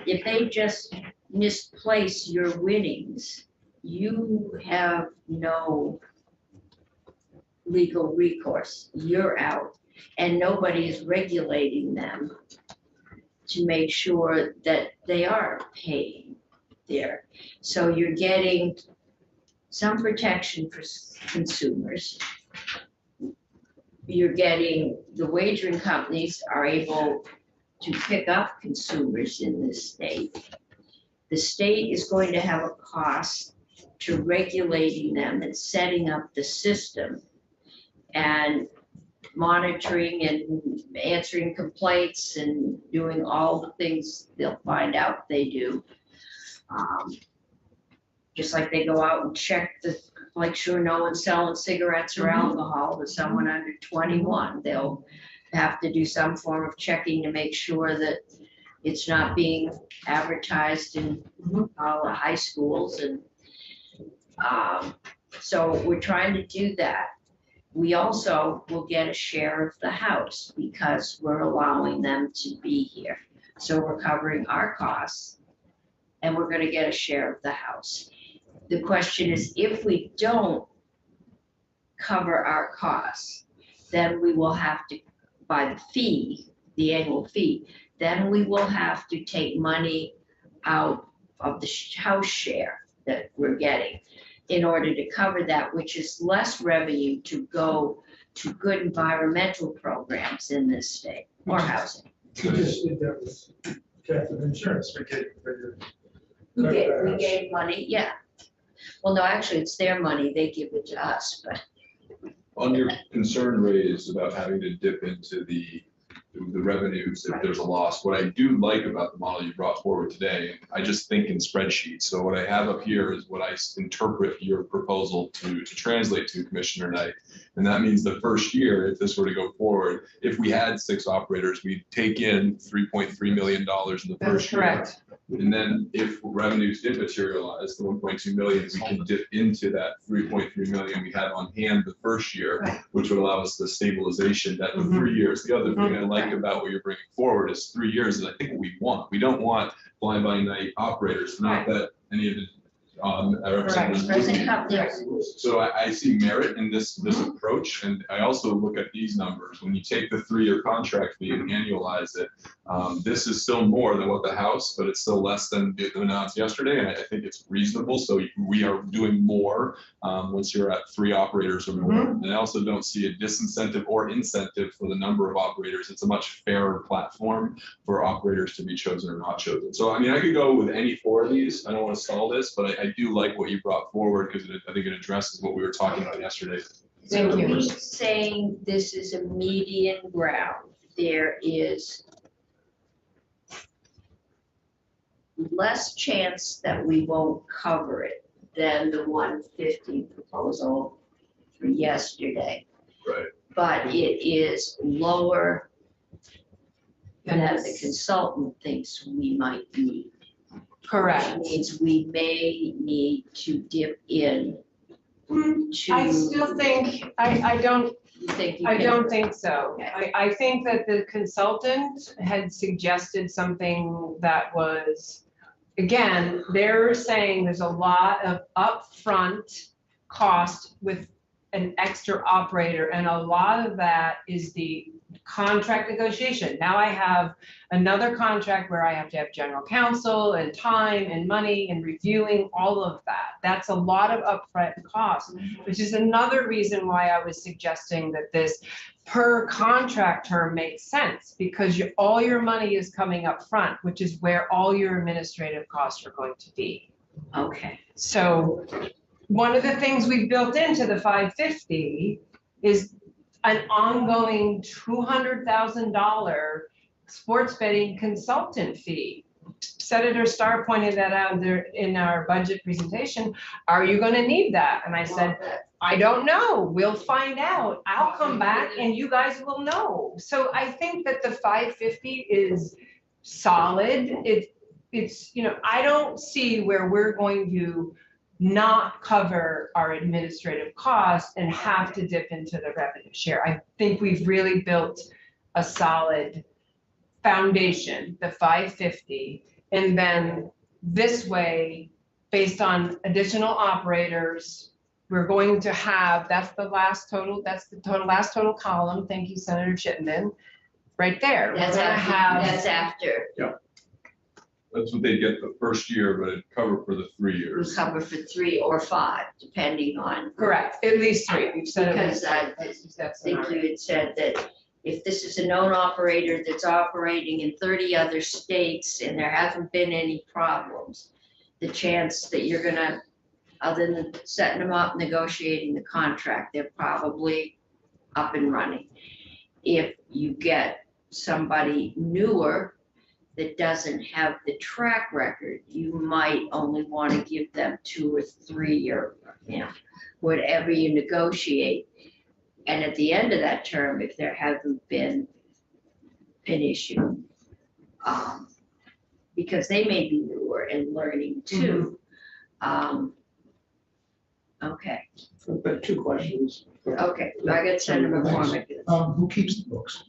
If they just misplace your winnings, you have no legal recourse. You're out, and nobody is regulating them to make sure that they are paying there. So you're getting some protection for consumers. You're getting, the wagering companies are able to pick up consumers in this state. The state is going to have a cost to regulating them and setting up the system and monitoring and answering complaints and doing all the things they'll find out they do. Just like they go out and check the, like sure no one's selling cigarettes or alcohol to someone under 21. They'll have to do some form of checking to make sure that it's not being advertised in all the high schools. And so we're trying to do that. We also will get a share of the house because we're allowing them to be here. So we're covering our costs and we're gonna get a share of the house. The question is, if we don't cover our costs, then we will have to, by the fee, the annual fee, then we will have to take money out of the house share that we're getting in order to cover that, which is less revenue to go to good environmental programs in this state or housing. We just did that with captive insurance, we get for We gave money, yeah. Well, no, actually, it's their money, they give it to us, but On your concern raised about having to dip into the revenues if there's a loss, what I do like about the model you brought forward today, I just think in spreadsheets. So what I have up here is what I interpret your proposal to translate to, Commissioner Knight. And that means the first year, if this were to go forward, if we had 6 operators, we'd take in $3.3 million in the That's first year. correct. And then if revenues did materialize, the 1.2 million, we can dip into that 3.3 million we had on hand the first year, Right. which would allow us the stabilization that the 3 years. The other thing I like about what you're bringing forward is 3 years is I think what we want. We don't want fly-by-night operators, not that any of the Representative President Cup, Woodley. yes. So I see merit in this approach, and I also look at these numbers. When you take the 3-year contract fee and annualize it, this is still more than what the House, but it's still less than the announced yesterday, and I think it's reasonable. So we are doing more once you're at 3 operators or more. And I also don't see a disincentive or incentive for the number of operators. It's a much fairer platform for operators to be chosen or not chosen. So I mean, I could go with any 4 of these. I don't want to stall this, but I do like what you brought forward because I think it addresses what we were talking about yesterday. So we're saying this is a median ground. There is less chance that we won't cover it than the 150 proposal for yesterday. Right. But it is lower than the consultant thinks we might need. Correct. Which means we may need to dip in to. I still think, I don't, You think you I can- don't think so. Okay. I think that the consultant had suggested something that was, again, they're saying there's a lot of upfront cost with an extra operator, and a lot of that is the contract negotiation. Now I have another contract where I have to have general counsel and time and money and reviewing all of that. That's a lot of upfront cost, which is another reason why I was suggesting that this per contract term makes sense, because all your money is coming up front, which is where all your administrative costs are going to be. Okay. So one of the things we built into the 550 is an ongoing $200,000 sports betting consultant fee. Senator Starr pointed that out there in our budget presentation. Are you going to need that? And I said, I don't know. We'll find out. I'll come back and you guys will know. So I think that the 550 is solid. It's, you know, I don't see where we're going to not cover our administrative costs and have to dip into the revenue share. I think we've really built a solid foundation, the 550, and then this way, based on additional operators, we're going to have, that's the last total column. Thank you, Senator Chittenden, right there. That's We're gonna have. That's after. That's what they get the first year, but it covered for the 3 We years. cover for 3 or 5, depending on. Correct, at least 3. We've said at Because least I think you had said that if this is a known operator that's operating in 30 other states and there haven't been any problems, the chance that you're gonna, other than setting them up, negotiating the contract, they're probably up and running. If you get somebody newer that doesn't have the track record, you might only want to give them 2 or 3 or, you know, whatever you negotiate. And at the end of that term, if there hasn't been an issue, because they may be newer and learning too. Okay, I've got 2 questions. okay, I got Senator McCormick. Who keeps the books?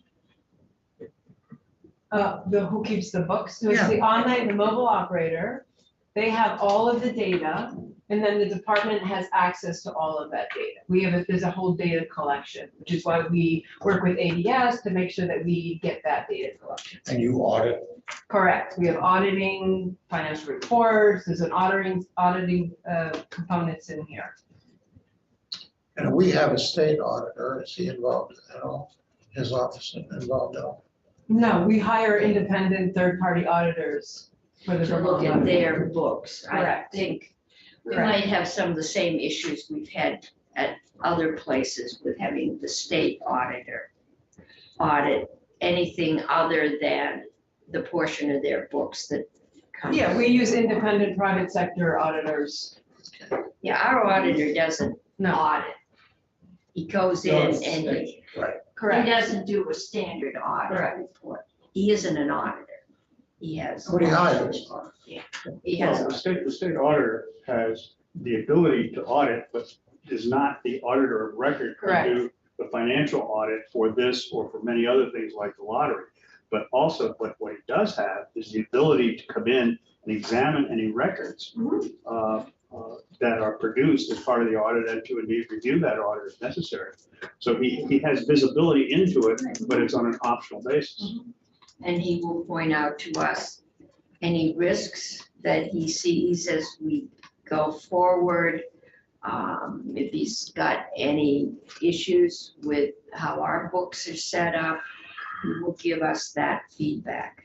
Who keeps the books? So it's the online, the mobile operator. They have all of the data, and then the department has access to all of that data. There's a whole data collection, which is why we work with ADS to make sure that we get that data collection. And you audit? Correct. We have auditing, financial reports, there's an auditing components in here. And we have a state auditor. Is he involved at all? His office involved at all? No, we hire independent third-party auditors for the. To look at their books. I Correct. think we Correct. might have some of the same issues we've had at other places with having the state auditor audit anything other than the portion of their books that comes. Yeah, we use independent private sector auditors. Yeah, our auditor doesn't No. audit. He goes in and he Correct. doesn't do a standard audit Correct. report. He isn't an auditor. He has. What do you hire? He has. Well, the state auditor has the ability to audit, but is not the auditor of record. Correct. To do the financial audit for this or for many other things like the lottery. But also what he does have is the ability to come in and examine any records that are produced as part of the audit and to indeed review that audit if necessary. So he has visibility into it, but it's on an optional basis. And he will point out to us any risks that he sees as we go forward. If he's got any issues with how our books are set up, he will give us that feedback.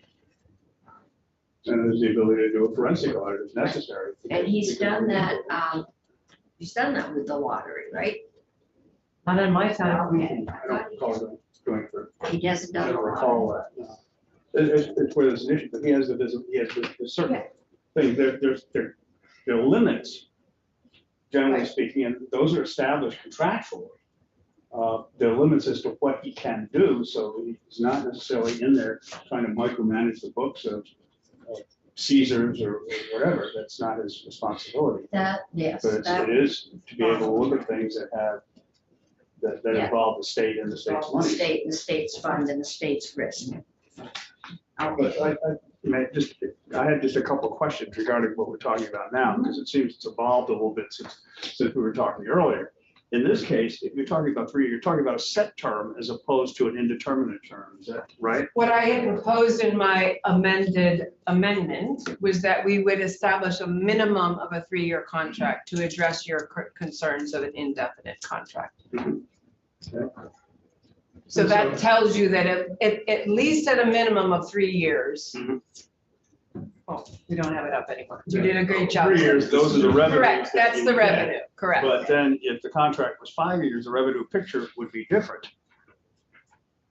And there's the ability to do a forensic audit if necessary. And he's done that with the lottery, right? Not in my time. Okay. I don't recall going for. He hasn't I done don't a recall lottery. that. No. It's where there's an issue, but he has the certain things, there are limits, generally speaking, and those are established contractually. There are limits as to what he can do, so he's not necessarily in there trying to micromanage the books of Caesars or whatever. That's not his responsibility. That, yes. But it is to be able to look at things that have, that Yeah. involve the state and the state's The money. state and the state's fund and the state's risk. But Okay. I had just a couple of questions regarding what we're talking about now, because it seems it's evolved a little bit since we were talking earlier. In this case, if you're talking about 3 years, you're talking about a set term as opposed to an indeterminate term, is that right? What I had proposed in my amendment was that we would establish a minimum of a 3-year contract to address your concerns of an indefinite contract. So that tells you that at least at a minimum of 3 years. Oh, we don't have it up anymore. You did a great job. 3 years, those are the revenues. Correct, that that's you the get. revenue, correct. But then if the contract was 5 years, the revenue picture would be different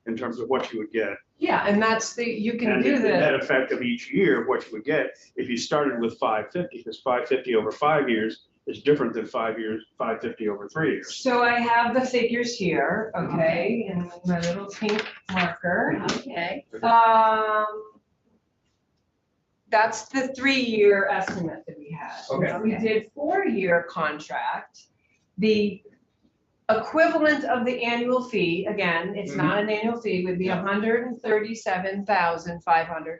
in terms of what you would get. Yeah, and that's you can And do the net that. effect of each year, what you would get if you started with 550, because 550 over 5 years is different than 5 years, 550 over 3 years. So I have the figures here, okay, in my little pink marker. Okay. That's the 3-year estimate that we had. Okay. If we did 4-year contract, the equivalent of the annual fee, again, it's not an annual fee, would be $137,500.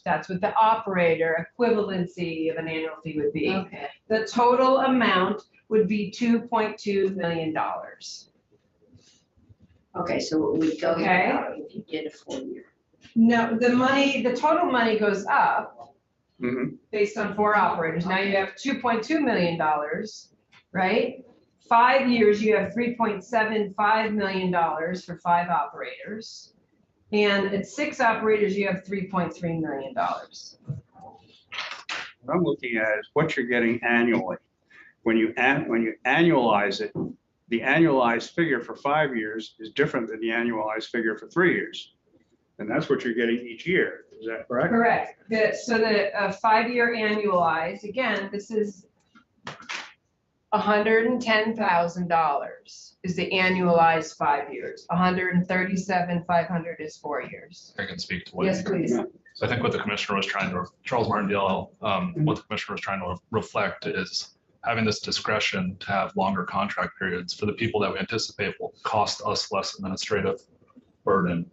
That's what the operator equivalency of an annual fee would be. Okay. The total amount would be $2.2 million. Okay, so it would go Okay. down if you did a 4-year. No, the total money goes up based on 4 operators. Now you have $2.2 million, right? 5 years, you have $3.75 million for 5 operators. And at 6 operators, you have $3.3 million. What I'm looking at is what you're getting annually. When you annualize it, the annualized figure for 5 years is different than the annualized figure for 3 years. And that's what you're getting each year. Is that correct? Correct. So the 5-year annualized, again, this is $110,000 is the annualized 5 years. $137,500 is 4 years. I can speak to what. Yes, please. So I think what the commissioner was trying to, Charles Martindale, what the commissioner was trying to reflect is having this discretion to have longer contract periods for the people that we anticipate will cost us less administrative burden.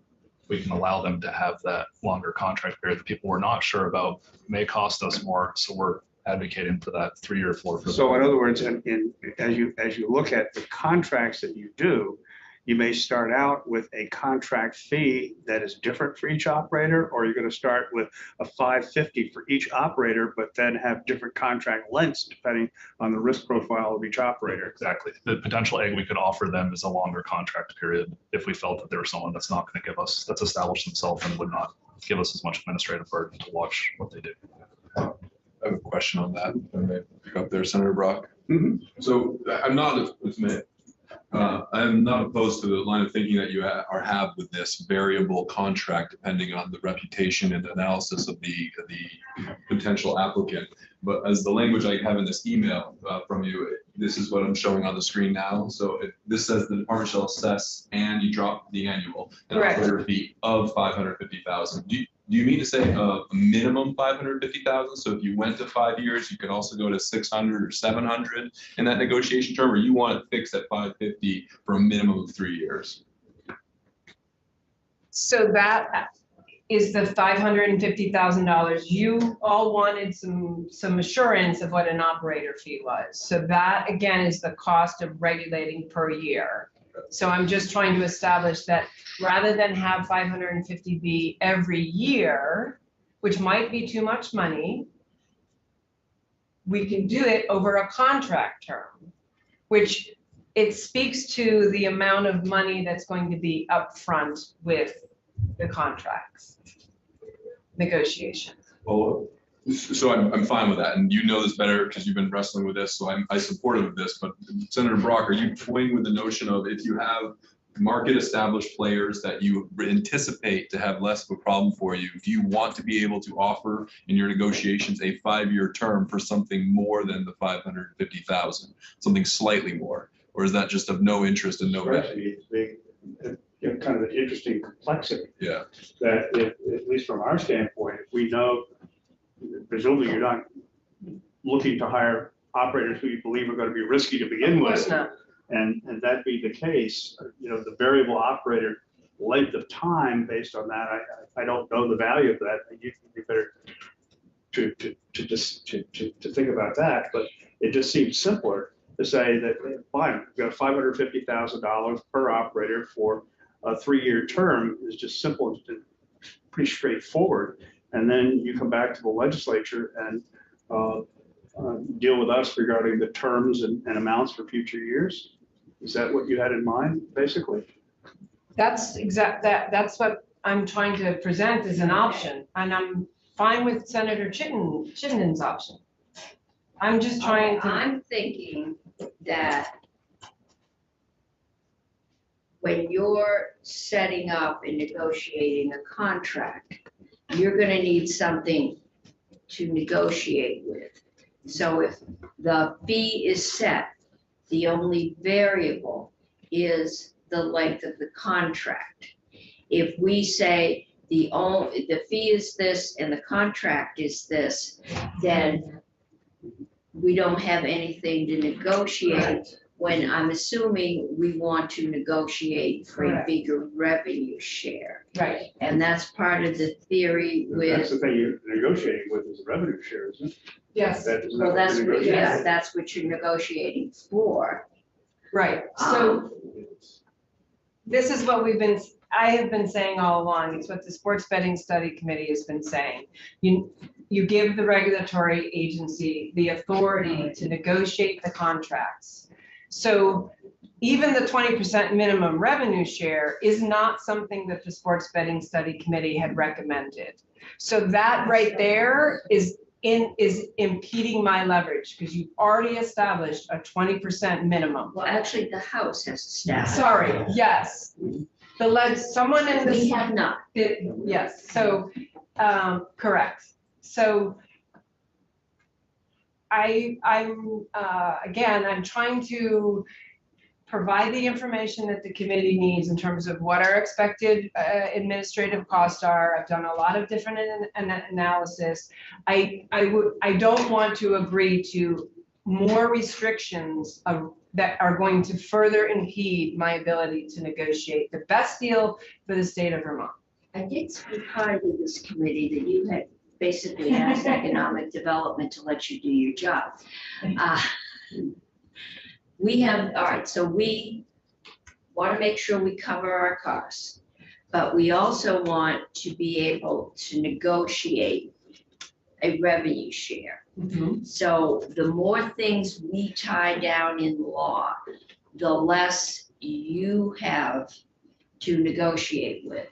We can allow them to have that longer contract period. The people we're not sure about may cost us more. So we're advocating for that 3-year floor. So in other words, as you look at the contracts that you do, you may start out with a contract fee that is different for each operator, or you're going to start with a $550 for each operator, but then have different contract lengths depending on the risk profile of each operator. Exactly. The potential egg we could offer them is a longer contract period if we felt that there was someone that's not going to give us, that's established themselves and would not give us as much administrative burden to watch what they do. I have a question on that. I may pick up there, Senator Brock. So I'm not opposed to the line of thinking that you have with this variable contract, depending on the reputation and analysis of the potential applicant. But as the language I have in this email from you, this is what I'm showing on the screen now. So this says the department shall assess, and you drop the annual and operator fee of $550,000. Do you mean to say a minimum $550,000? So if you went to 5 years, you could also go to 600 or 700 in that negotiation term, or you want it fixed at 550 for a minimum of 3 years? So that is the $550,000. You all wanted some assurance of what an operator fee was. So that, again, is the cost of regulating per year. So I'm just trying to establish that rather than have 550 be every year, which might be too much money, we can do it over a contract term, which it speaks to the amount of money that's going to be upfront with the contracts negotiation. Well, so I'm fine with that, and you know this better because you've been wrestling with this, so I'm supportive of this, but Senator Brock, are you toying with the notion of if you have market established players that you anticipate to have less of a problem for you, do you want to be able to offer in your negotiations a 5-year term for something more than the 550,000, something slightly more? Or is that just of no interest and no value? Kind of an interesting complexity. Yeah. That if, at least from our standpoint, if we know, presumably you're not looking to hire operators who you believe are going to be risky to begin with. Of course not. And that be the case, the variable operator length of time based on that, I don't know the value of that. You'd be better to think about that, but it just seems simpler to say that, fine, we've got $550,000 per operator for a 3-year term is just simple and pretty straightforward. And then you come back to the legislature and deal with us regarding the terms and amounts for future years. Is that what you had in mind, basically? That's that's what I'm trying to present as an option, and I'm fine with Senator Chittenden's option. I'm just trying to. I'm thinking that when you're setting up and negotiating a contract, you're gonna need something to negotiate with. So if the fee is set, the only variable is the length of the contract. If we say the fee is this and the contract is this, then we don't have anything to negotiate when I'm assuming we want to negotiate for a bigger revenue share. Right. And that's part of the theory with. That's the thing you're negotiating with is the revenue share, isn't it? Yes. Well, that's what you're negotiating for. Right. So this is what I have been saying all along. It's what the Sports Betting Study Committee has been saying. You give the regulatory agency the authority to negotiate the contracts. So even the 20% minimum revenue share is not something that the Sports Betting Study Committee had recommended. So that right there is impeding my leverage because you've already established a 20% minimum. Well, actually, the House has established. Sorry, yes. Someone in this. We have not. Yes, so, correct. So I'm trying to provide the information that the committee needs in terms of what our expected administrative costs are. I've done a lot of different analysis. I don't want to agree to more restrictions that are going to further impede my ability to negotiate the best deal for the state of Vermont. I did speak hard to this committee that you had basically asked economic development to let you do your job. So we want to make sure we cover our costs, but we also want to be able to negotiate a revenue share. Mm-hmm. So the more things we tie down in law, the less you have to negotiate with.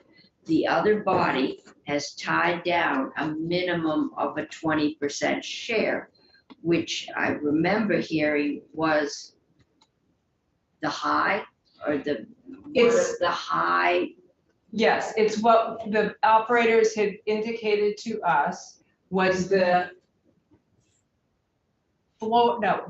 The other body has tied down a minimum of a 20% share, which I remember hearing was the high or the high. Yes, it's what the operators had indicated to us was the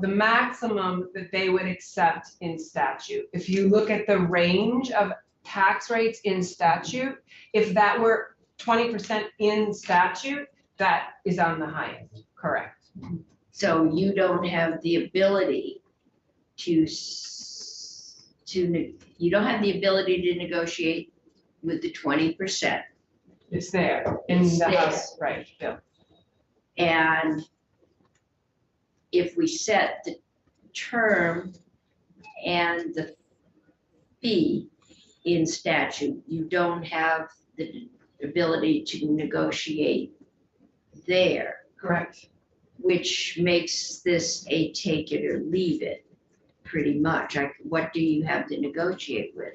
maximum that they would accept in statute. If you look at the range of tax rates in statute, if that were 20% in statute, that is on the high end, correct? So you don't have the ability to negotiate with the 20%. It's there in It's the there. house, right, Bill? And if we set the term and the fee in statute, you don't have the ability to negotiate there, Correct. which makes this a take it or leave it, pretty much. What do you have to negotiate with?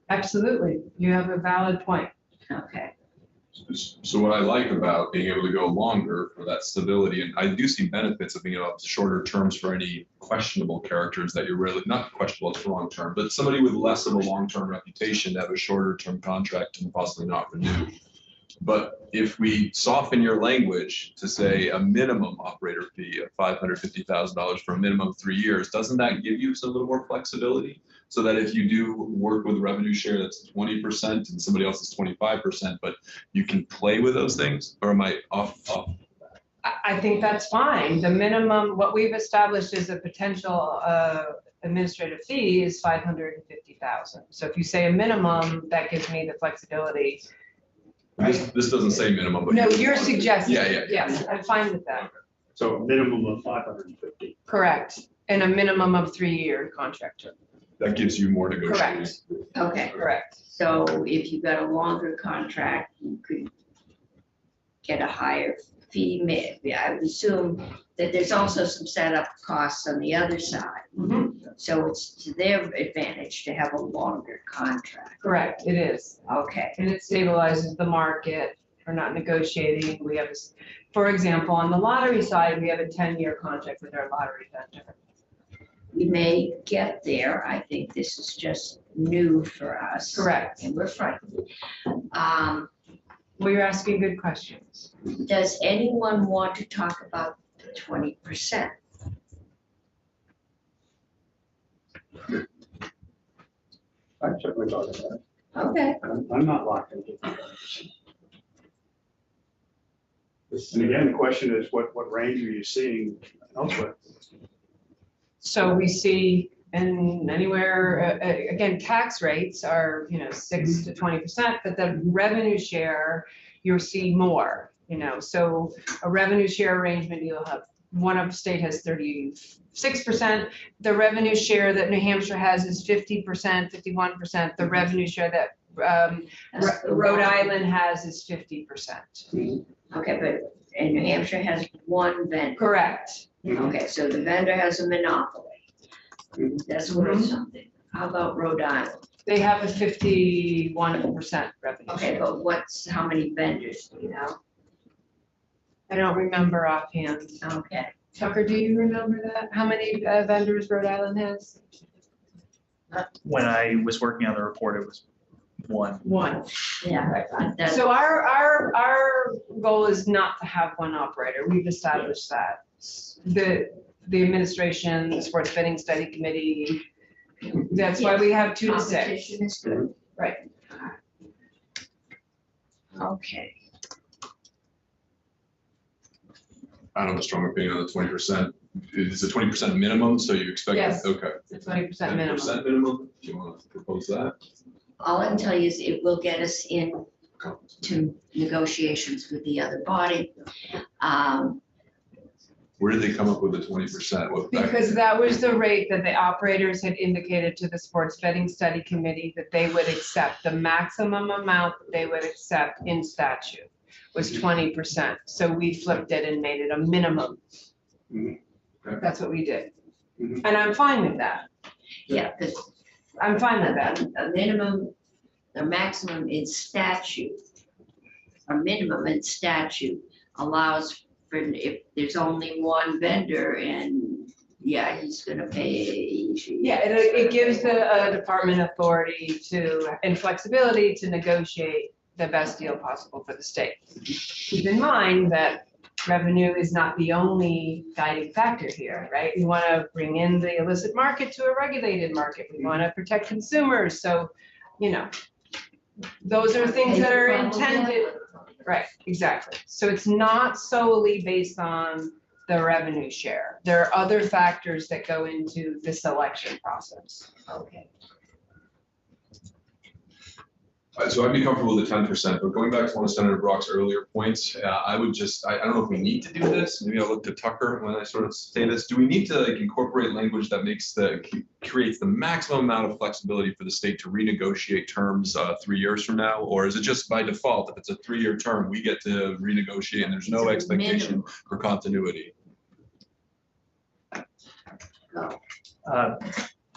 Absolutely. You have a valid point. Okay. So what I like about being able to go longer for that stability, and I do see benefits of being able to have shorter terms for any questionable characters that you're really, not questionable, it's for long term, but somebody with less of a long-term reputation to have a shorter term contract and possibly not renew. But if we soften your language to say a minimum operator fee of $550,000 for a minimum of 3 years, doesn't that give you some little more flexibility? So that if you do work with a revenue share that's 20% and somebody else is 25%, but you can play with those things, or am I off? I think that's fine. The minimum, what we've established as a potential administrative fee is 550,000. So if you say a minimum, that gives me the flexibility. This doesn't say minimum, but. No, you you're want to- suggesting. Yeah. Yes, I'm fine with that. So a minimum of 550. Correct. And a minimum of 3-year contract term. That gives you more negotiating. Correct. Okay. Correct. So if you got a longer contract, you could get a higher fee. I would assume that there's also some setup costs on the other side. So it's to their advantage to have a longer contract. Correct, it is. Okay. And it stabilizes the market. We're not negotiating. We have, for example, on the lottery side, we have a 10-year contract with our lottery vendor. We may get there. I think this is just new for us. Correct. And we're frightened. Well, you're asking good questions. Does anyone want to talk about the 20%? I certainly thought of that. Okay. I'm not locked into that. And again, the question is, what range are you seeing elsewhere? So we see, and anywhere, again, tax rates are, 6 to 20%, but the revenue share, you'll see more, So a revenue share arrangement, you'll have, one of state has 36%. The revenue share that New Hampshire has is 50%, 51%. The revenue share that Rhode Island has is 50%. Okay, but and New Hampshire has one vendor. Correct. Okay, so the vendor has a monopoly. That's worth something. How about Rhode Island? They have a 51% revenue Okay, share. but how many vendors do you know? I don't remember offhand. Okay. Tucker, do you remember that? How many vendors Rhode Island has? When I was working on the report, it was one. One. Yeah. So our goal is not to have one operator. We've established that. The administration, the sports betting study committee, that's why we have 2 to 6. Competition is good. Right. Okay. I don't have a strong opinion on the 20%. It's a 20% minimum, so you expect, Yes. okay. It's 20% minimum. 10% minimum, if you want to propose that. All I can tell you is it will get us in to negotiations with the other body. Where did they come up with the 20%? What? Because that was the rate that the operators had indicated to the sports betting study committee that they would accept. The maximum amount that they would accept in statute was 20%. So we flipped it and made it a minimum. Okay. That's what we did. And I'm fine with that. Yeah, because I'm fine with that. a minimum, the maximum in statute, a minimum in statute allows for if there's only one vendor and, yeah, he's gonna pay. Yeah, it gives the department authority and flexibility to negotiate the best deal possible for the state. Keep in mind that revenue is not the only guiding factor here, right? We want to bring in the illicit market to a regulated market. We want to protect consumers. So, those are things that are intended. Right, exactly. So it's not solely based on the revenue share. There are other factors that go into the selection process. Okay. So I'd be comfortable with the 10%, but going back to one of Senator Brock's earlier points, I would just, I don't know if we need to do this. Maybe I'll look to Tucker when I sort of say this. Do we need to like incorporate language that creates the maximum amount of flexibility for the state to renegotiate terms 3 years from now? Or is it just by default, if it's a 3-year term, we get to renegotiate and there's no expectation for continuity?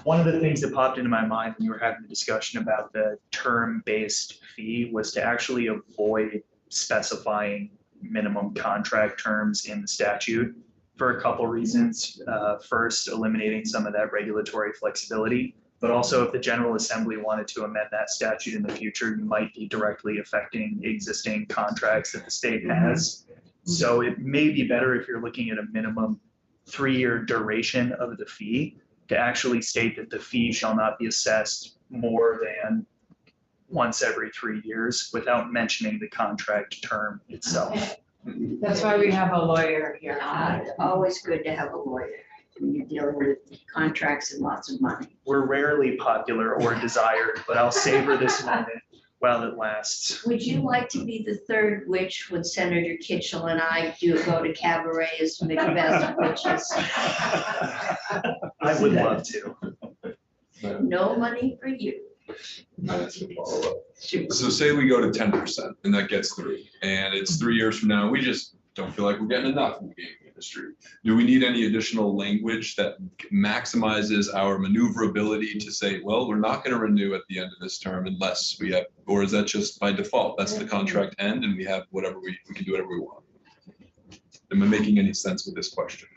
One of the things that popped into my mind when you were having the discussion about the term-based fee was to actually avoid specifying minimum contract terms in the statute for a couple reasons. First, eliminating some of that regulatory flexibility, but also if the General Assembly wanted to amend that statute in the future, you might be directly affecting existing contracts that the state has. So it may be better if you're looking at a minimum 3-year duration of the fee to actually state that the fee shall not be assessed more than once every 3 years without mentioning the contract term itself. That's why we have a lawyer here. Always good to have a lawyer when you're dealing with contracts and lots of money. We're rarely popular or desired, but I'll savor this moment while it lasts. Would you like to be the third witch when Senator Kitchell and I go to cabaret as Macbeth witches? I would love to. No money for you. So say we go to 10% and that gets through, and it's 3 years from now, we just don't feel like we're getting enough in the gaming industry. Do we need any additional language that maximizes our maneuverability to say, well, we're not going to renew at the end of this term unless we have, or is that just by default? That's the contract end and we have whatever we can do whatever we want. Am I making any sense with this question?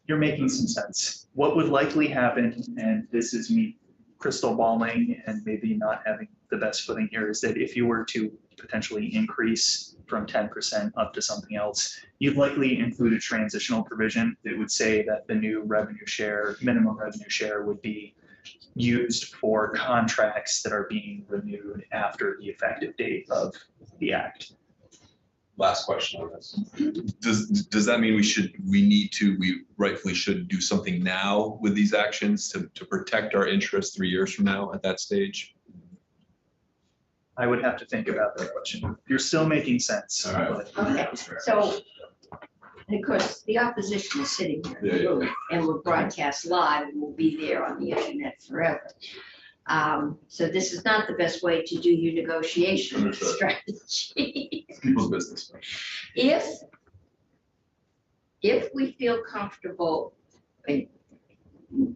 You're making some sense. What would likely happen, and this is me crystal balling and maybe not having the best footing here, is that if you were to potentially increase from 10% up to something else, you'd likely include a transitional provision that would say that the new revenue share, minimum revenue share, would be used for contracts that are being renewed after the effective date of the act. Last question on this. Does that mean we rightfully should do something now with these actions to protect our interests 3 years from now at that stage? I would have to think about that question. You're still making sense. All right. Okay, so, of course, the opposition is sitting here in the room and we're broadcast live and we'll be there on the internet forever. So this is not the best way to do your negotiation strategy. People's business. If we feel comfortable,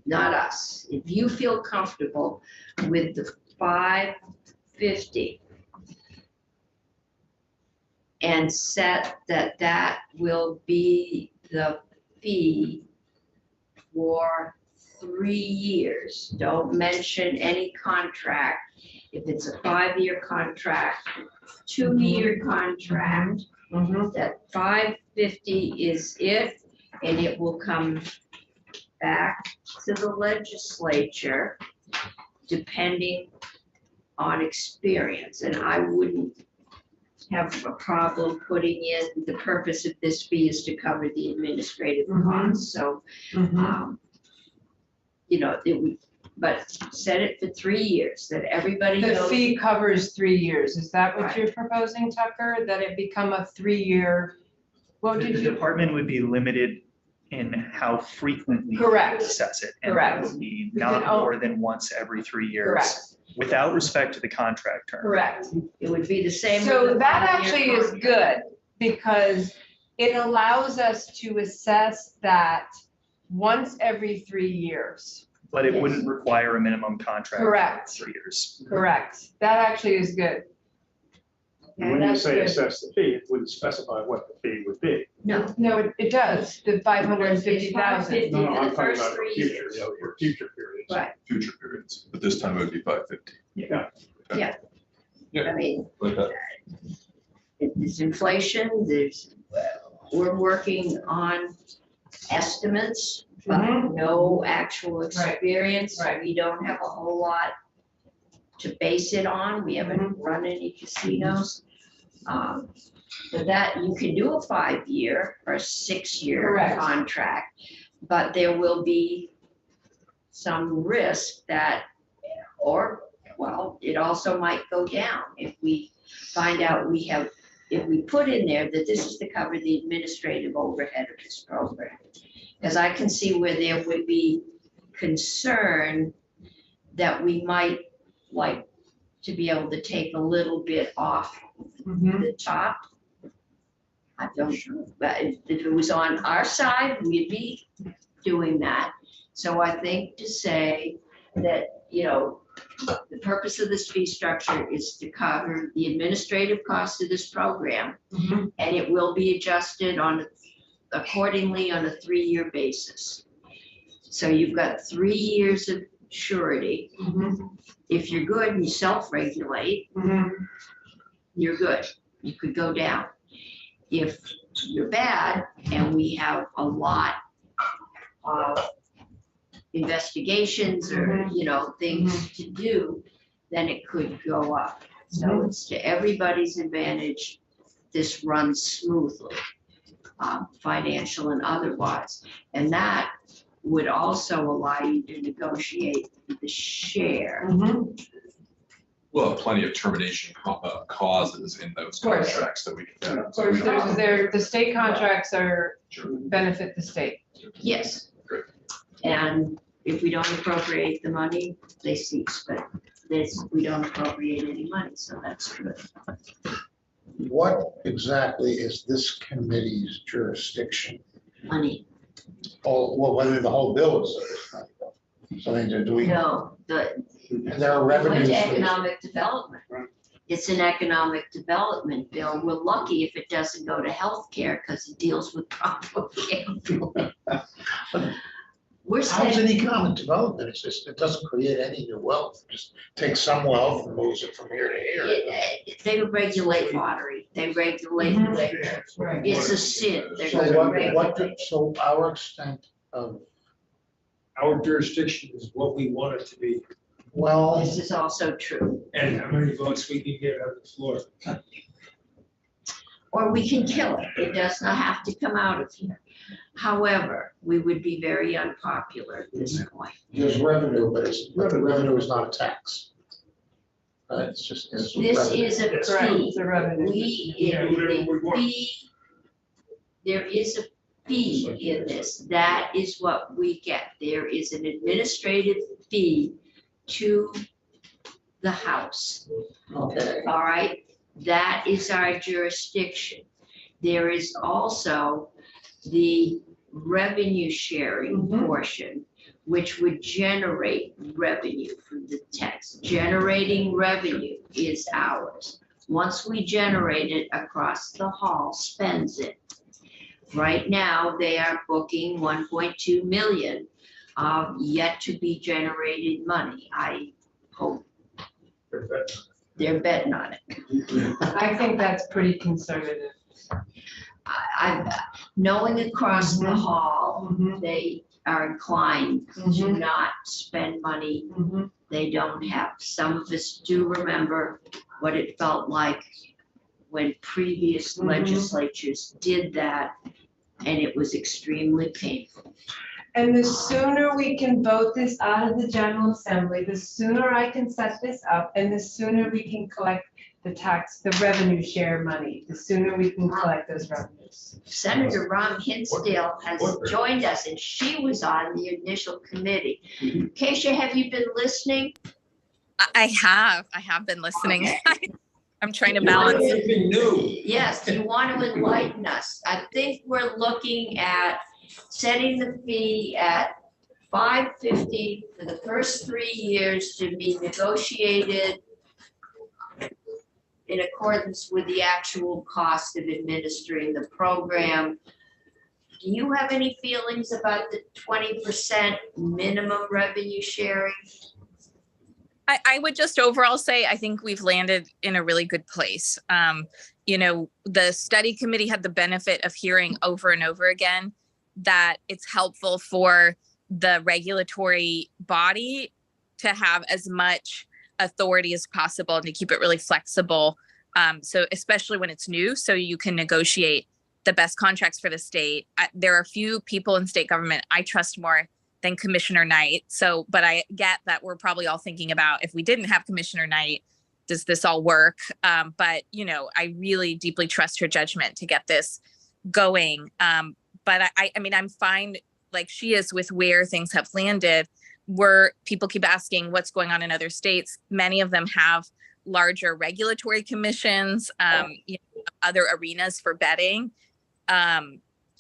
not us, if you feel comfortable with the 550 and set that will be the fee for 3 years. Don't mention any contract. If it's a 5-year contract, 2-year contract, that 550 is it, and it will come back to the legislature depending on experience. And I wouldn't have a problem putting in the purpose of this fee is to cover the administrative costs. So, you know, it would, but set it for 3 years that everybody The knows. fee covers 3 years. Is that what Right. you're proposing, Tucker? That it become a 3-year? What did The you? department would be limited in how frequently you Correct. assess it. And Correct. that would be We not can al- more than once every 3 years. Correct. Without respect to the contract term. Correct. It would be the same. with So the that 5-year actually is contract. good because it allows us to assess that once every 3 years. But it wouldn't require a minimum contract. Correct. For 3 years. Correct. That actually is good. When you that's say good. assess the fee, it wouldn't specify what the fee would be. No. No, it does, the 550,000. It's No, no, for I'm the talking first about 3 future, years. for future periods. Right, Future periods, but this time it would be 550. yeah. Yeah. I mean, Like that. there's inflation, we're working on estimates, but no actual experience. Right. We don't have a whole lot to base it on. We haven't run any casinos. But that, you can do a 5-year or a 6-year Correct. contract, but there will be some risk that, or well, it also might go down if we find out if we put in there that this is to cover the administrative overhead of this program. Because I can see where there would be concern that we might like to be able to take a little bit off the top. I don't know, but if it was on our side, we'd be doing that. So I think to say that, you know, the purpose of this fee structure is to cover the administrative costs of this program, and it will be adjusted accordingly on a 3-year basis. So you've got 3 years of surety. If you're good and you self-regulate, you're good. You could go down. If you're bad and we have a lot of investigations or, you know, things to do, then it could go up. So it's to everybody's advantage, this runs smoothly, financial and otherwise. And that would also allow you to negotiate the share. We'll have plenty of termination causes in those Of course. contracts that we can. Of course, the state contracts benefit the state. Yes. And if we don't appropriate the money, they cease, but we don't appropriate any money, so that's good. What exactly is this committee's jurisdiction? Money. Oh, well, whether the whole bill is. So then do we? No, And there are Went revenues. to for this. economic development. It's an economic development bill. We're lucky if it doesn't go to healthcare because it deals with problem care. We're How's saying, it economic development? It's just, it doesn't create any new wealth, it just takes some wealth and moves it from here to here. they regulate lottery, they regulate liquor. It's a sin. They're So gonna what, regulate. so our extent of, Our jurisdiction is what we want it to be, well, This is also true. and how many votes we can get on the floor. Or we can kill it. It does not have to come out of here. However, we would be very unpopular at this point. there's revenue, but revenue is not a tax. It's just. it's This revenue. is a Correct, fee. it's a revenue. There is a fee in this. That is what we get. There is an administrative fee to the House. Okay. All right, that is our jurisdiction. There is also the revenue sharing portion, which would generate revenue from the tax. Generating revenue is ours. Once we generate it, across the hall spends it. Right now, they are booking 1.2 million of yet to be generated money. I hope they're betting on it. I think that's pretty conservative. Knowing across the hall, they are inclined to not spend money. They don't have, some of us do remember what it felt like when previous legislatures did that, and it was extremely painful. And the sooner we can vote this out of the General Assembly, the sooner I can set this up, and the sooner we can collect the revenue share money, the sooner we can collect those revenues. Senator Ron Hinsdale has joined us, and she was on the initial committee. Keisha, have you been listening? I have been listening. I'm trying to balance. Yes, you want to enlighten us. I think we're looking at setting the fee at $5.50 for the first 3 years to be negotiated in accordance with the actual cost of administering the program. Do you have any feelings about the 20% minimum revenue sharing? I would just overall say, I think we've landed in a really good place. You know, the study committee had the benefit of hearing over and over again that it's helpful for the regulatory body to have as much authority as possible and to keep it really flexible. So especially when it's new, so you can negotiate the best contracts for the state. There are a few people in state government I trust more than than Commissioner Knight. So, but I get that we're probably all thinking about, if we didn't have Commissioner Knight, does this all work? But, you know, I really deeply trust her judgment to get this going. But I mean, I'm fine, like she is, with where things have landed, where people keep asking what's going on in other states. Many of them have larger regulatory commissions, you know, other arenas for betting.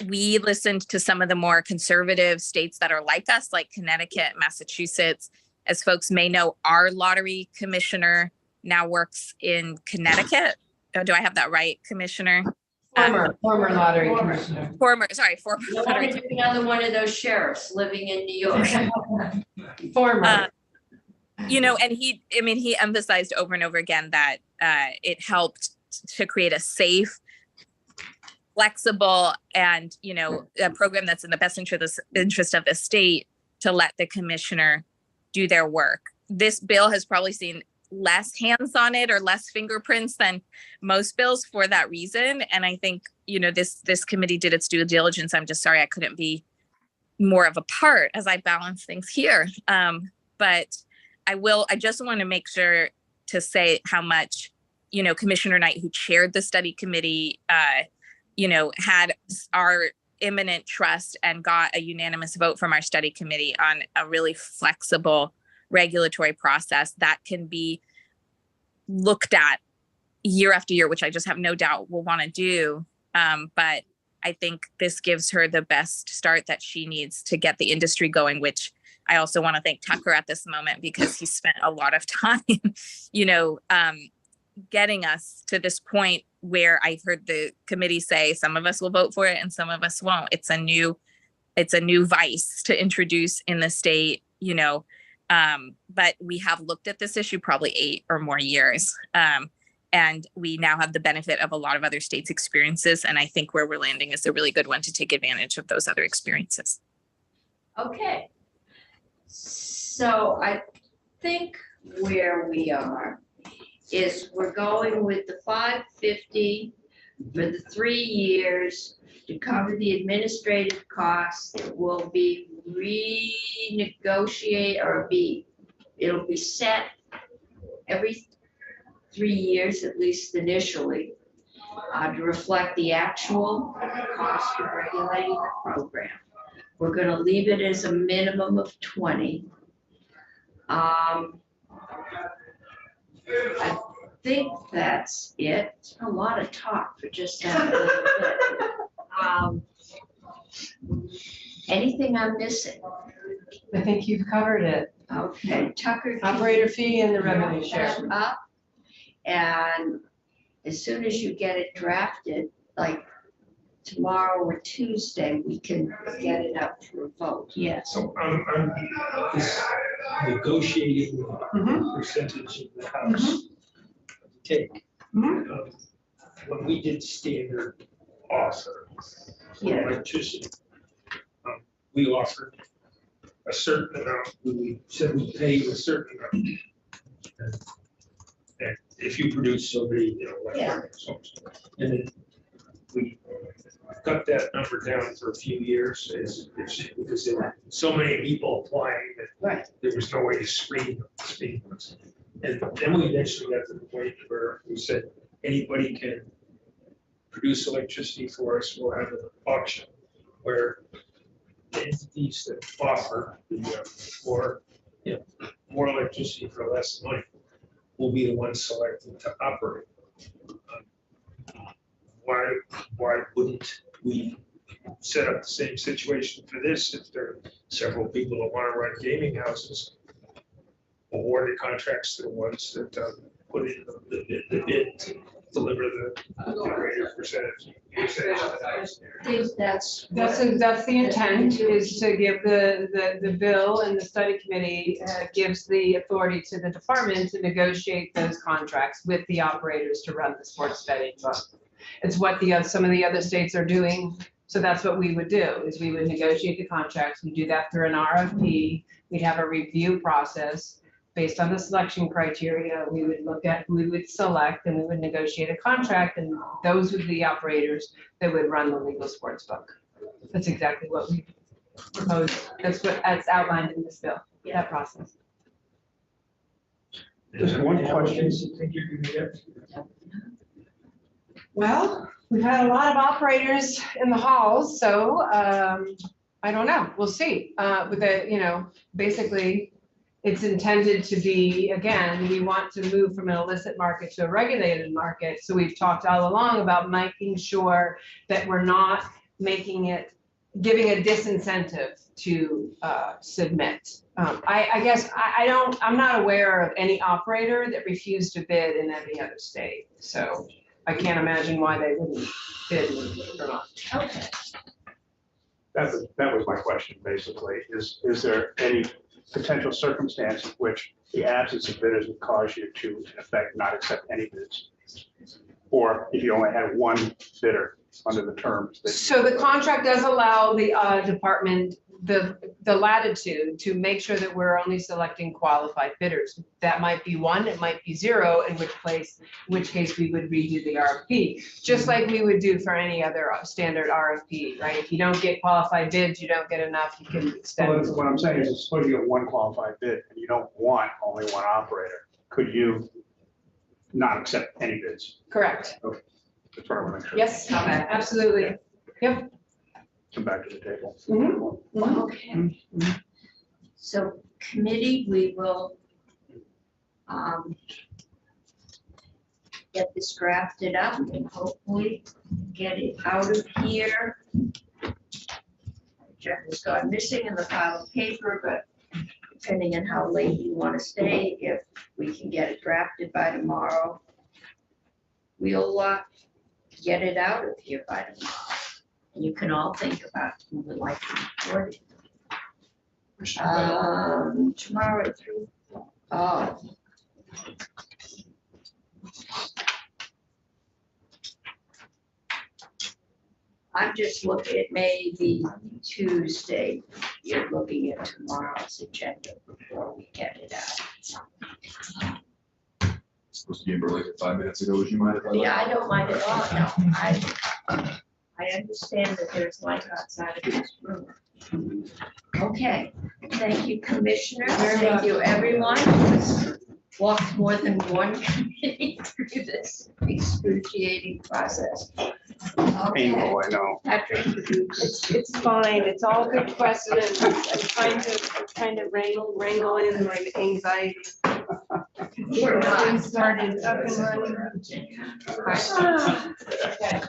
We listened to some of the more conservative states that are like us, like Connecticut, Massachusetts. As folks may know, our lottery commissioner now works in Connecticut. Oh, do I have that right, Commissioner? Former lottery commissioner. Former You want lottery. to do another one of those sheriffs living in New York. Former. You know, and he emphasized over and over again that it helped to create a safe, flexible, and, you know, a program that's in the best interest of the state, to let the commissioner do their work. This bill has probably seen less hands on it, or less fingerprints, than most bills for that reason. And I think, you know, this committee did its due diligence. I'm just sorry I couldn't be more of a part as I balance things here. But I just want to make sure to say how much, you know, Commissioner Knight, who chaired the study committee, you know, had our imminent trust and got a unanimous vote from our study committee on a really flexible regulatory process that can be looked at year after year, which I just have no doubt we'll want to do. But I think this gives her the best start that she needs to get the industry going, which I also want to thank Tucker at this moment, because he spent a lot of time, you know, getting us to this point where I've heard the committee say some of us will vote for it and some of us won't. It's a new vice to introduce in the state, you know, but we have looked at this issue probably 8 or more years. And we now have the benefit of a lot of other states' experiences. And I think where we're landing is a really good one to take advantage of those other experiences. Okay. So I think where we are is we're going with the 550 for the 3 years to cover the administrative costs. It will be renegotiate, or it'll be set every 3 years, at least initially, to reflect the actual cost of regulating the program. We're going to leave it as a minimum of 20. I think that's it. It's a lot of talk for just that little bit. Anything I'm missing? I think you've covered it. Okay, Tucker. Operator fee and the revenue share. Up, and as soon as you get it drafted, like tomorrow or Tuesday, we can get it up for a vote. Yes. So I'm this negotiating percentage of the house take. When we did standard offer for electricity, we offered a certain amount. We said we pay you a certain amount. And if you produce so many, you know, like, and then we cut that number down for a few years because there were so many people applying that there was no way to screen them. And then we eventually got to the point where we said, anybody can produce electricity for us. We'll have an auction where the entities that offer more electricity for less money will be the ones selected to operate. Why wouldn't we set up the same situation for this if there are several people that want to run gaming houses? Award the contracts to the ones that put in the bid to deliver the greater percentage. That's the intent, is to give the bill, and the study committee gives the authority to the department to negotiate those contracts with the operators to run the sports betting book. It's what some of the other states are doing. So that's what we would do, is we would negotiate the contracts. We do that through an RFP. We'd have a review process. Based on the selection criteria, we would select, and we would negotiate a contract, and those would be the operators that would run the legal sports book. That's exactly what we proposed, that's outlined in this bill, that process. Just one question. Well, we've had a lot of operators in the halls, so I don't know, we'll see. With the, basically, it's intended to be, again, we want to move from an illicit market to a regulated market. So we've talked all along about making sure that we're not giving a disincentive to submit. I guess I'm not aware of any operator that refused to bid in any other state. So I can't imagine why they wouldn't bid or not. Okay. That was my question, basically. Is there any potential circumstance in which the absence of bidders would cause you to, in effect, not accept any bids? Or if you only had one bidder under the terms? So the contract does allow the department the latitude to make sure that we're only selecting qualified bidders. That might be one, it might be zero, in which case we would redo the RFP, just like we would do for any other standard RFP, right? If you don't get qualified bids, you don't get enough, you can extend. Well, what I'm saying is, suppose you get one qualified bid and you don't want only one operator, could you not accept any bids? Correct. Okay. That's what I want to make sure. Yes, absolutely. Yep. Come back to the table. Okay. So committee, we will get this drafted up and hopefully get it out of here. Agenda's gone missing in the pile of paper, but depending on how late you want to stay, if we can get it drafted by tomorrow, we'll get it out of here by tomorrow. And you can all think about who would like to report it. Tomorrow at 3. Oh. I'm just looking at maybe Tuesday. You're looking at tomorrow's agenda before we get it out. Supposed to be in Berlin 5 minutes ago. Would you mind if I? Yeah, I don't mind at all. No, I understand that there's light outside of this room. Okay, thank you, Commissioner. Thank you, everyone. Walked more than one committee through this excruciating process. Okay. Painful, I know. Patrick, It's fine, it's all good precedent. I'm trying to wrangle in my anxiety. we're not. Started up and running. Okay.